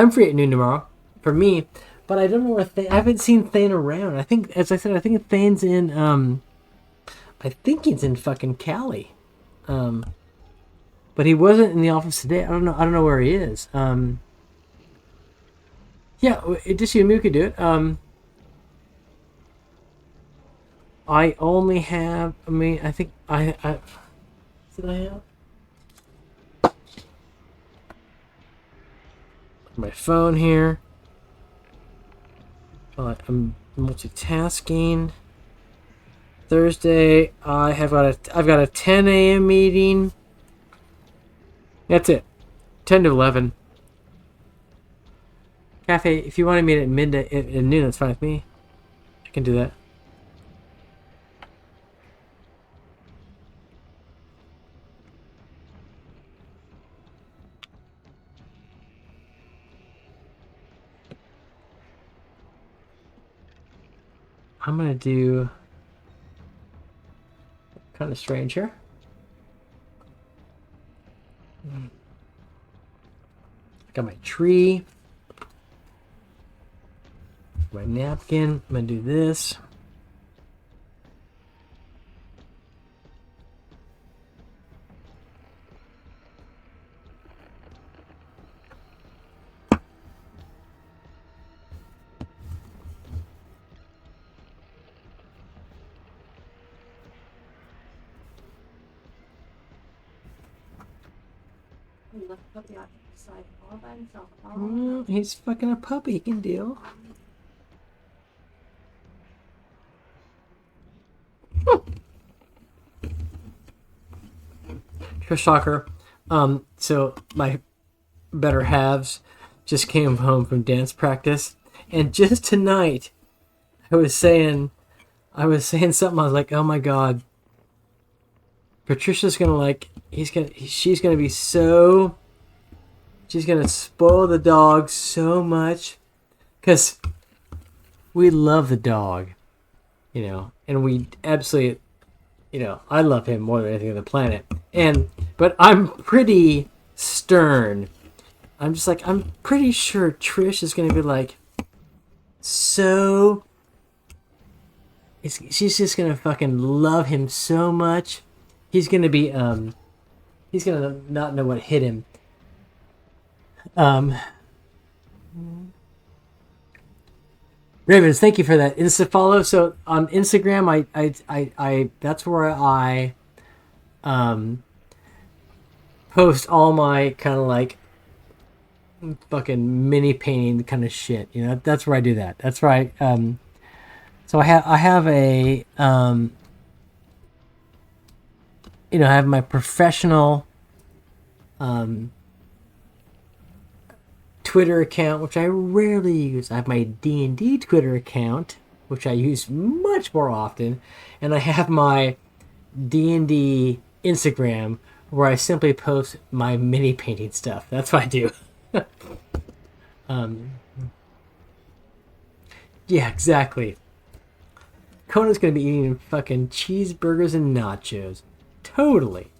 free at noon tomorrow for me, but I don't know where I haven't seen Thane around. I think, as I said, I think Thane's in I think he's in fucking Cali. But he wasn't in the office today. I don't know where he is. Yeah, just you and me could do it. I only have. I think I. Did I have my phone here? I'm multitasking. Thursday, I've got a 10 a.m. meeting. That's it. 10 to 11. Cafe, if you want to meet at midday at noon, that's fine with me. I can do that. I'm gonna do kind of strange here. Got my tree, my napkin. I'm gonna do this. He's fucking a puppy. He can deal. Trish Shocker. So my better halves just came home from dance practice, and just tonight, I was saying something. I was like, oh my god, Patricia's gonna she's gonna be so. She's gonna spoil the dog so much, because we love the dog, and we absolutely, I love him more than anything on the planet. But I'm pretty stern. I'm just like, I'm pretty sure Trish is gonna be like, so. She's just gonna fucking love him so much. He's gonna be he's gonna not know what hit him. Ravens, thank you for that Insta follow. So on Instagram, I that's where I post all my kind of like fucking mini painting kind of shit. That's where I do that. That's right. So I have a I have my professional Twitter account, which I rarely use. I have my D&D Twitter account, which I use much more often, and I have my D&D Instagram, where I simply post my mini painting stuff. That's what I do. Yeah, exactly. Conan's gonna be eating fucking cheeseburgers and nachos. Totally.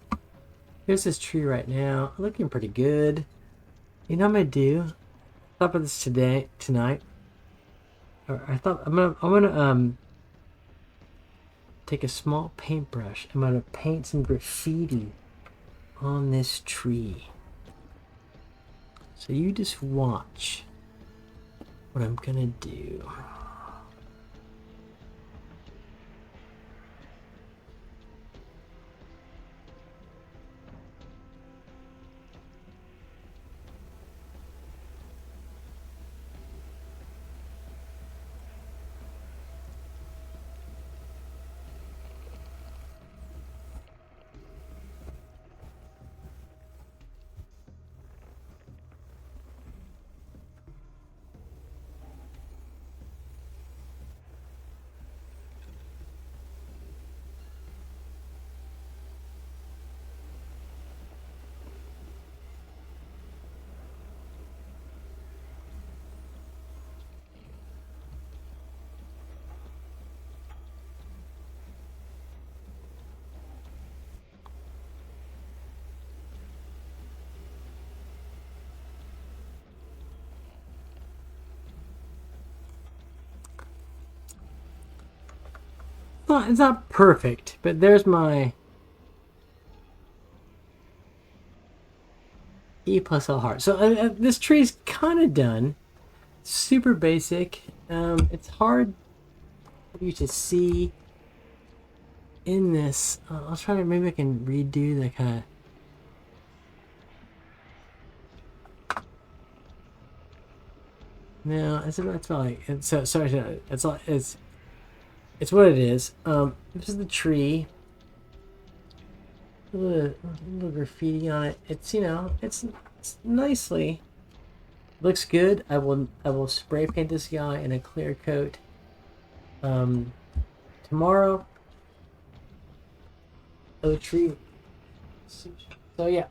Here's this tree right now, looking pretty good. You know what I'm gonna do? I thought about this tonight. Or I thought I'm gonna take a small paintbrush. I'm gonna paint some graffiti on this tree. So you just watch what I'm gonna do. Well, it's not perfect, but there's my E plus L heart. So this tree's kind of done. Super basic. It's hard for you to see in this. I'll try to, maybe I can redo that kind of. No, it's about like it's sorry. It's what it is. This is the tree. A little graffiti on it. It's it's nicely. Looks good. I will spray paint this guy in a clear coat. Tomorrow. The tree. So yeah.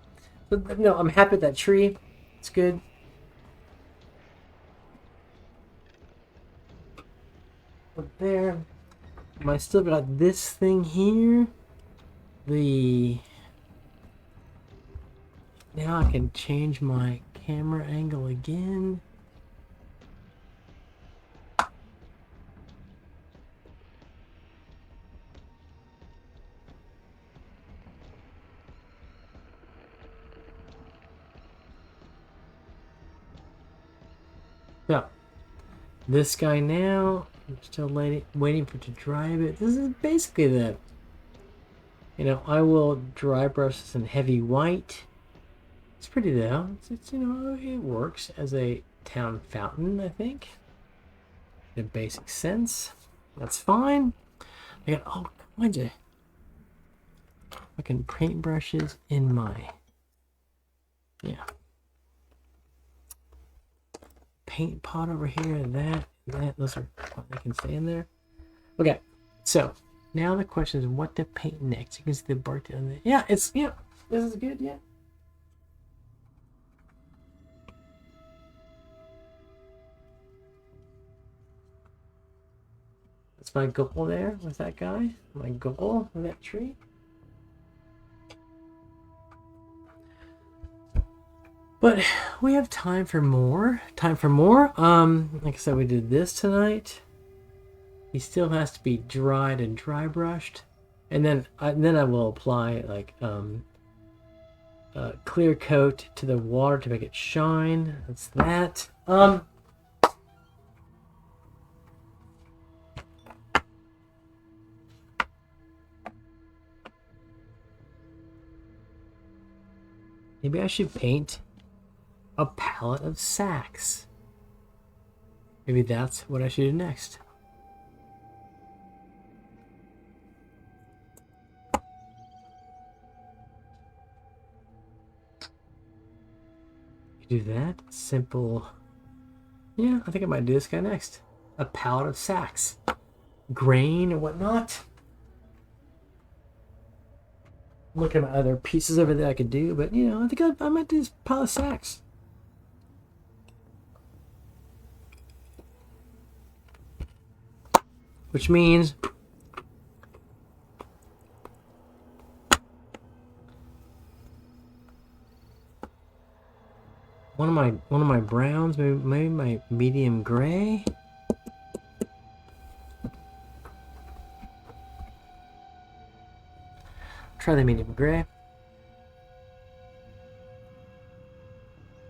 But no, I'm happy with that tree. It's good. Up there. I still got this thing here. Now I can change my camera angle again. So, this guy now, I'm still waiting for it to dry a bit. This is basically I will dry brush this in heavy white. It's pretty though. It's you know, it works as a town fountain, I think. In a basic sense. That's fine. I got all kinds of fucking paintbrushes in my paint pot over here, that, those are, they can stay in there. Okay, so now the question is what to paint next. You can see the bark down there. Yeah, this is good, yeah. That's my goal there with that guy. My goal with that tree. But we have time for more. Like I said, we did this tonight. He still has to be dried and dry brushed. And then I will apply like clear coat to the water to make it shine. That's that. Maybe I should paint a palette of sacks. Maybe that's what I should do next. Do that. Simple. Yeah, I think I might do this guy next. A palette of sacks. Grain and whatnot. Look at my other pieces over there I could do, but you know, I think I might do this palette of sacks. Which means one of my browns, maybe my medium gray. Try the medium gray.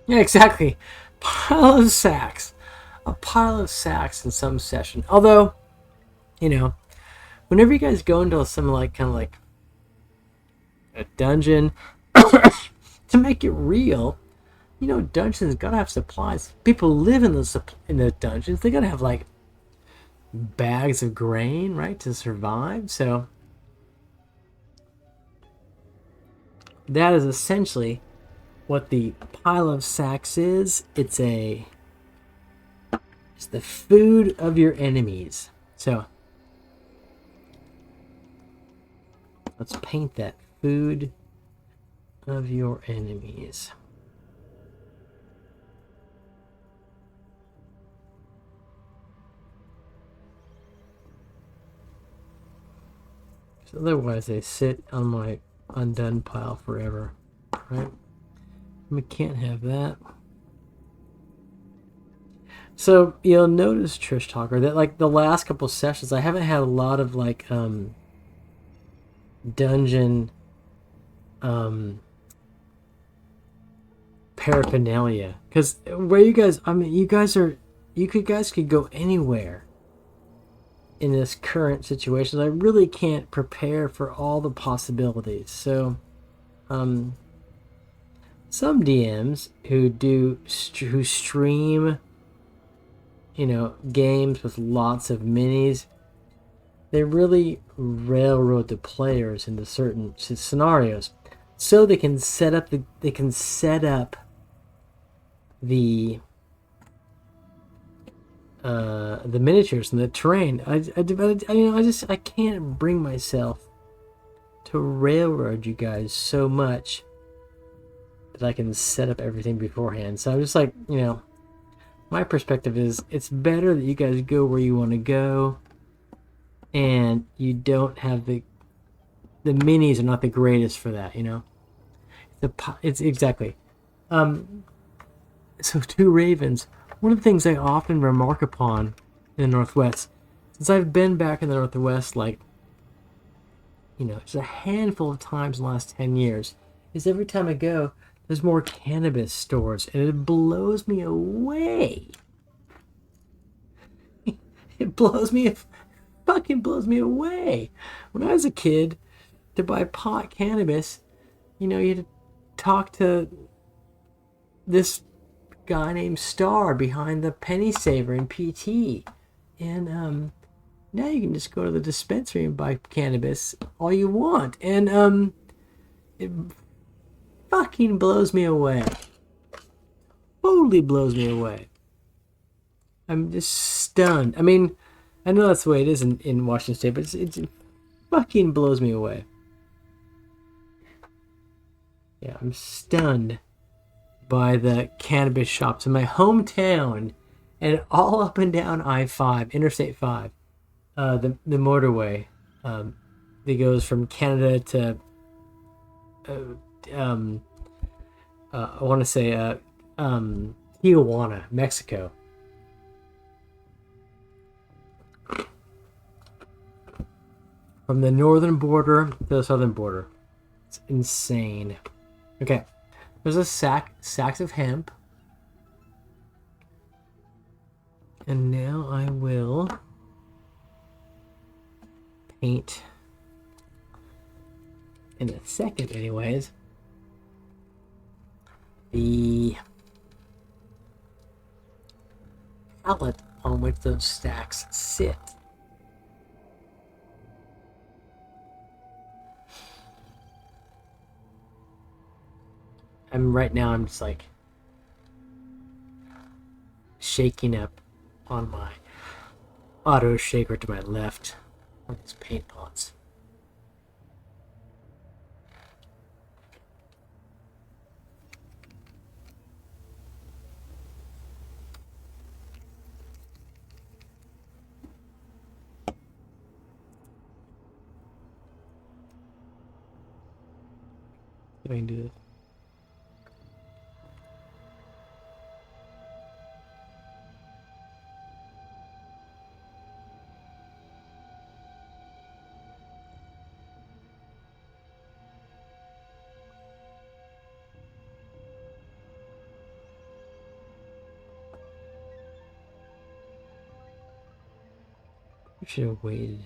Yeah, exactly. Pile of sacks. A pile of sacks in some session. Although, you know, whenever you guys go into some kind of like a dungeon, to make it real, you know, dungeons gotta have supplies. People live in the dungeons. They gotta have like bags of grain, right, to survive. So that is essentially what the pile of sacks is. It's the food of your enemies. So let's paint that food of your enemies. Otherwise, they sit on my undone pile forever, right? We can't have that. So you'll notice, Trish Talker, that like the last couple sessions, I haven't had a lot of like dungeon paraphernalia, because where you guys, I mean, you guys could go anywhere in this current situation. I really can't prepare for all the possibilities. So some DMs who stream, you know, games with lots of minis, they really railroad the players into certain scenarios so they can set up the miniatures and the terrain. I can't bring myself to railroad you guys so much that I can set up everything beforehand. So I'm just like, you know, my perspective is it's better that you guys go where you want to go, and you don't have the minis are not the greatest for that, you know. It's exactly. So Two Ravens. One of the things I often remark upon in the Northwest, since I've been back in the Northwest, like, you know, just a handful of times in the last 10 years, is every time I go, there's more cannabis stores, and it blows me away. It fucking blows me away. When I was a kid, to buy pot cannabis, you know, you had to talk to this guy named Star behind the Penny Saver in PT. And now you can just go to the dispensary and buy cannabis all you want. And it fucking blows me away. Totally blows me away. I'm just stunned. I mean, I know that's the way it is in Washington State, but it fucking blows me away. Yeah, I'm stunned by the cannabis shops in my hometown and all up and down I-5, Interstate 5, the motorway that goes from Canada to, I want to say, Tijuana, Mexico. From the northern border to the southern border. It's insane. Okay. There's a sacks of hemp. And now I will paint, in a second anyways, the palette on which those stacks sit. Right now I'm just like shaking up on my auto shaker to my left on these paint pots. If I can do this. I should have waited.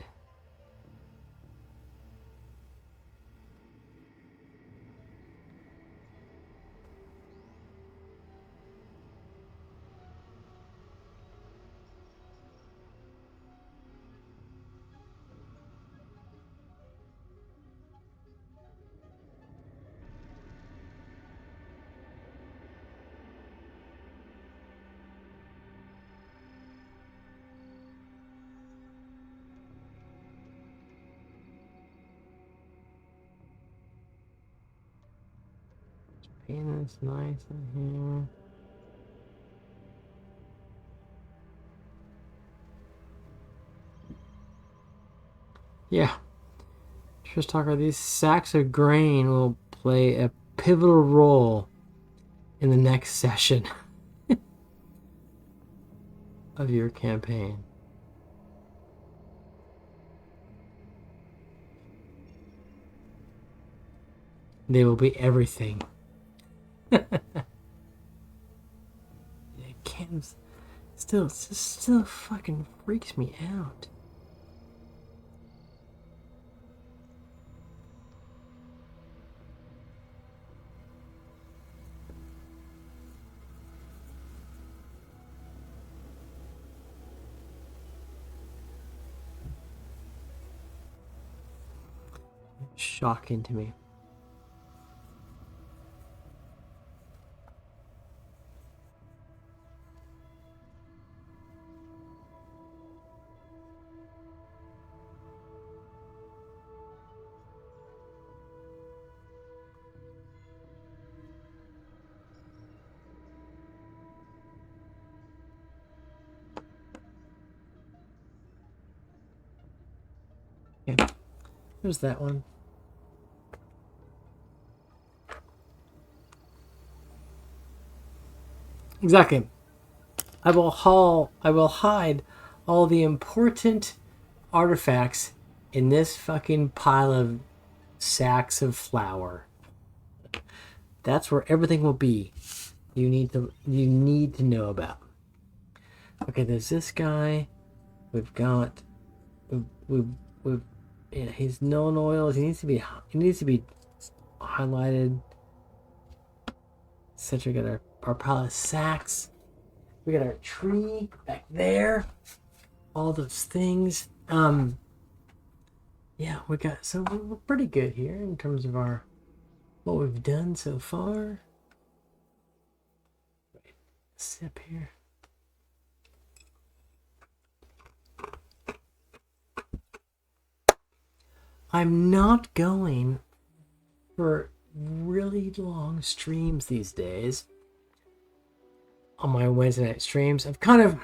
Paint this nice in here. Yeah. Just talk about these sacks of grain will play a pivotal role in the next session of your campaign. They will be everything. It still fucking freaks me out. Shocking to me. Okay. There's that one. Exactly. I will hide all the important artifacts in this fucking pile of sacks of flour. That's where everything will be. You need to know about. Okay, there's this guy. We've got yeah, he's known oils. He needs to be highlighted. Since we got our our pile of sacks. We got our tree back there. All those things. Yeah, so we're pretty good here in terms of what we've done so far. Wait, sip here. I'm not going for really long streams these days on my Wednesday night streams. I've kind of,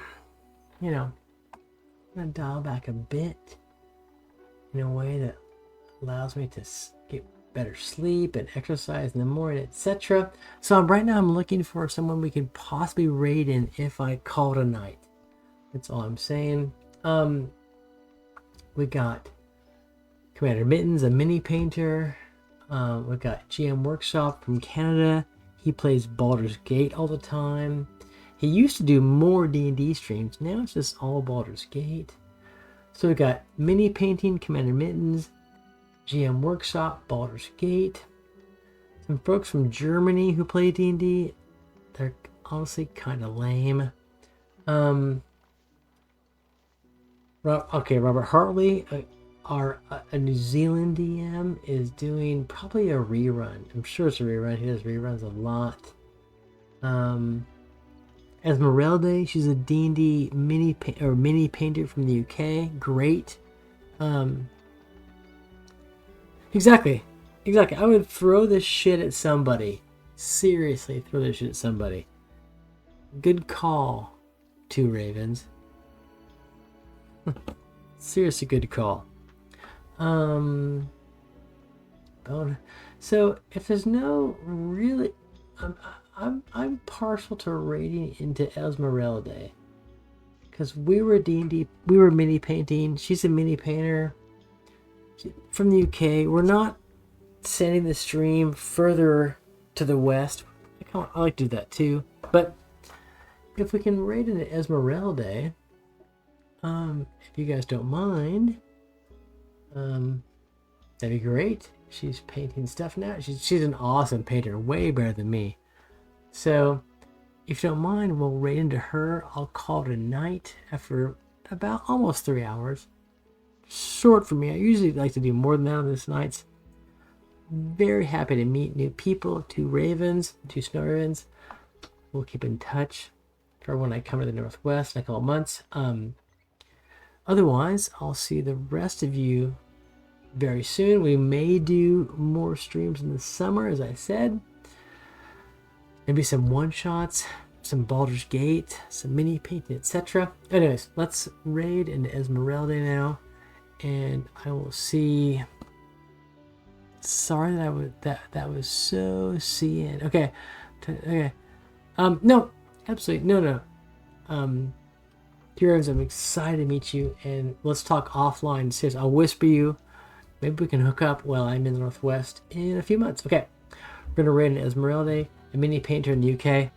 I'm gonna dial back a bit in a way that allows me to get better sleep and exercise in the morning, etc. So right now I'm looking for someone we could possibly raid in if I call it a night. That's all I'm saying. We got Commander Mittens, a mini painter. We got GM Workshop from Canada. He plays Baldur's Gate all the time. He used to do more D&D streams. Now it's just all Baldur's Gate. So we got mini painting, Commander Mittens, GM Workshop, Baldur's Gate. Some folks from Germany who play D&D. They're honestly kind of lame. Robert Hartley, a New Zealand DM, is doing probably a rerun. I'm sure it's a rerun. He does reruns a lot. Esmeralda, she's a D&D mini painter from the UK. Great. Exactly. I would throw this shit at somebody. Seriously, throw this shit at somebody. Good call, Two Ravens. Seriously, good call. So if there's no really, I'm partial to raiding into Esmeralda, because we were D&D, we were mini painting. She's a mini painter from the UK. We're not sending the stream further to the west. I like to do that too, but if we can raid into Esmeralda, if you guys don't mind, that'd be great. She's painting stuff now. She's an awesome painter, way better than me. So if you don't mind, we'll raid into her. I'll call it a night after about almost 3 hours. Short for me. I usually like to do more than that on these nights. Very happy to meet new people. Two snow ravens. We'll keep in touch for when I come to the Northwest in a couple months. Otherwise, I'll see the rest of you very soon. We may do more streams in the summer, as I said. Maybe some one-shots, some Baldur's Gate, some mini painting, etc. Anyways, let's raid into Esmeralda now, and I will see. Sorry that was so CN. Okay. No, absolutely no. Heroes, I'm excited to meet you, and let's talk offline. Seriously, I'll whisper you. Maybe we can hook up while I'm in the Northwest in a few months. Okay, we're gonna raid an Esmeralda, a mini painter in the UK.